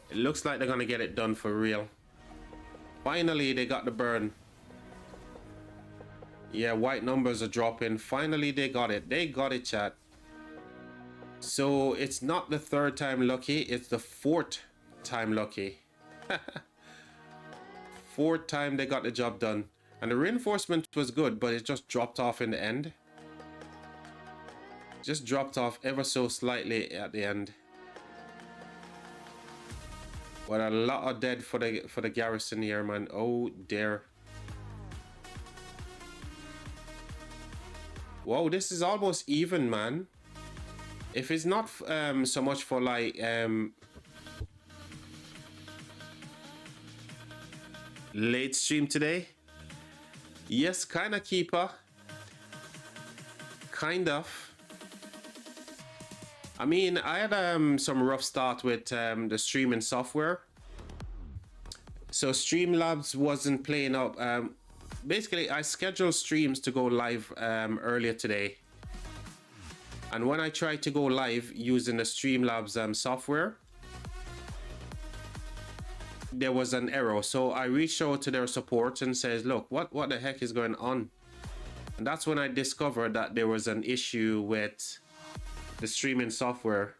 It looks like they're gonna get it done for real. Finally, they got the burn. Yeah, white numbers are dropping. Finally, they got it. They got it, chat. So it's not the 3rd time lucky, it's the 4th time lucky. 4th time they got the job done. And the reinforcement was good, but it just dropped off in the end. Just dropped off ever so slightly at the end. But a lot are dead for the garrison here, man. Oh dear. Whoa, this is almost even, man. If it's not so much for like late stream today. Yes, kind of, keeper. Kind of. I mean, I had some rough start with the streaming software. So Streamlabs wasn't playing up. Basically, I scheduled streams to go live earlier today. And when I tried to go live using the Streamlabs software, there was an error. So I reached out to their support and says, look, what the heck is going on? And that's when I discovered that there was an issue with the streaming software.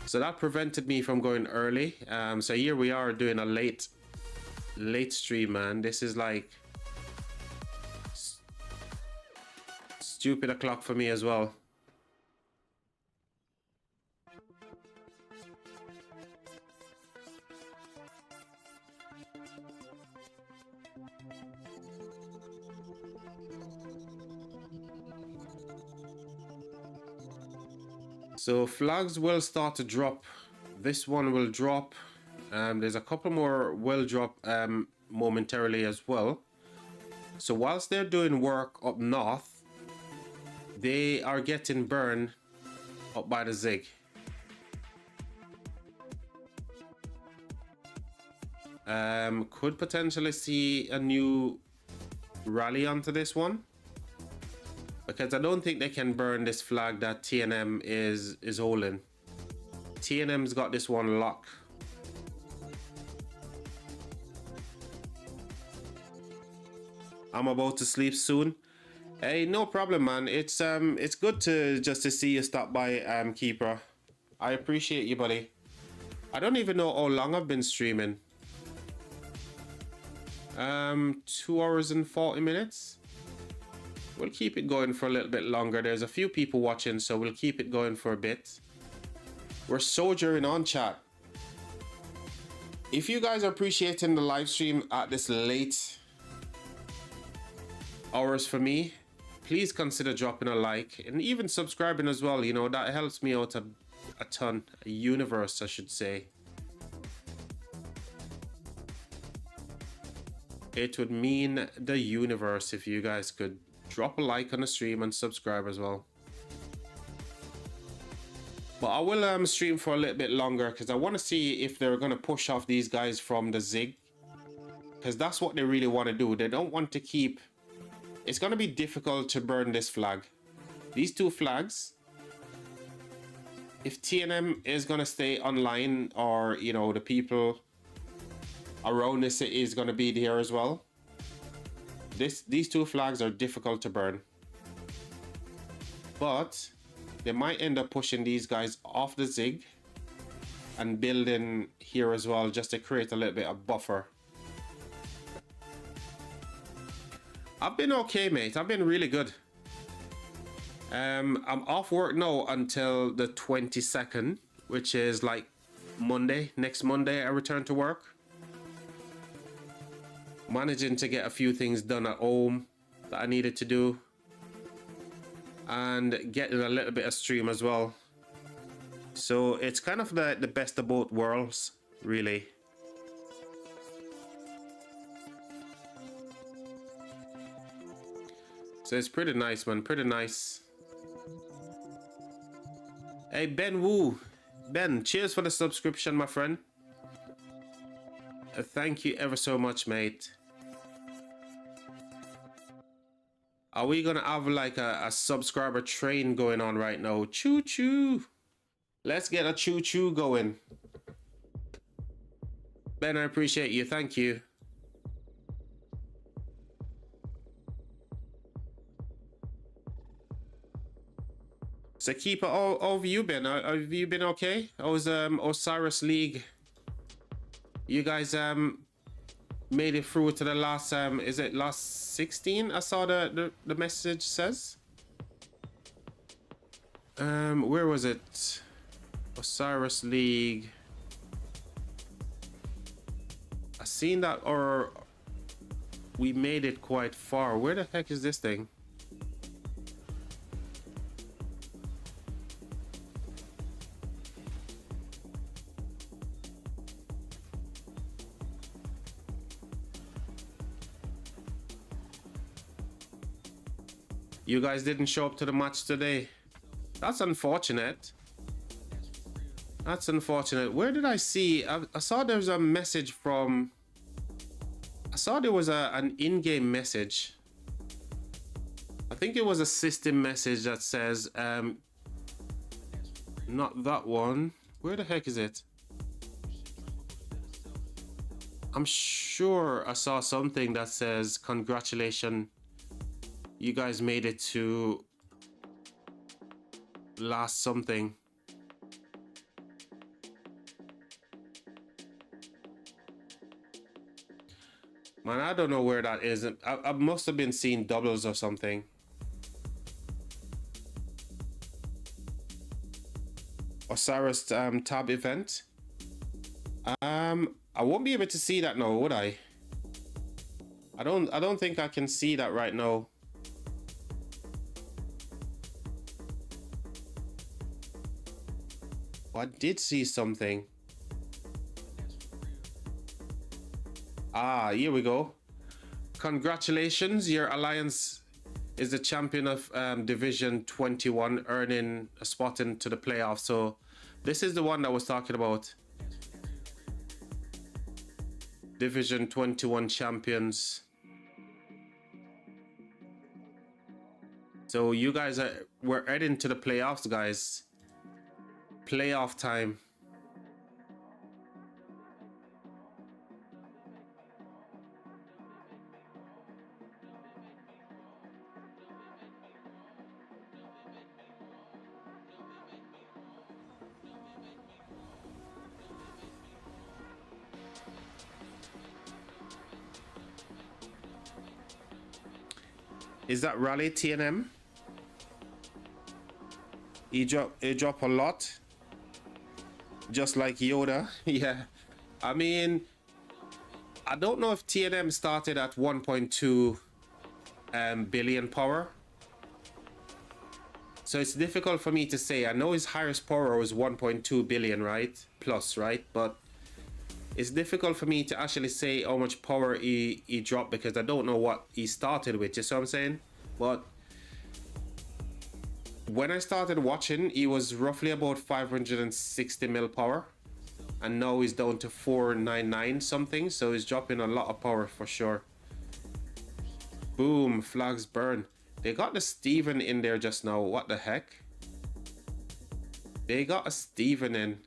So that prevented me from going early. So here we are doing a late stream, man. This is like stupid o'clock for me as well. So flags will start to drop. This one will drop. There's a couple more will drop momentarily as well. So whilst they're doing work up north, they are getting burned up by the Zig. Could potentially see a new rally onto this one, because I don't think they can burn this flag that TNM is holding. TNM's got this one locked. I'm about to sleep soon. Hey, no problem, man. It's good to see you stop by, Keeper. I appreciate you, buddy. I don't even know how long I've been streaming. 2 hours and 40 minutes. We'll keep it going for a little bit longer. There's a few people watching, so we'll keep it going for a bit. We're soldiering on, chat. If you guys are appreciating the live stream at this late hours for me, please consider dropping a like and even subscribing as well. You know, that helps me out a ton. A universe, I should say. It would mean the universe if you guys could drop a like on the stream and subscribe as well. But I will stream for a little bit longer because I want to see if they're going to push off these guys from the Zig, because that's what they really want to do. They don't want to keep... It's going to be difficult to burn this flag. These two flags, if TNM is going to stay online, or, you know, the people around this is going to be there as well, these two flags are difficult to burn. But they might end up pushing these guys off the Zig and building here as well, just to create a little bit of buffer. I've been okay, mate. I've been really good. I'm off work now until the 22nd, which is like Monday. Next Monday I return to work. Managing to get a few things done at home that I needed to do, and getting a little bit of stream as well. So it's kind of the best of both worlds, really. So it's pretty nice, man. Pretty nice. Hey, Ben Wu. Ben, cheers for the subscription, my friend. Thank you ever so much, mate. Are we gonna have like a subscriber train going on right now? Choo choo. Let's get a choo choo going. Ben, I appreciate you. Thank you. So Keeper, how have you been? Have you been okay? How's Osiris League? You guys made it through to the last is it last 16? I saw the message says. Where was it? Osiris League. I seen that, or we made it quite far. Where the heck is this thing? You guys didn't show up to the match today. That's unfortunate. That's unfortunate. Where did I see? I saw there's a message from I saw there was an in-game message. I think it was a system message that says, not that one. Where the heck is it? I'm sure I saw something that says, congratulations, you guys made it to last something. Man, I don't know where that is. I must have been seeing doubles or something. Osiris tab event. I won't be able to see that now, would I? I don't think I can see that right now. Oh, I did see something. Ah, here we go. Congratulations, your alliance is the champion of Division 21, earning a spot into the playoffs. So this is the one that I was talking about. Division 21 champions. So you guys we're heading to the playoffs, guys. Playoff time. Is that Rally TNM? He drop a lot. Just like Yoda. Yeah. I mean, I don't know if TNM started at 1.2 billion power. So it's difficult for me to say. I know his highest power was 1.2 billion, right? Plus, right? But it's difficult for me to actually say how much power he dropped because I don't know what he started with, you see what I'm saying? But when I started watching, he was roughly about 560 mil power. And now he's down to 499 something, so he's dropping a lot of power for sure. Boom, flags burn. They got the Steven in there just now, what the heck? They got a Steven in.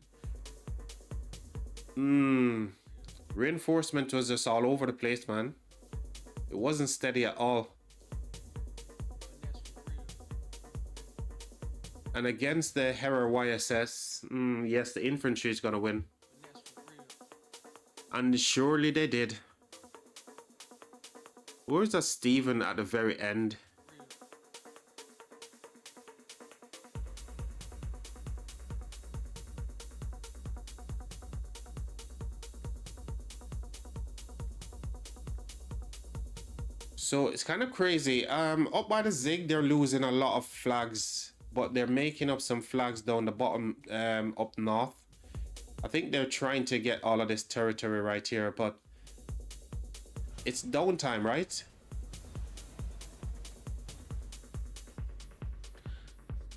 Reinforcement was just all over the place, man. It wasn't steady at all. And against the Hera YSS, yes, the infantry is gonna win. And surely they did. Where's that Steven at the very end? So it's kind of crazy. Up by the Zig, they're losing a lot of flags, but they're making up some flags down the bottom, up north. I think they're trying to get all of this territory right here, but it's downtime, right?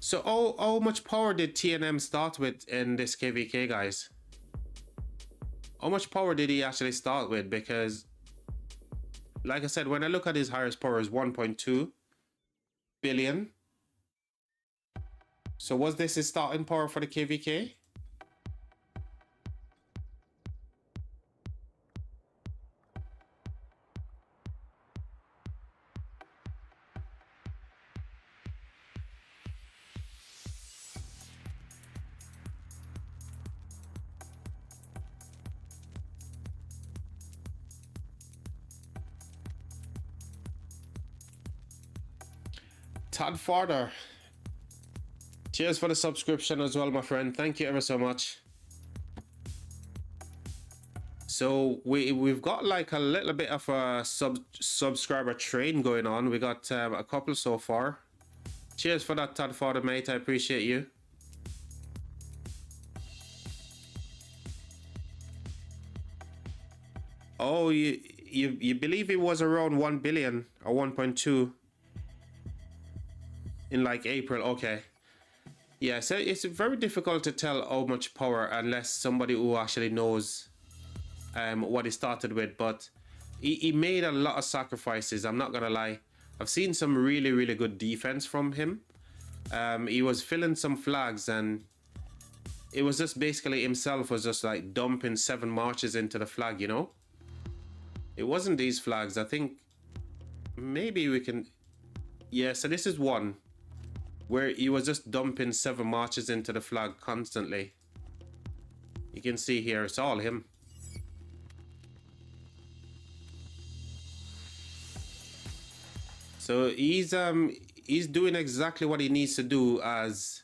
So how much power did TNM start with in this KvK, guys? How much power did he actually start with? Because like I said, when I look at his highest power is 1.2 billion. So was this his starting power for the KvK? Todd Farder, cheers for the subscription as well, my friend. Thank you ever so much. So we've got like a little bit of a subscriber train going on. We got a couple so far. Cheers for that, Todd Farder, mate. I appreciate you. Oh, you believe it was around 1 billion or 1.2 in like April? Okay. Yeah, so it's very difficult to tell how much power unless somebody who actually knows what he started with. But he made a lot of sacrifices. I'm not gonna lie. I've seen some really good defense from him. He was filling some flags, and it was just basically himself was just like dumping 7 marches into the flag, you know. It wasn't these flags. I think maybe we can, yeah, so this is one where he was just dumping 7 marches into the flag constantly. You can see here, it's all him. So he's doing exactly what he needs to do as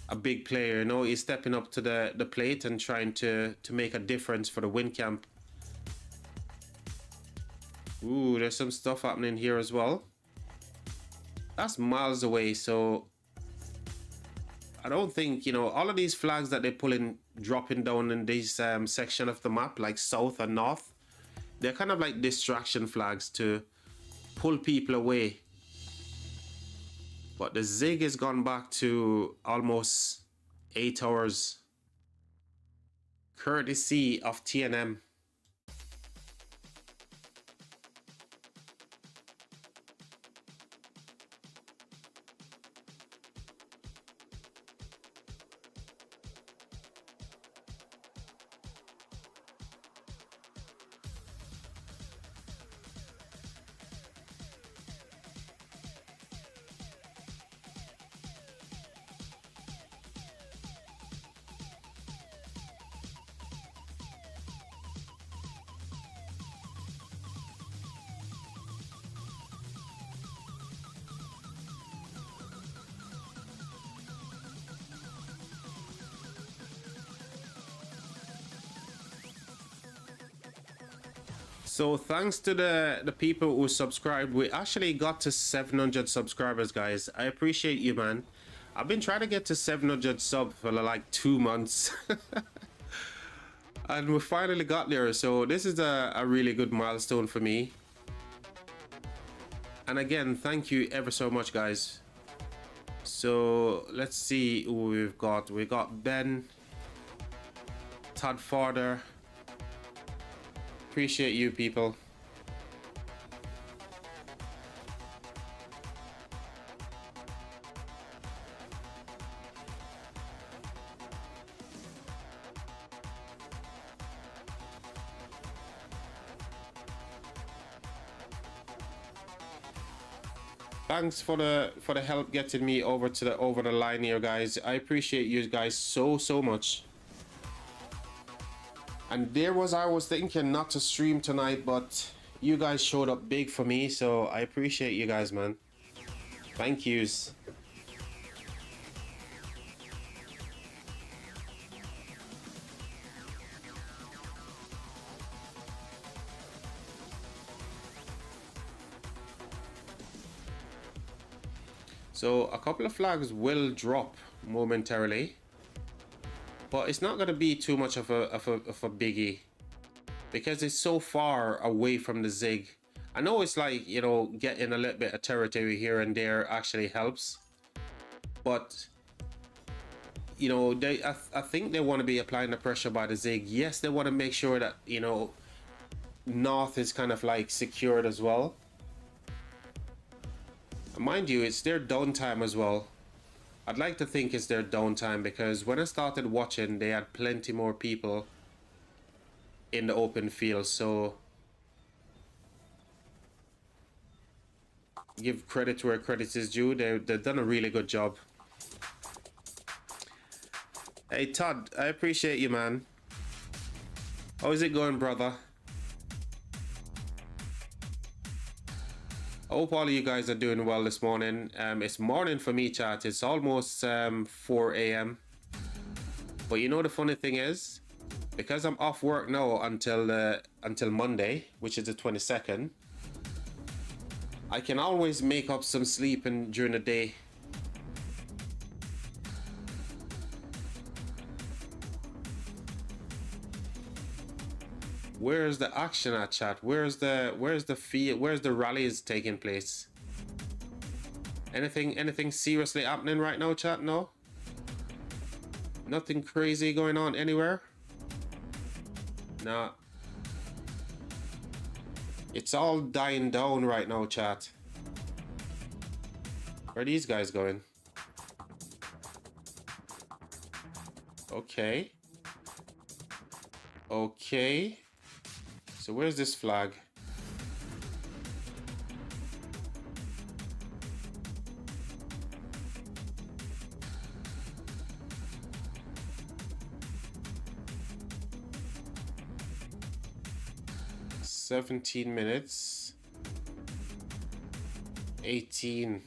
a big player, you know. He's stepping up to the plate and trying to make a difference for the win camp. Ooh, there's some stuff happening here as well. That's miles away, so I don't think, you know, all of these flags that they're pulling, dropping down in this section of the map, like south and north, they're kind of like distraction flags to pull people away. But the zig has gone back to almost 8 hours, courtesy of TNM. So thanks to the people who subscribed, we actually got to 700 subscribers, guys. I appreciate you, man. I've been trying to get to 700 subs for like 2 months. And we finally got there, so this is a really good milestone for me. And again, thank you ever so much, guys. So let's see who we've got. We got Ben, Todd Farder. Appreciate you, people. Thanks for the help getting me over the line here, guys. I appreciate you guys so much. And I was thinking not to stream tonight, but you guys showed up big for me, so I appreciate you guys, man. Thank yous. So a couple of flags will drop momentarily, but it's not going to be too much of a biggie because it's so far away from the zig. I know it's like, you know, getting a little bit of territory here and there actually helps, but you know, I think they want to be applying the pressure by the zig. Yes, they want to make sure that, you know, north is kind of like secured as well. Mind you, it's their downtime as well. I'd like to think it's their downtime because when I started watching, they had plenty more people in the open field. So give credit where credit is due. They've done a really good job. Hey Todd, I appreciate you, man. How is it going, brother? I hope all of you guys are doing well this morning. It's morning for me, chat. It's almost 4 a.m. But you know the funny thing is, because I'm off work now until Monday, which is the 22nd, I can always make up some sleeping during the day. Where's the action at, chat? Where's the field? Where's the rallies taking place? Anything seriously happening right now, chat? No? Nothing crazy going on anywhere? Nah. It's all dying down right now, chat. Where are these guys going? Okay. Okay. So where's this flag? "17 minutes. 18.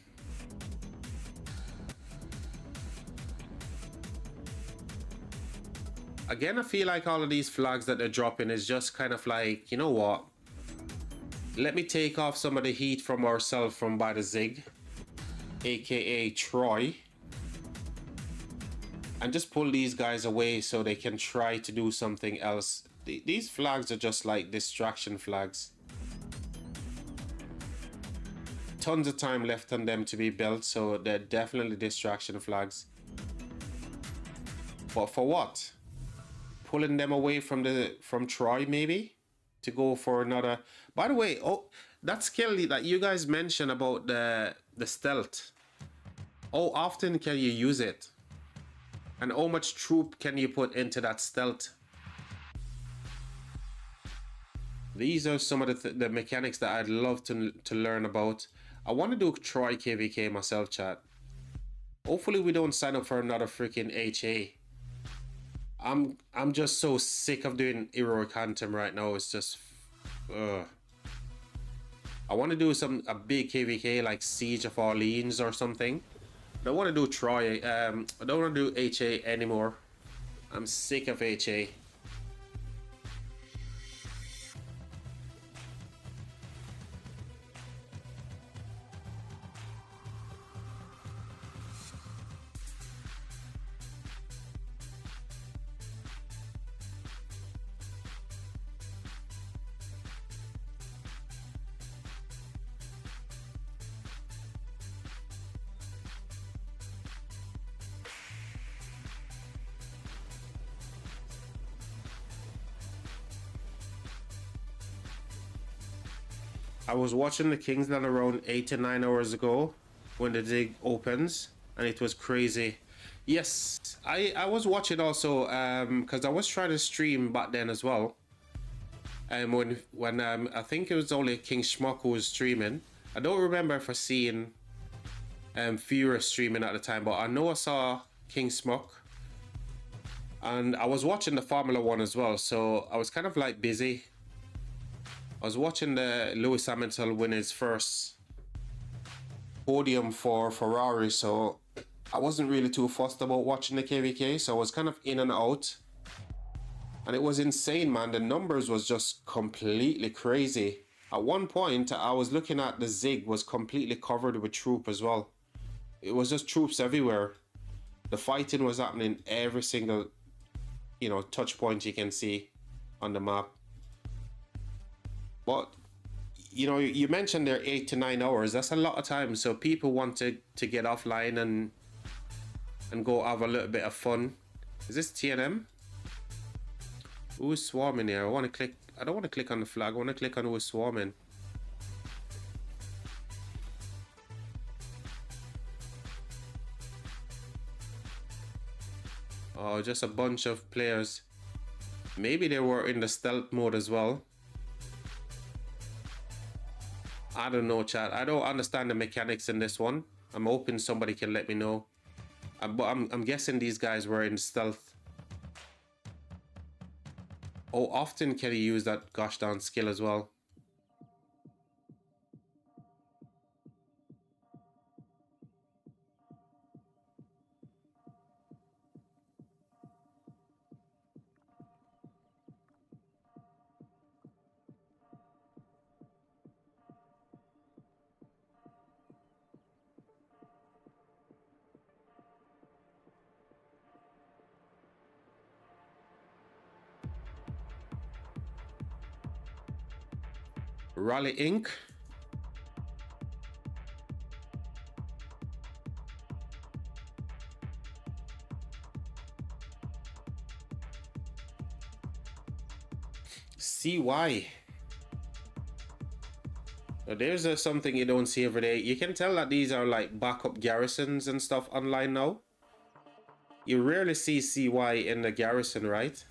Again, I feel like all of these flags that they're dropping is just kind of like, you know what? Let me take off some of the heat from ourselves from 𝒐𝒏𝒅 aka Troy, and just pull these guys away so they can try to do something else. These flags are just like distraction flags. Tons of time left on them to be built, so they're definitely distraction flags. But for what? Pulling them away from Troy, maybe, to go for another. By the way, oh, that skill that you guys mentioned about the stealth, how often can you use it, and how much troop can you put into that stealth? These are some of the mechanics that I'd love to learn about. I want to do Troy KvK myself, chat. Hopefully we don't sign up for another freaking HA. I'm just so sick of doing heroic anthem right now. It's just I want to do a big KvK like Siege of Orleans or something. I don't want to do Troy. I don't want to do HA anymore. I'm sick of HA. I was watching the Kingsland around 8 to 9 hours ago when the dig opens, and it was crazy. Yes, I was watching also because I was trying to stream back then as well. And when I think it was only King Schmuck who was streaming. I don't remember if I seen Fury streaming at the time, but I know I saw King Schmuck. And I was watching the Formula 1 as well, so I was kind of like busy. I was watching the Lewis Hamilton win his first podium for Ferrari, so I wasn't really too fussed about watching the KvK, so I was kind of in and out. And it was insane, man. The numbers was just completely crazy. At one point, I was looking at the Zig was completely covered with troop as well. It was just troops everywhere. The fighting was happening every single, you know, touch point you can see on the map. But, you know, you mentioned they're 8 to 9 hours. That's a lot of time. So people want to get offline and go have a little bit of fun. Is this TNM? Who's swarming here? I want to click. I don't want to click on the flag. I want to click on who's swarming. Oh, just a bunch of players. Maybe they were in the stealth mode as well. I don't know, chat. I don't understand the mechanics in this one. I'm hoping somebody can let me know. But I'm guessing these guys were in stealth. Oh, often can you use that gosh darn skill as well? Raleigh Inc. CY. There's something you don't see every day. You can tell that these are like backup garrisons and stuff online now. You rarely see CY in the garrison, right?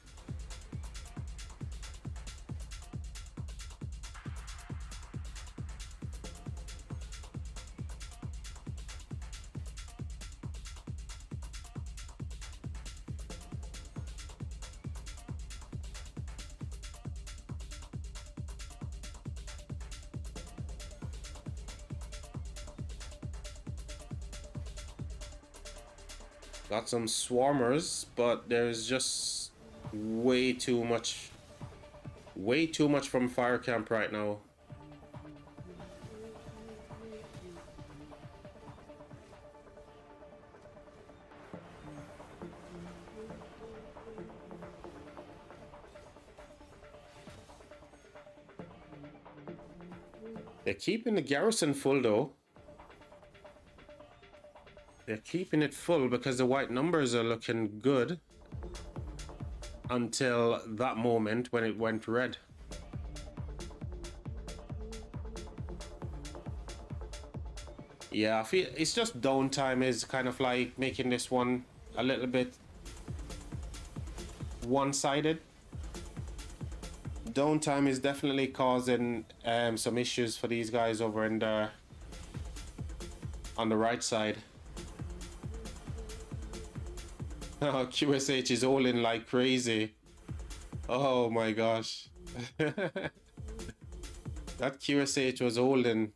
Got some swarmers, but there's just way too much from fire camp right now. They're keeping the garrison full though. They're keeping it full because the white numbers are looking good until that moment when it went red. Yeah, I feel it's just downtime is kind of like making this one a little bit one-sided. Downtime is definitely causing some issues for these guys over in the on the right side. Oh, QSH is all in like crazy. Oh my gosh. That QSH was holding.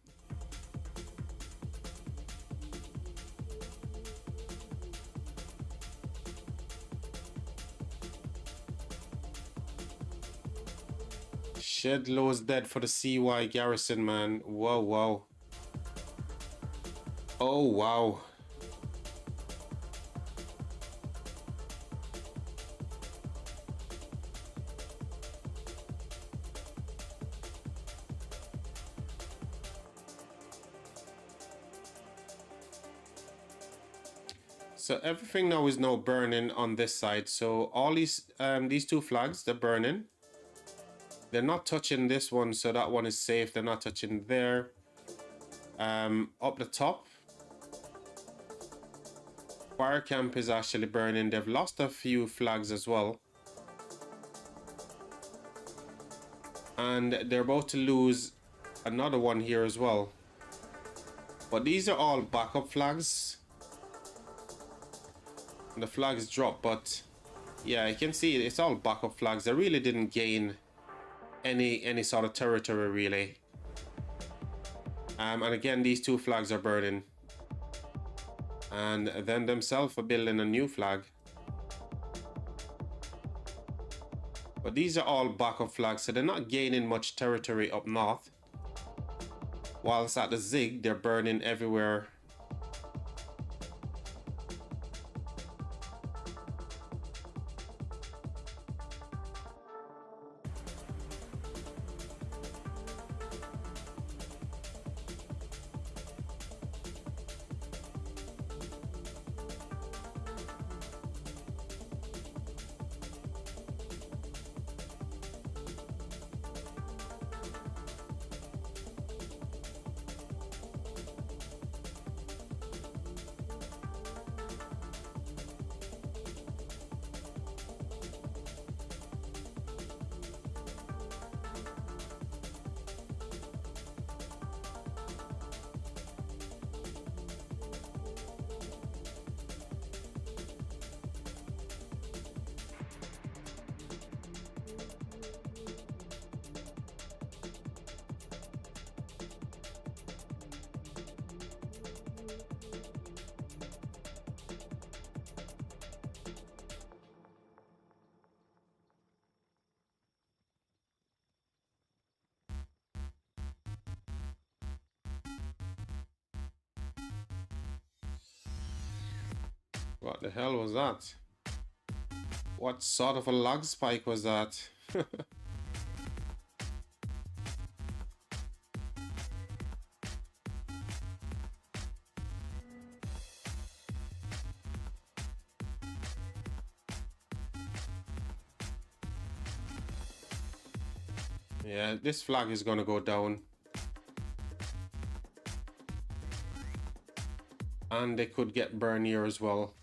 Shedlow's dead for the CY garrison, man. Whoa, wow. Oh, wow. So everything now is now burning on this side. So all these two flags, they're burning. They're not touching this one, so that one is safe. They're not touching there. Up the top, fire camp is actually burning. They've lost a few flags as well. And they're about to lose another one here as well. But these are all backup flags. The flags drop, but yeah, you can see it's all backup flags. They really didn't gain any sort of territory really. And again, these two flags are burning, and then themselves are building a new flag. But these are all backup flags, so they're not gaining much territory up north. Whilst at the Zig, they're burning everywhere. What the hell was that? What sort of a lag spike was that? Yeah, this flag is gonna go down. And they could get burned here as well.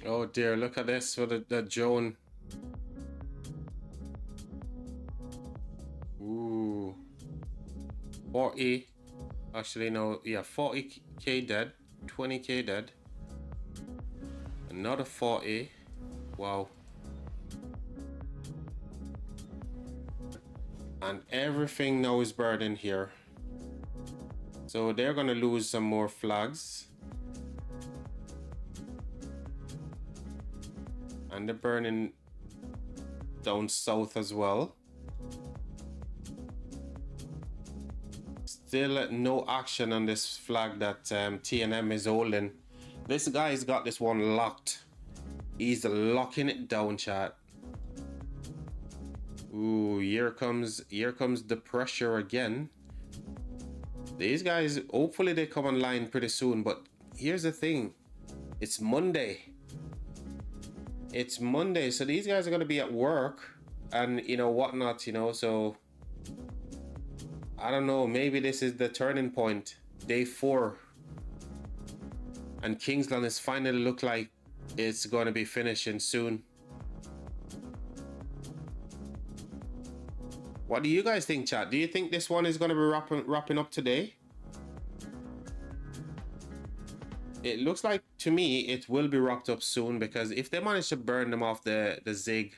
Oh dear, look at this for the Joan. Ooh. 40. Actually, no, yeah, 40k dead, 20k dead. Another 40. Wow. And everything now is burned in here. So they're gonna lose some more flags. And they're burning down south as well. Still no action on this flag that TNM is holding. This guy's got this one locked. He's locking it down, chat. Ooh, here comes the pressure again. These guys, hopefully they come online pretty soon, but here's the thing. It's Monday. It's Monday, so these guys are gonna be at work and you know whatnot, you know, so I don't know, maybe this is the turning point. Day 4. And Kingsland is finally look like it's gonna be finishing soon. What do you guys think, chat? Do you think this one is gonna be wrapping up today? It looks like to me it will be wrapped up soon, because if they manage to burn them off the 𝒓𝒐𝒏𝒅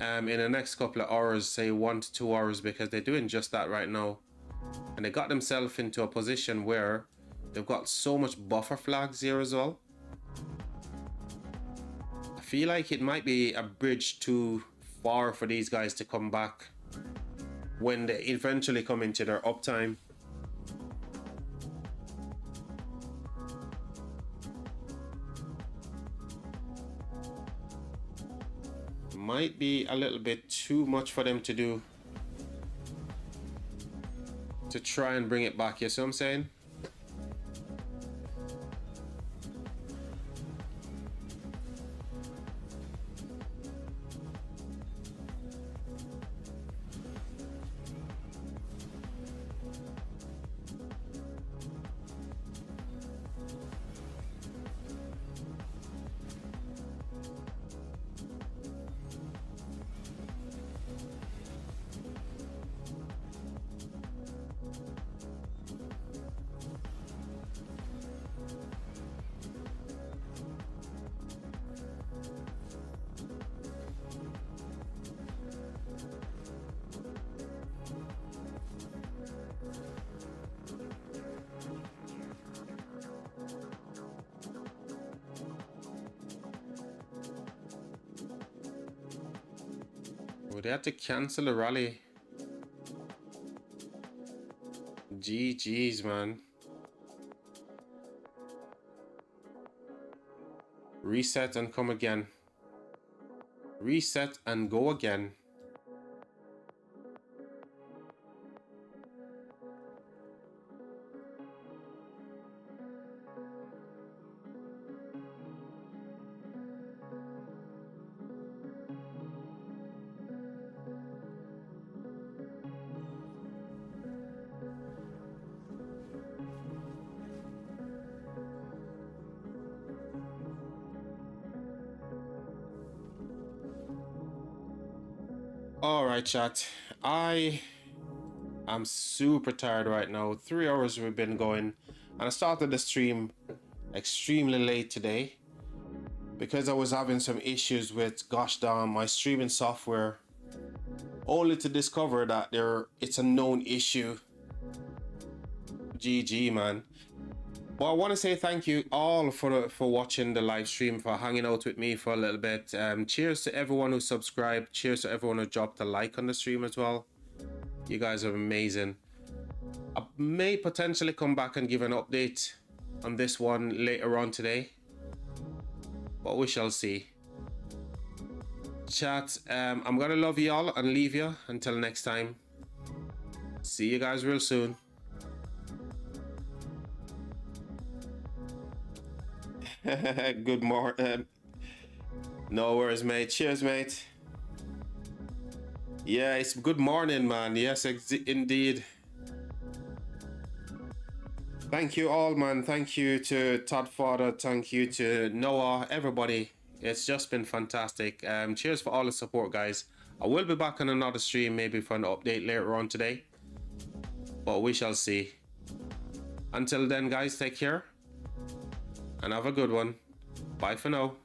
in the next couple of hours, say 1 to 2 hours, because they're doing just that right now, and they got themselves into a position where they've got so much buffer flags here as well. I feel like it might be a bridge too far for these guys to come back when they eventually come into their uptime. Might be a little bit too much for them to do, to try and bring it back, you see what I'm saying? Oh, they had to cancel the rally. GG's, man. Reset and come again. Reset and go again. All right, chat. I'm super tired right now. 3 hours we've been going, and I started the stream extremely late today because I was having some issues with, gosh darn, my streaming software, only to discover that it's a known issue. GG, man. Well, I want to say thank you all for watching the live stream, for hanging out with me for a little bit. Cheers to everyone who subscribed. Cheers to everyone who dropped a like on the stream as well. You guys are amazing. I may potentially come back and give an update on this one later on today, but we shall see. Chat, I'm gonna love you all and leave you until next time. See you guys real soon. Good morning. No worries, mate. Cheers, mate. Yeah, it's good morning, man. Yes, indeed. Thank you all, man. Thank you to Todd Father. Thank you to Noah, everybody. It's just been fantastic. Cheers for all the support, guys. I will be back on another stream, maybe for an update later on today, but we shall see. Until then, guys, take care and have a good one. Bye for now.